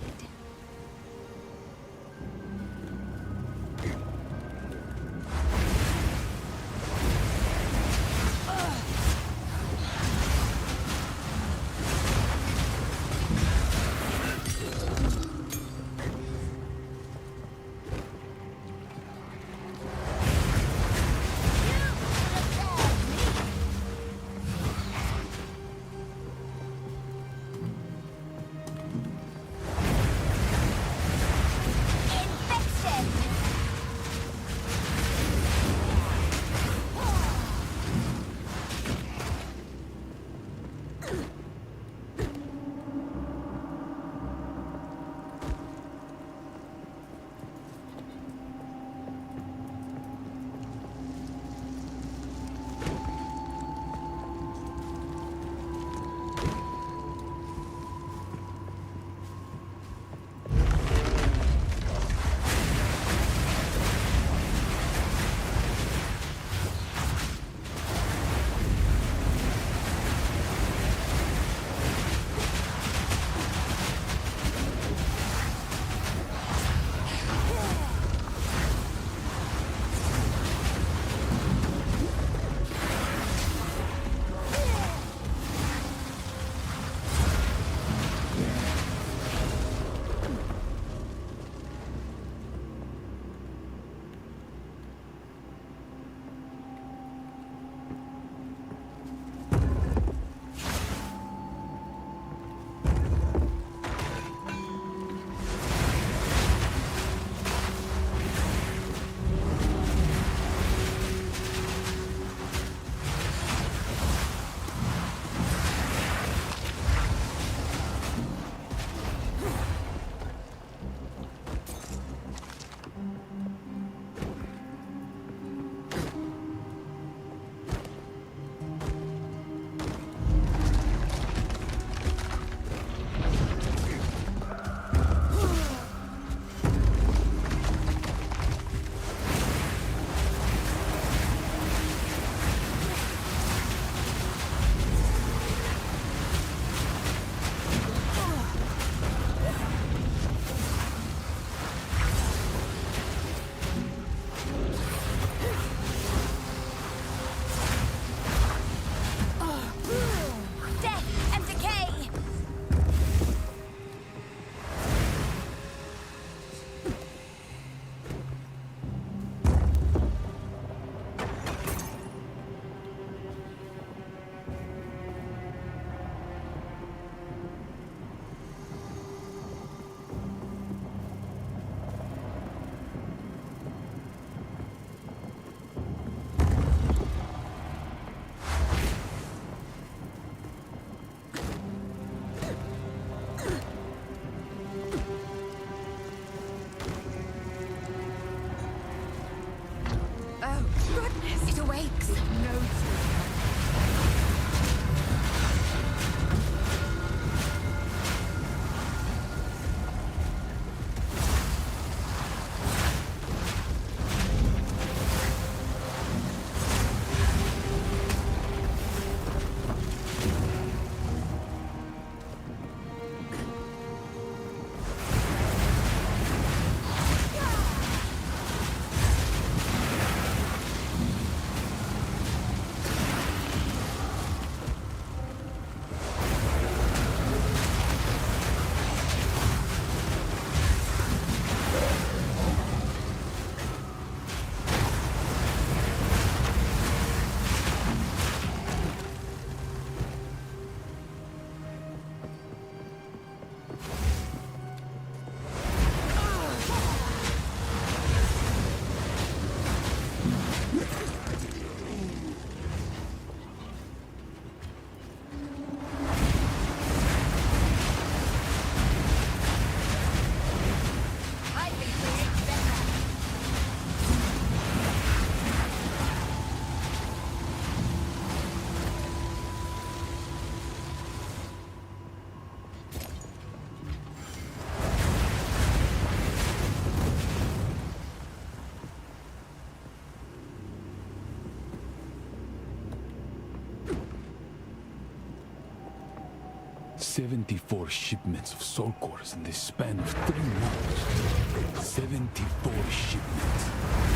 74 shipments of soul cores in the span of 3 months. 74 shipments,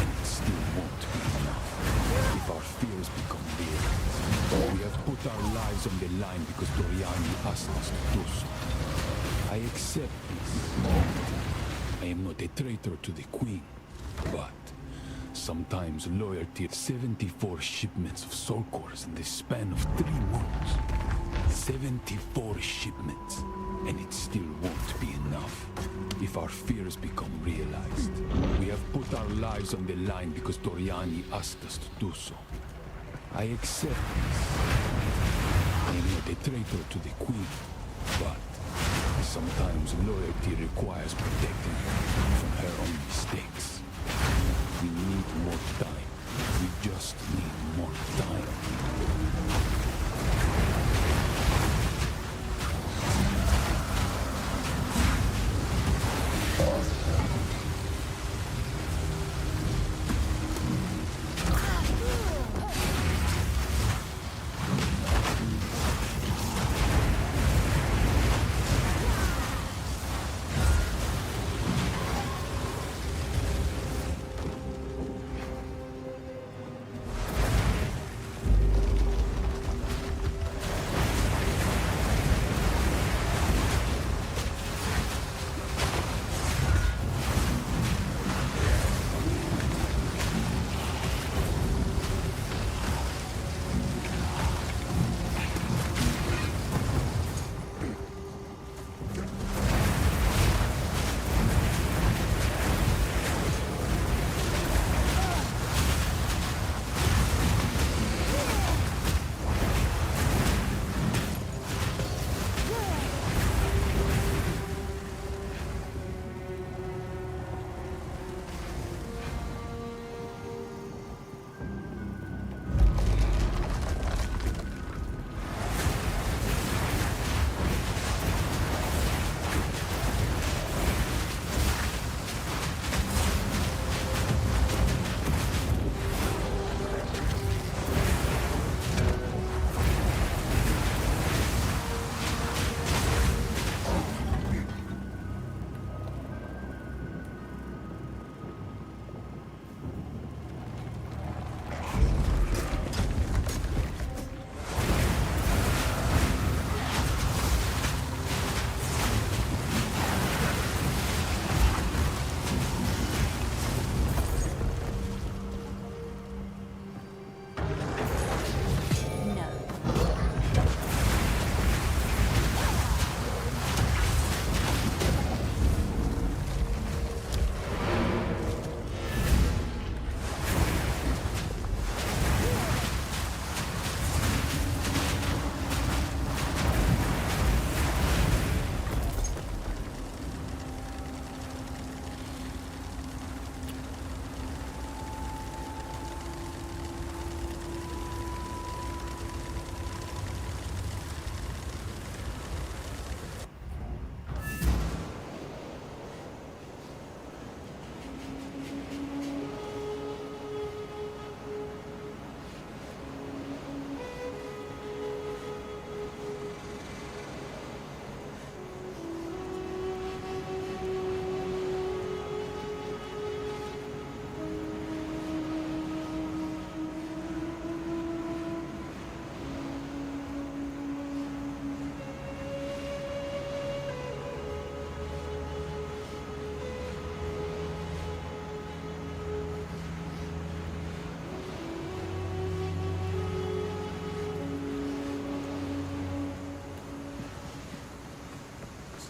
and it still won't be enough. If our fears become real, we have put our lives on the line because Doriani asked us to do so. I accept this. I am not a traitor to the Queen, but sometimes loyalty. 74 shipments of soul cores in the span of 3 months. 74 shipments, and it still won't be enough. If our fears become realized, we have put our lives on the line because Doriani asked us to do so. I accept this. I am not a traitor to the Queen, but sometimes loyalty requires protecting her from her own mistakes. We need more time. We just need more time.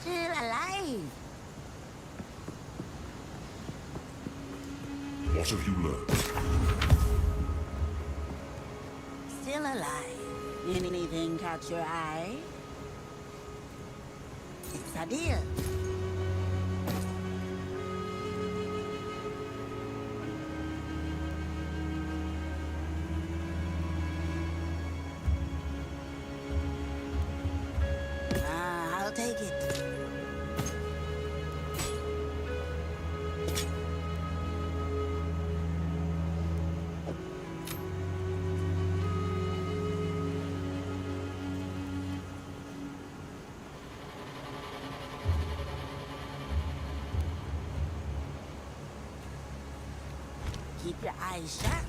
Still alive. What have you learned? Still alive. Anything catch your eye? It's a deal. I'll take it. Your eyes shut.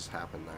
just happened there.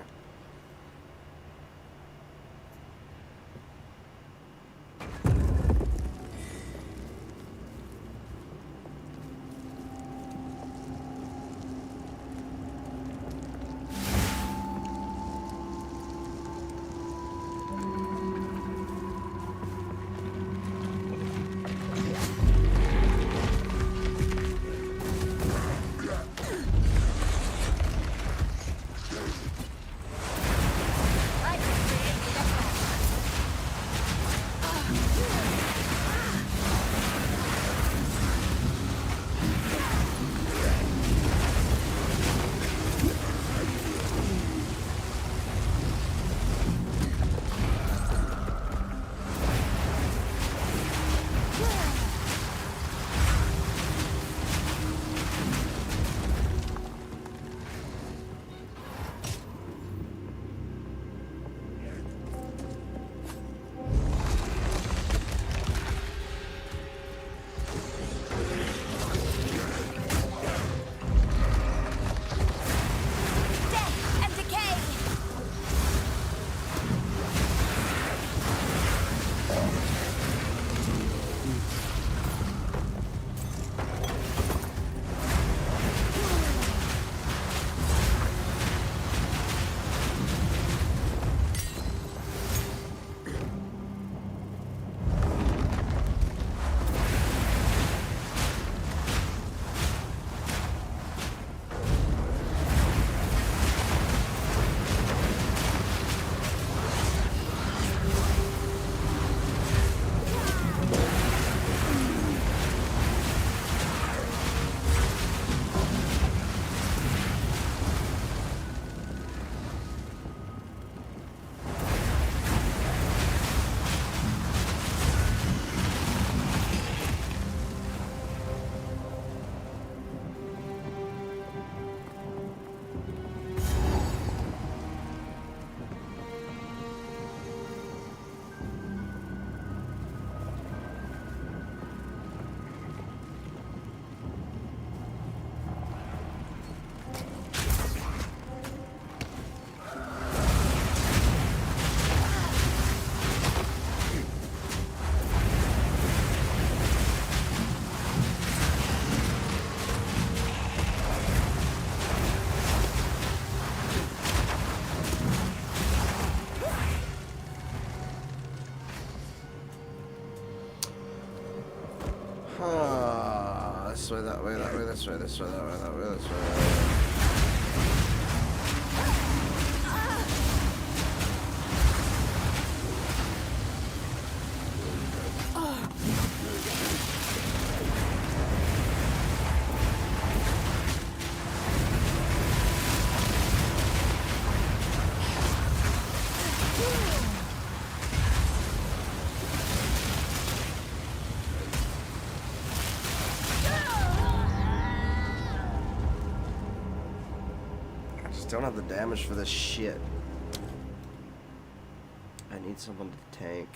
This way, that way, that way, this way, this way, that way, that way, this way. Don't have the damage for this shit. I need someone to tank.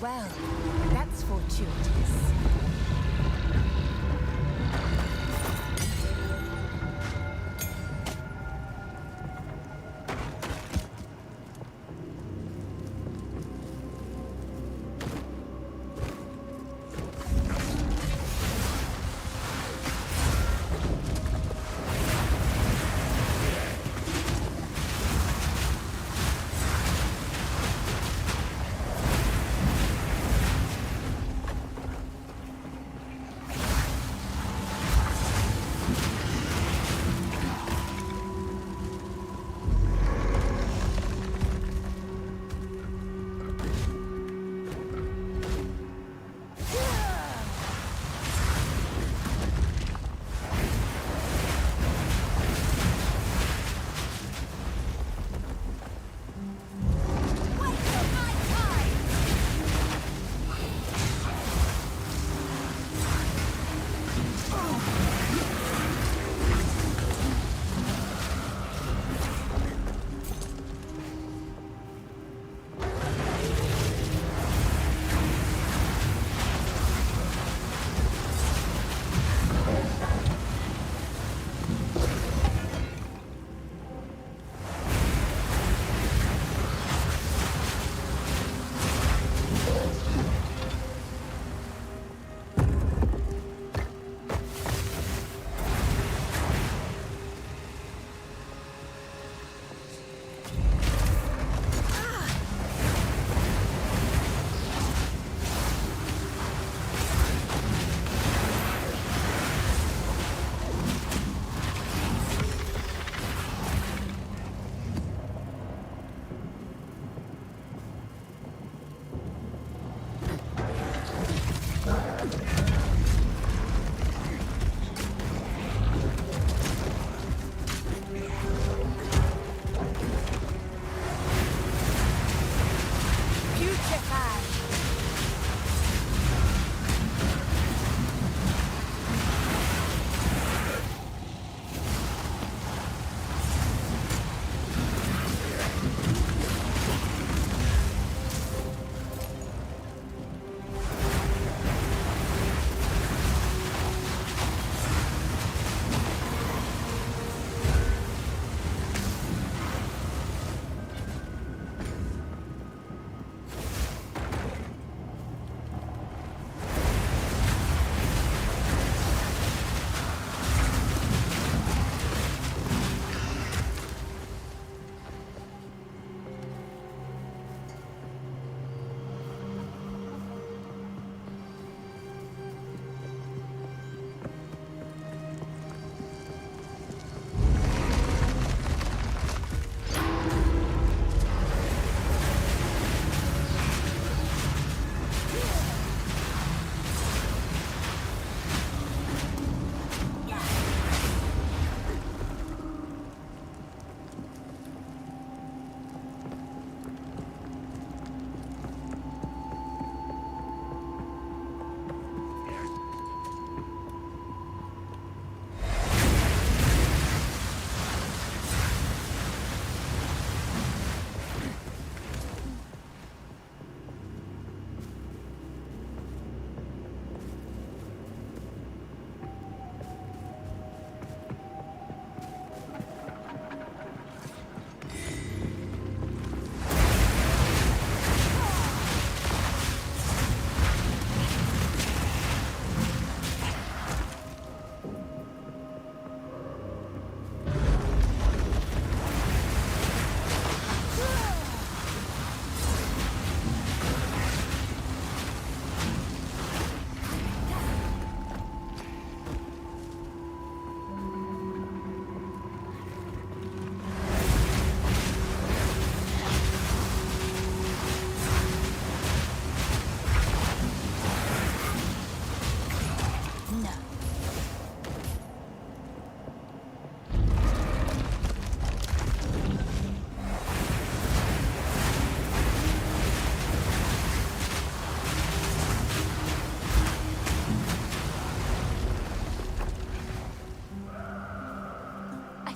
Well, that's fortuitous.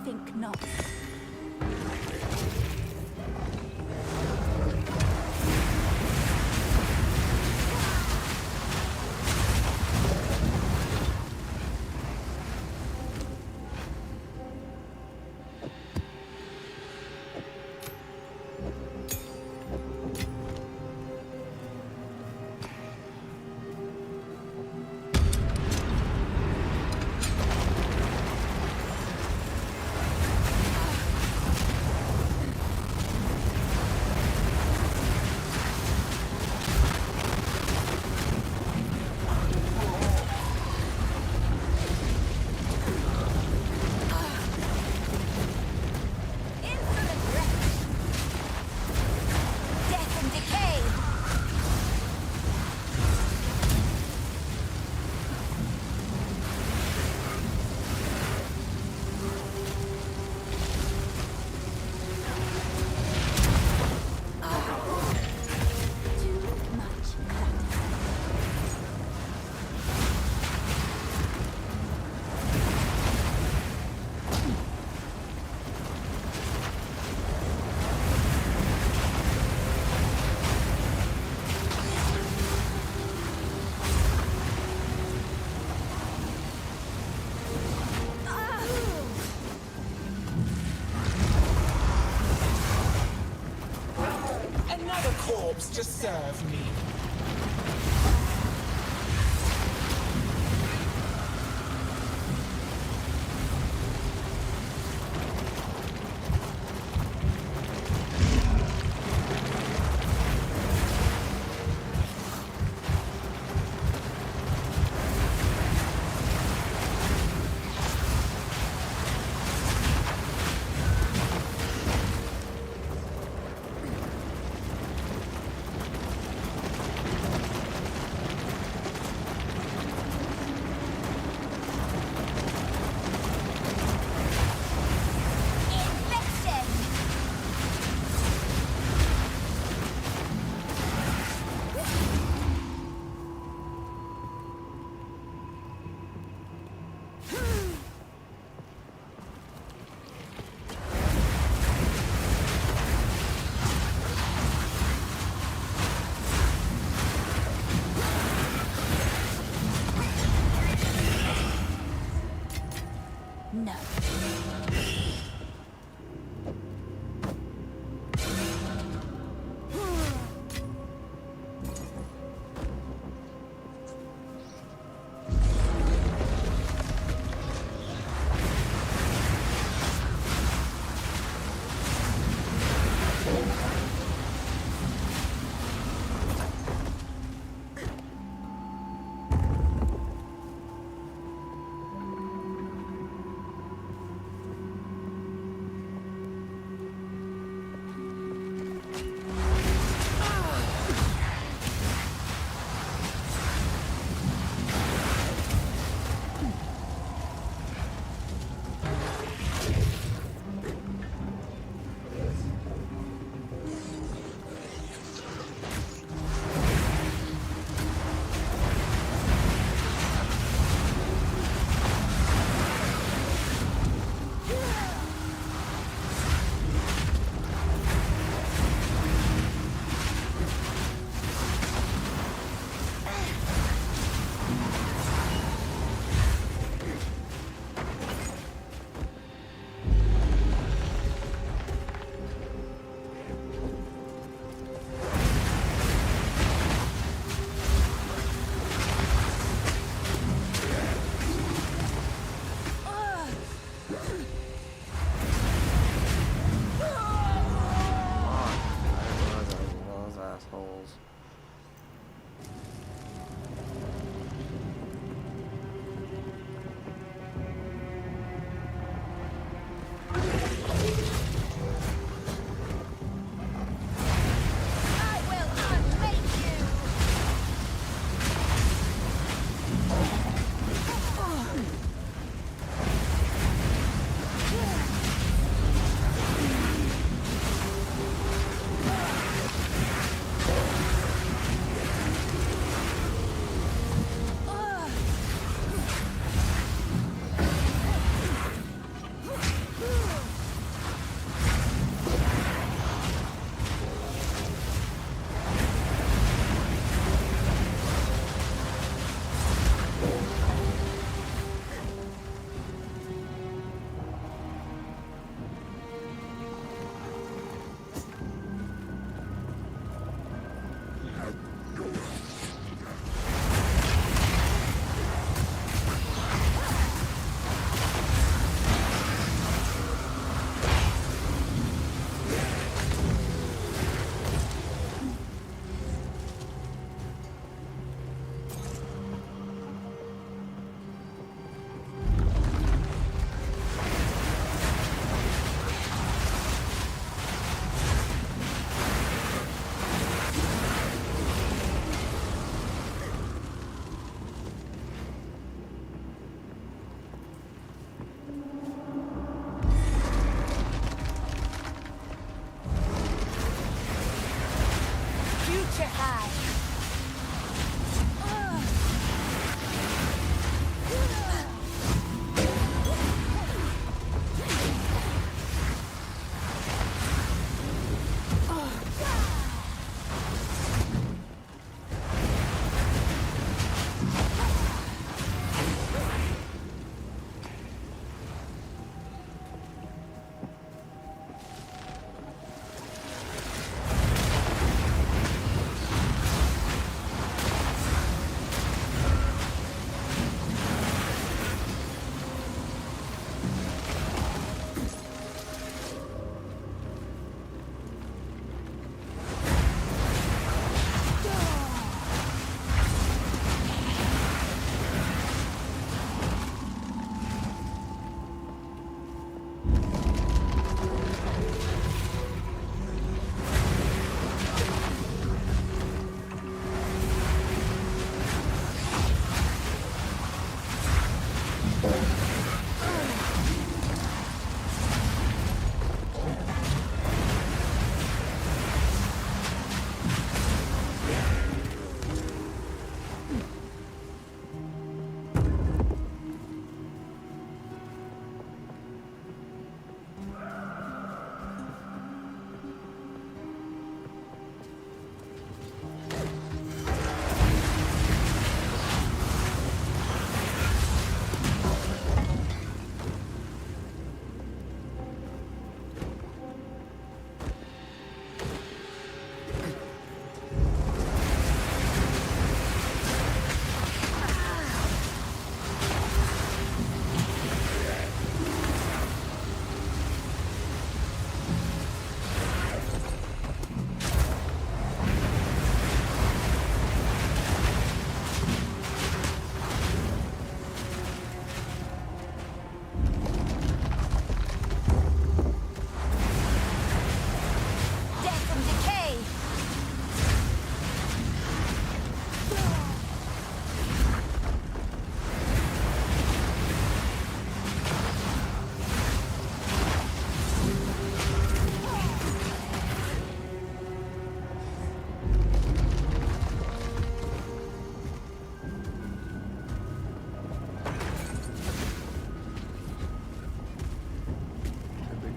think not. corpse to serve me.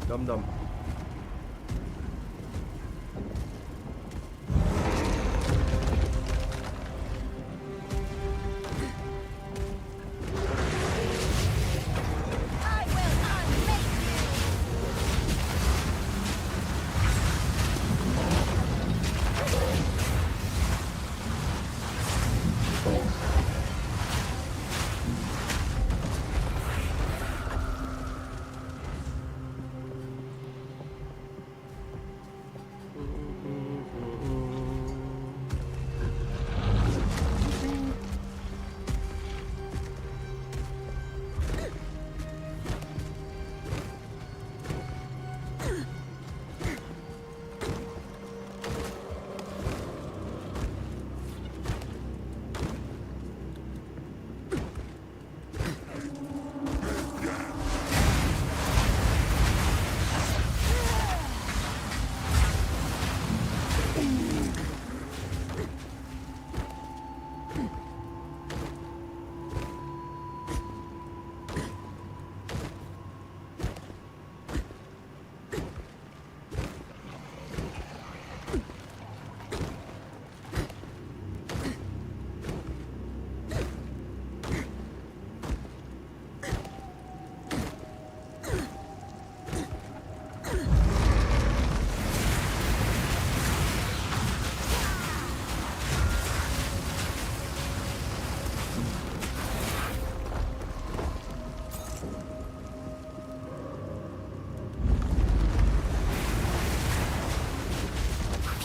Dum dum.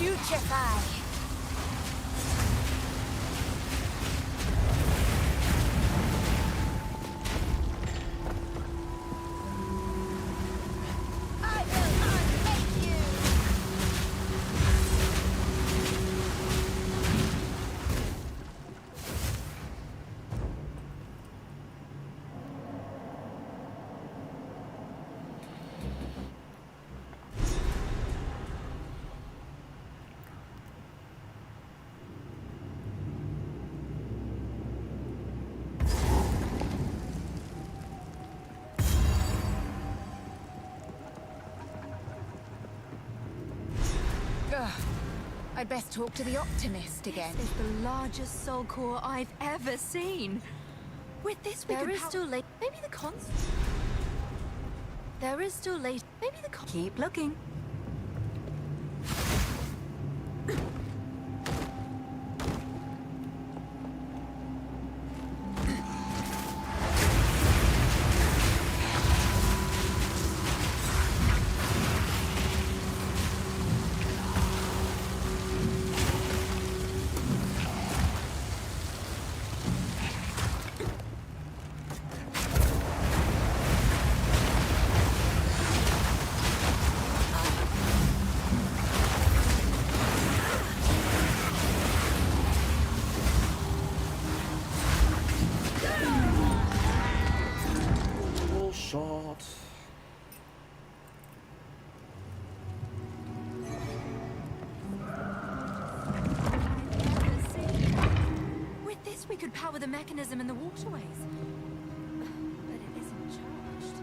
Putrefy. I'd best talk to the Optimist again. This is the largest soul core I've ever seen. With this, we There could is still late. Maybe the cons. There is still late. Maybe the con. Keep looking. Shot. With this, we could power the mechanism in the waterways. But it isn't charged.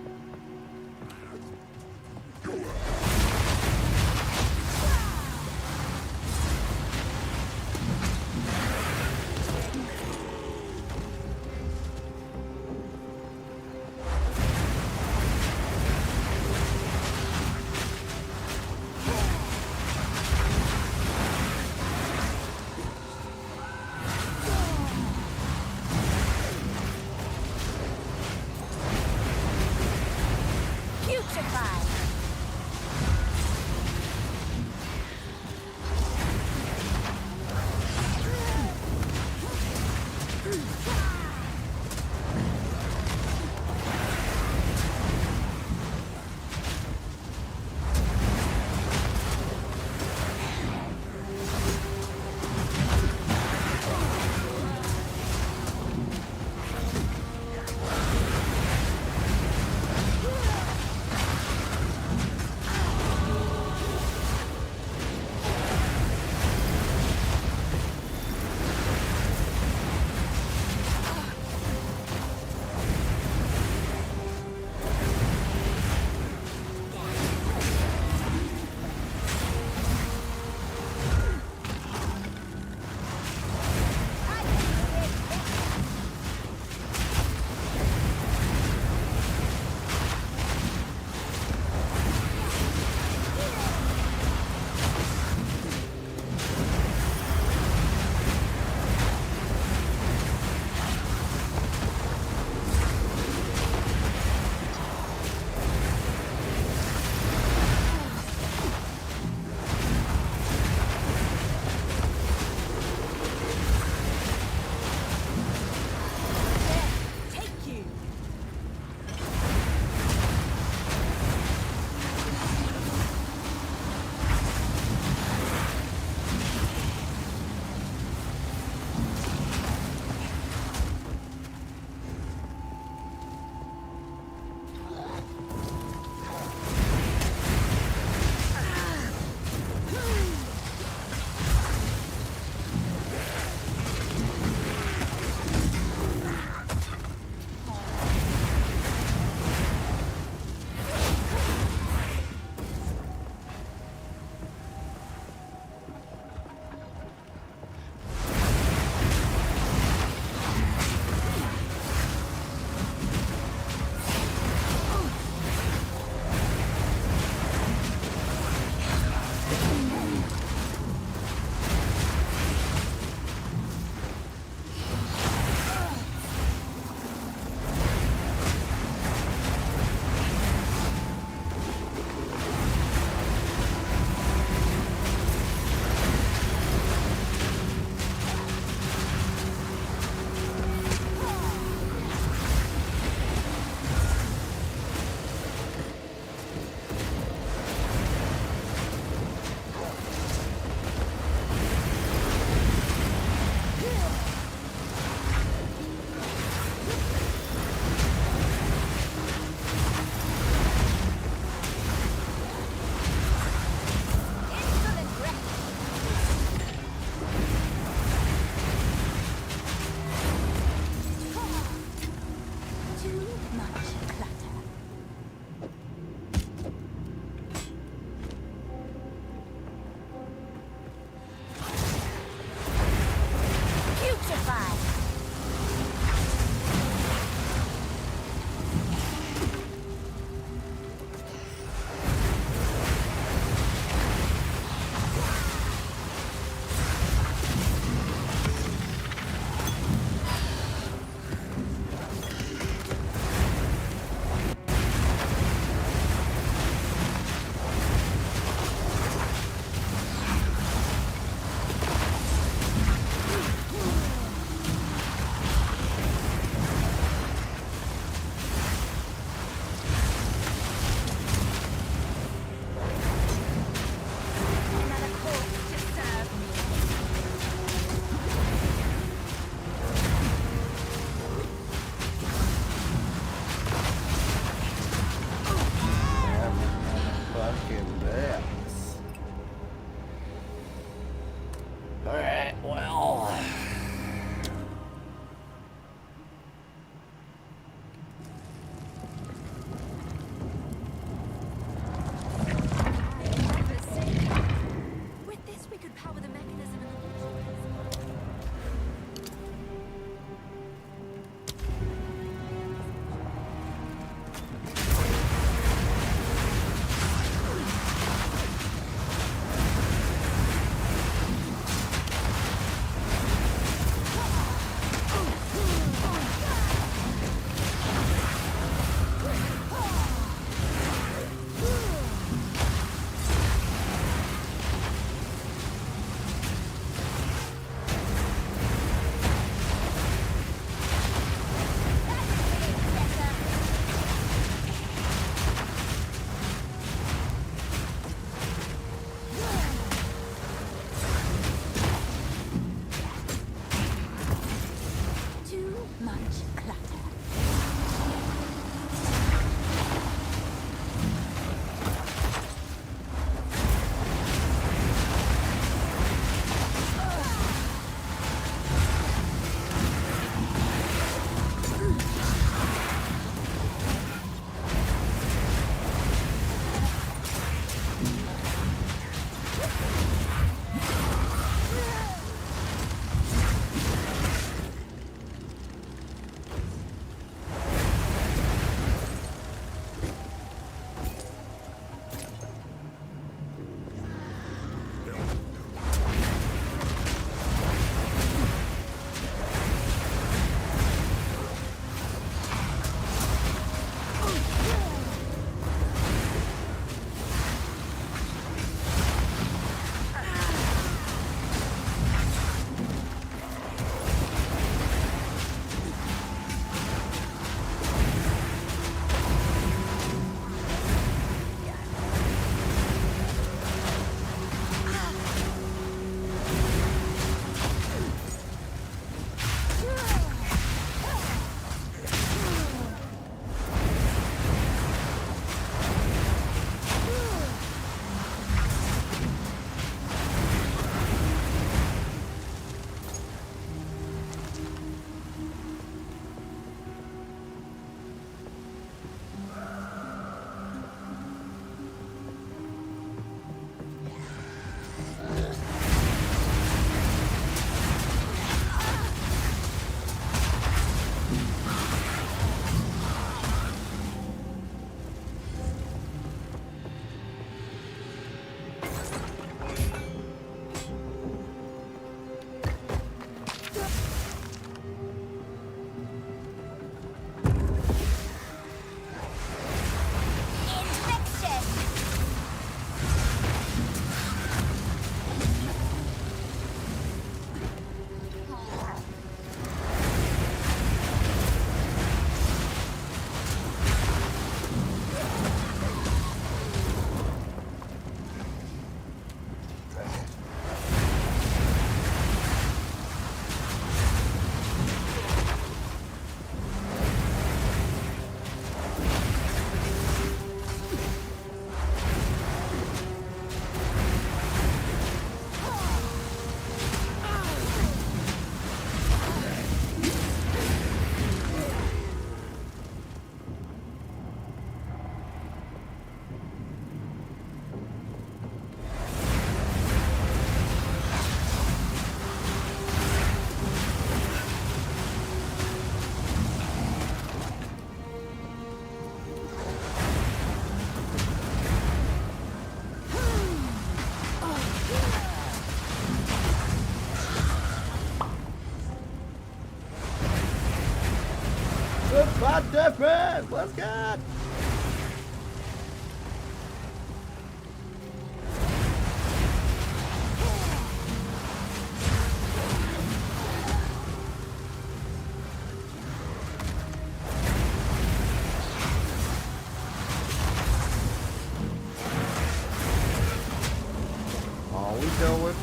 Goodbye, different. What's good?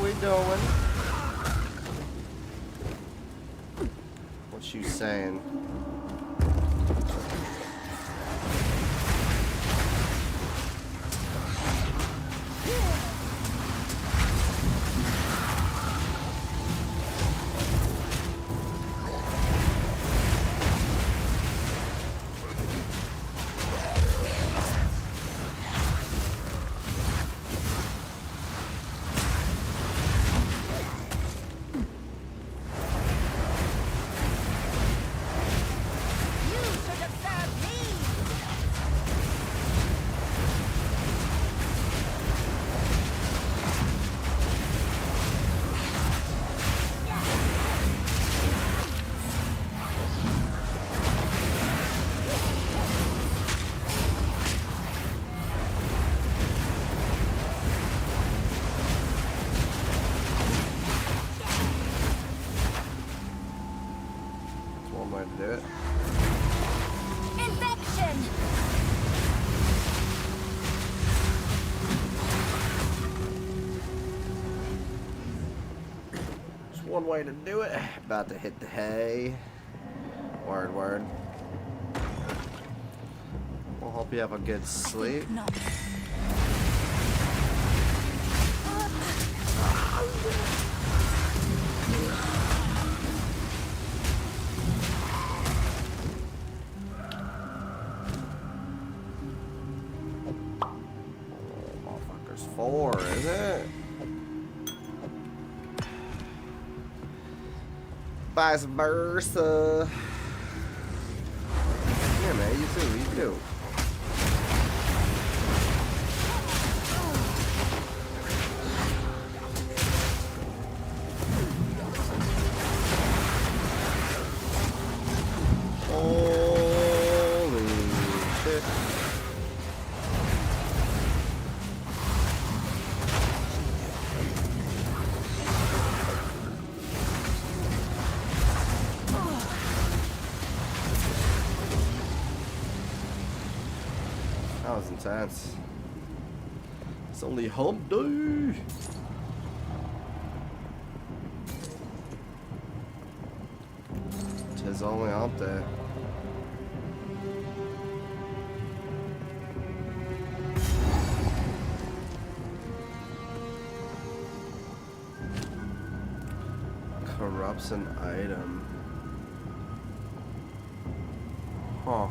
We doing? What you saying? One way to do it. About to hit the hay. Word, word. We'll hope you have a good sleep. Motherfucker's 4, is it? Vice versa. Yeah, man, you too, you too. Holy shit. That was intense. It's only hump day. Tis only hump day. Corrupts an item. Huh.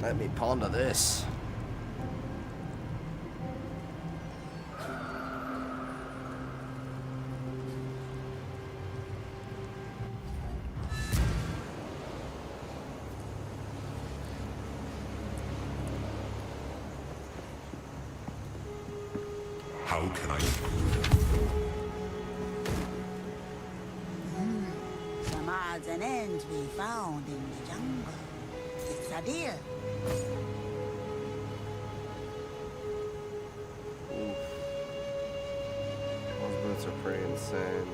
Let me ponder this. How can I? Some odds and ends we found in the jungle. It's a deal. Oof. Those boots are pretty insane.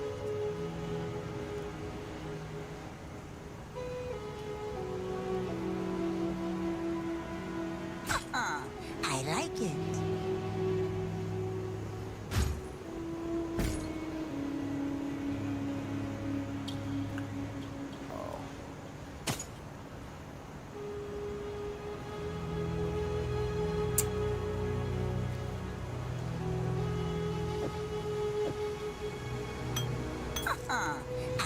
I like it.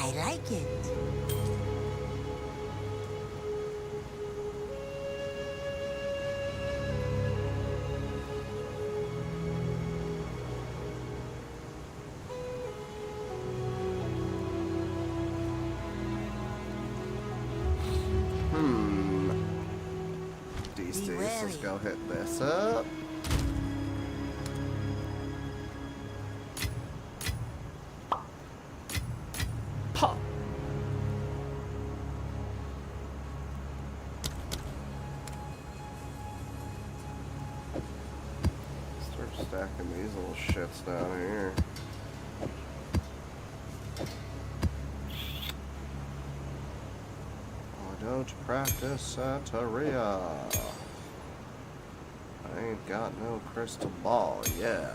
I like it. Let's wary. go hit this up. Pop. Start stacking these little shits down here. I don't practice Santeria. I ain't got no crystal ball, yeah.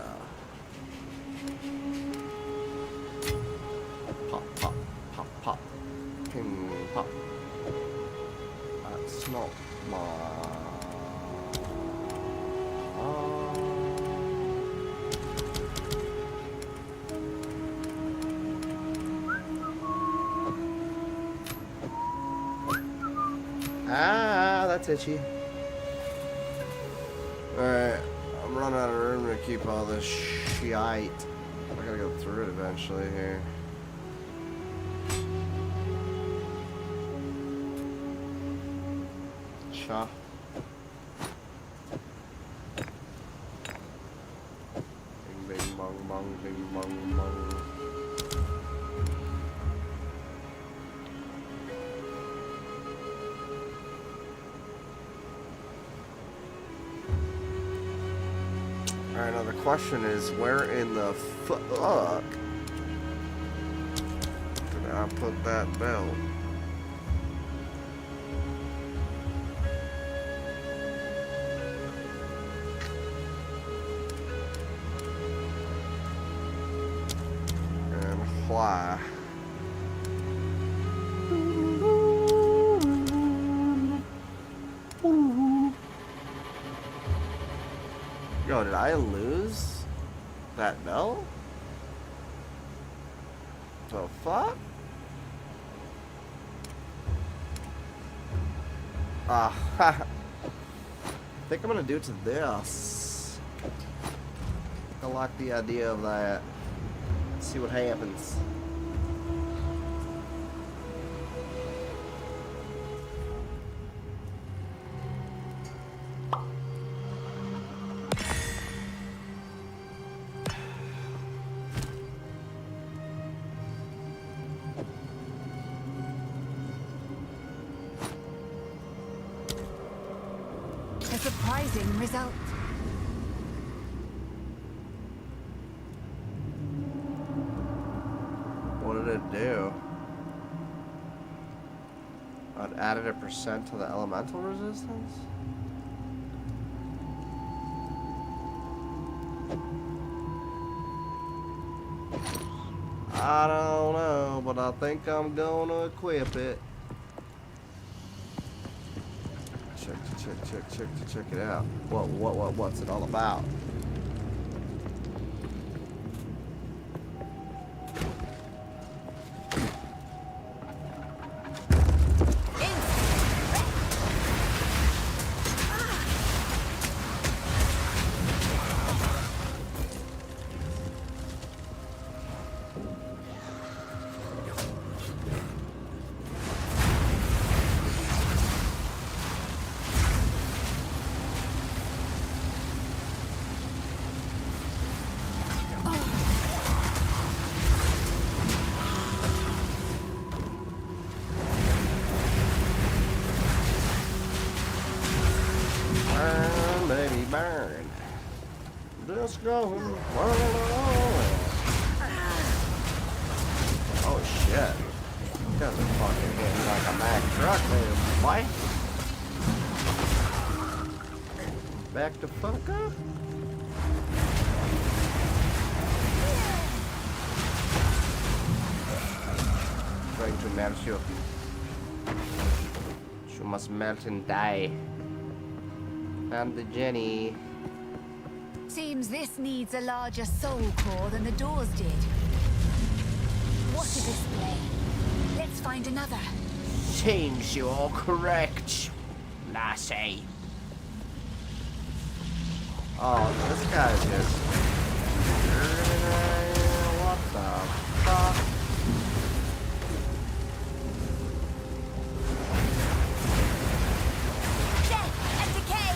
Pop, pop, pop, pop. Ping, pop. That's not my... Ah, that's itchy. Alright, I'm running out of room to keep all this shite. I gotta go through it eventually here. Cha. Bing, bing, bong, bong, bing, bong, bong. Alright, now the question is, where in the fuck did I put that belt? And why? Yo, did I lose that bell? The fuck? I think I'm gonna do it to this. I like the idea of that. Let's see what happens. A surprising result. What did it do? It added a % to the elemental resistance? I don't know, but I think I'm gonna equip it. Check it out. What's it all about? Burn, baby, burn. Just going. Oh shit. You guys are fucking hitting like a Mack truck there, boy. Back the fuck up. Going to melt you. You must melt and die. Found the Jenny. Seems this needs a larger soul core than the doors did. What a display. Let's find another. Seems you're correct, lassie. Oh, this guy's just... What the fuck? Death and decay!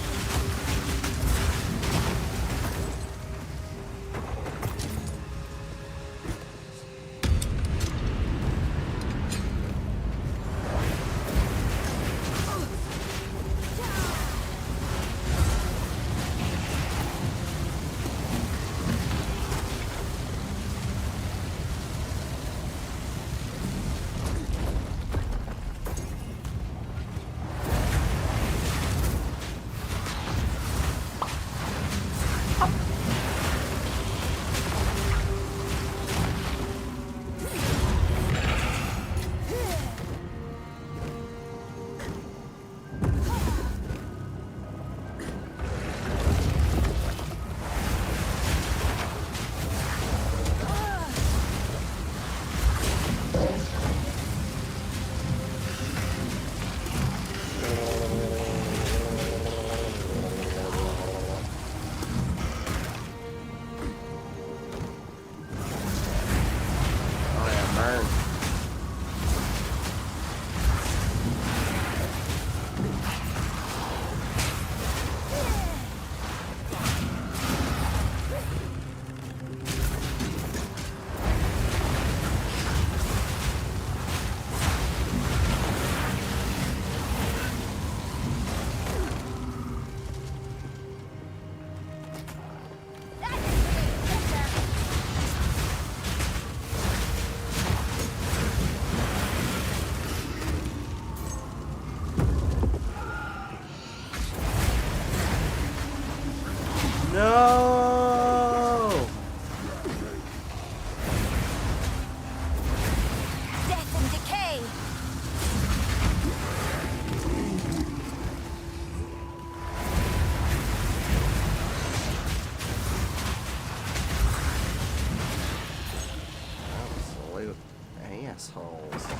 Assholes.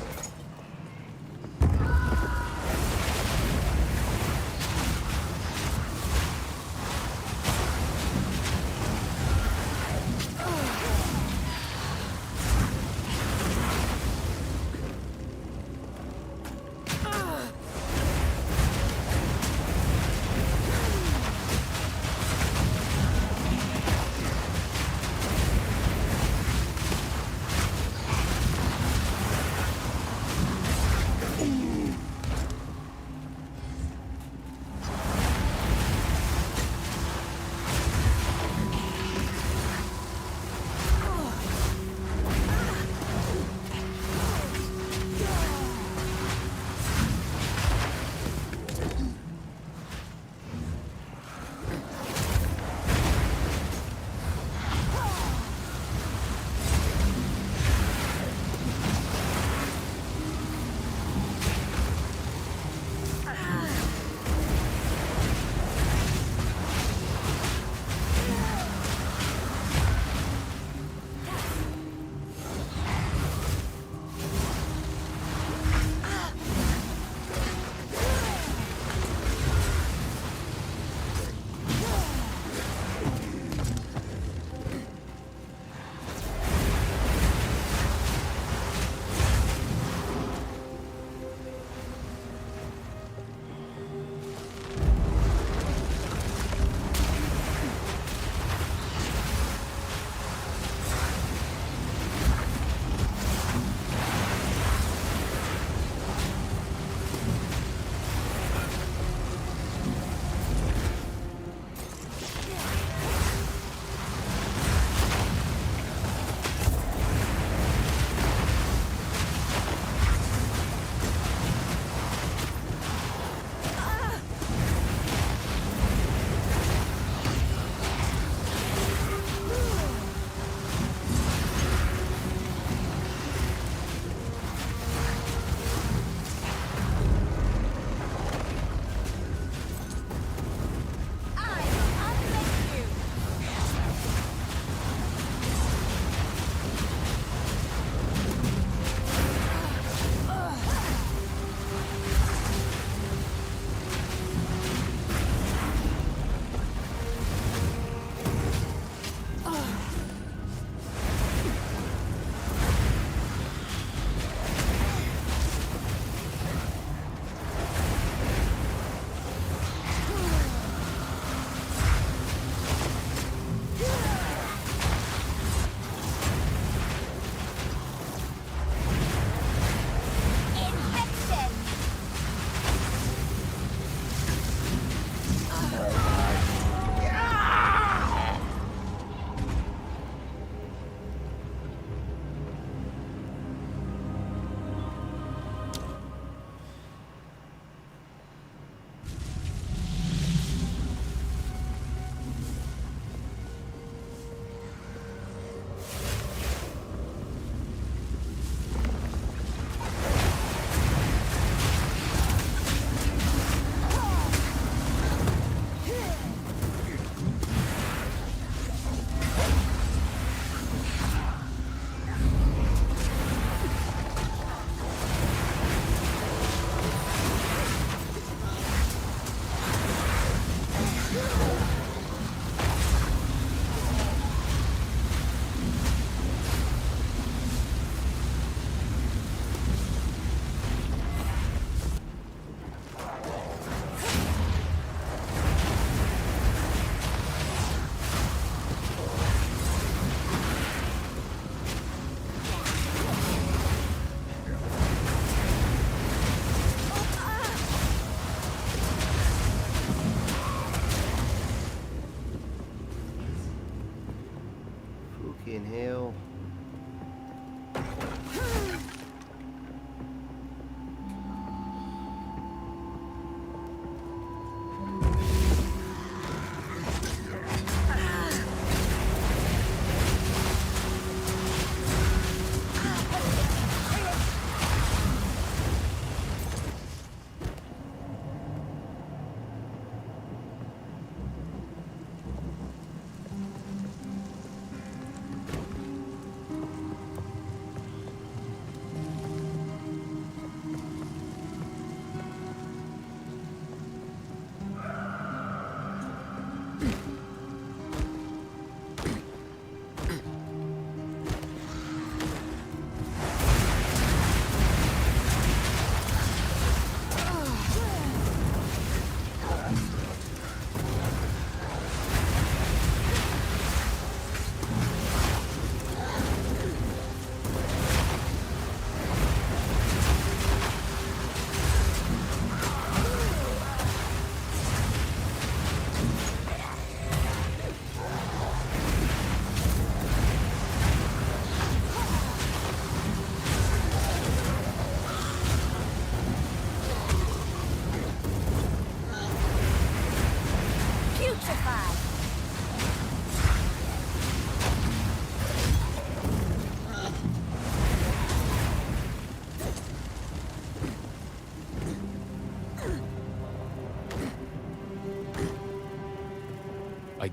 Inhale.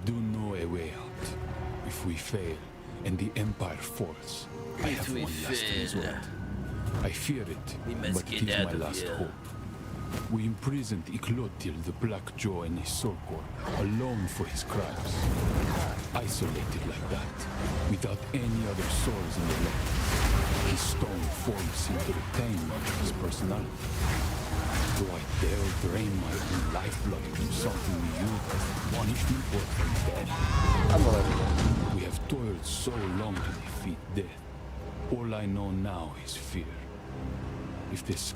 do know a way out. If we fail, and the Empire falls, I have one last resort. I fear it, but it is my last hope. We imprisoned Iklotil the Black Jaw and his soul core, alone for his crimes. Isolated like that, without any other souls in the land. His stone form seemed to retain much of his personality. Though I dare drain my own lifeblood from something we use as punishment for death. We have toiled so long to defeat death. All I know now is fear. If this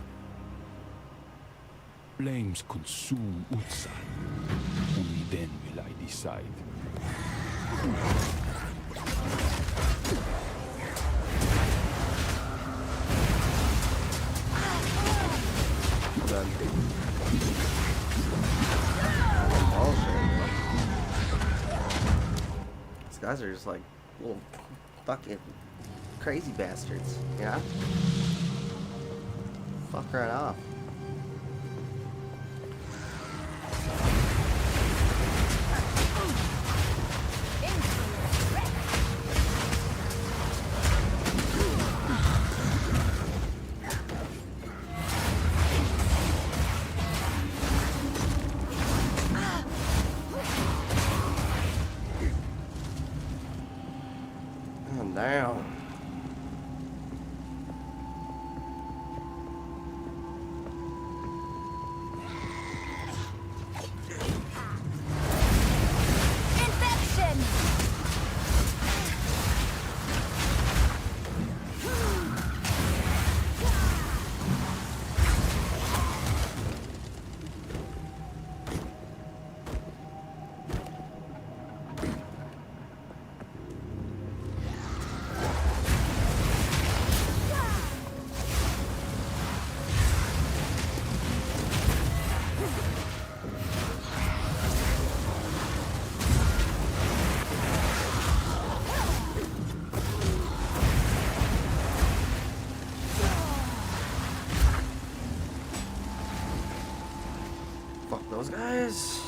flames consume Utsal, only then will I decide. These guys are just like little fucking crazy bastards, yeah? Fuck right off. Down. Those guys.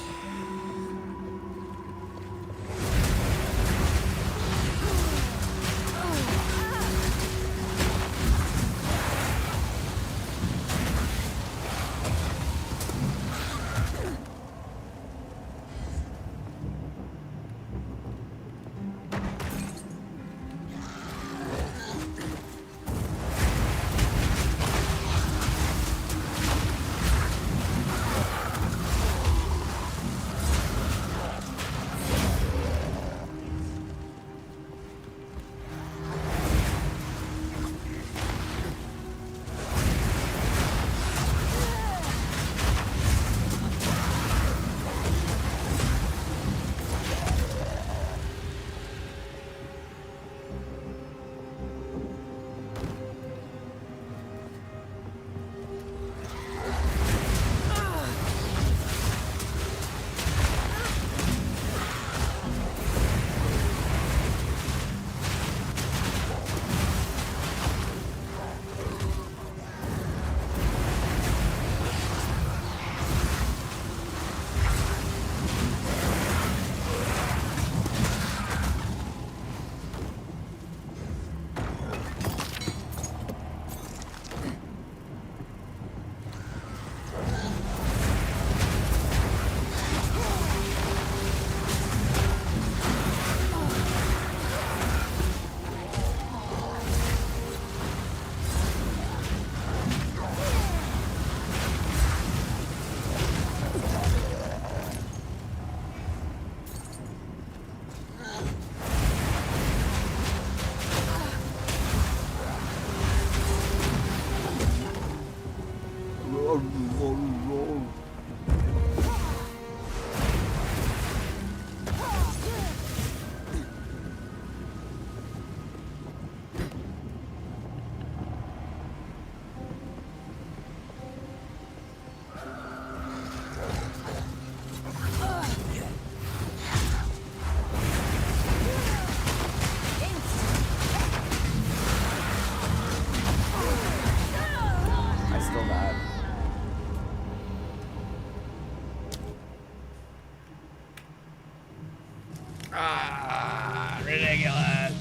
ridiculous.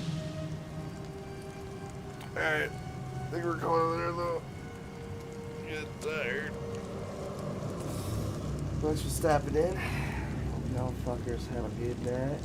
Alright. I think we're going there though. Get tired. Thanks for stopping in. Hope y'all fuckers have a good night.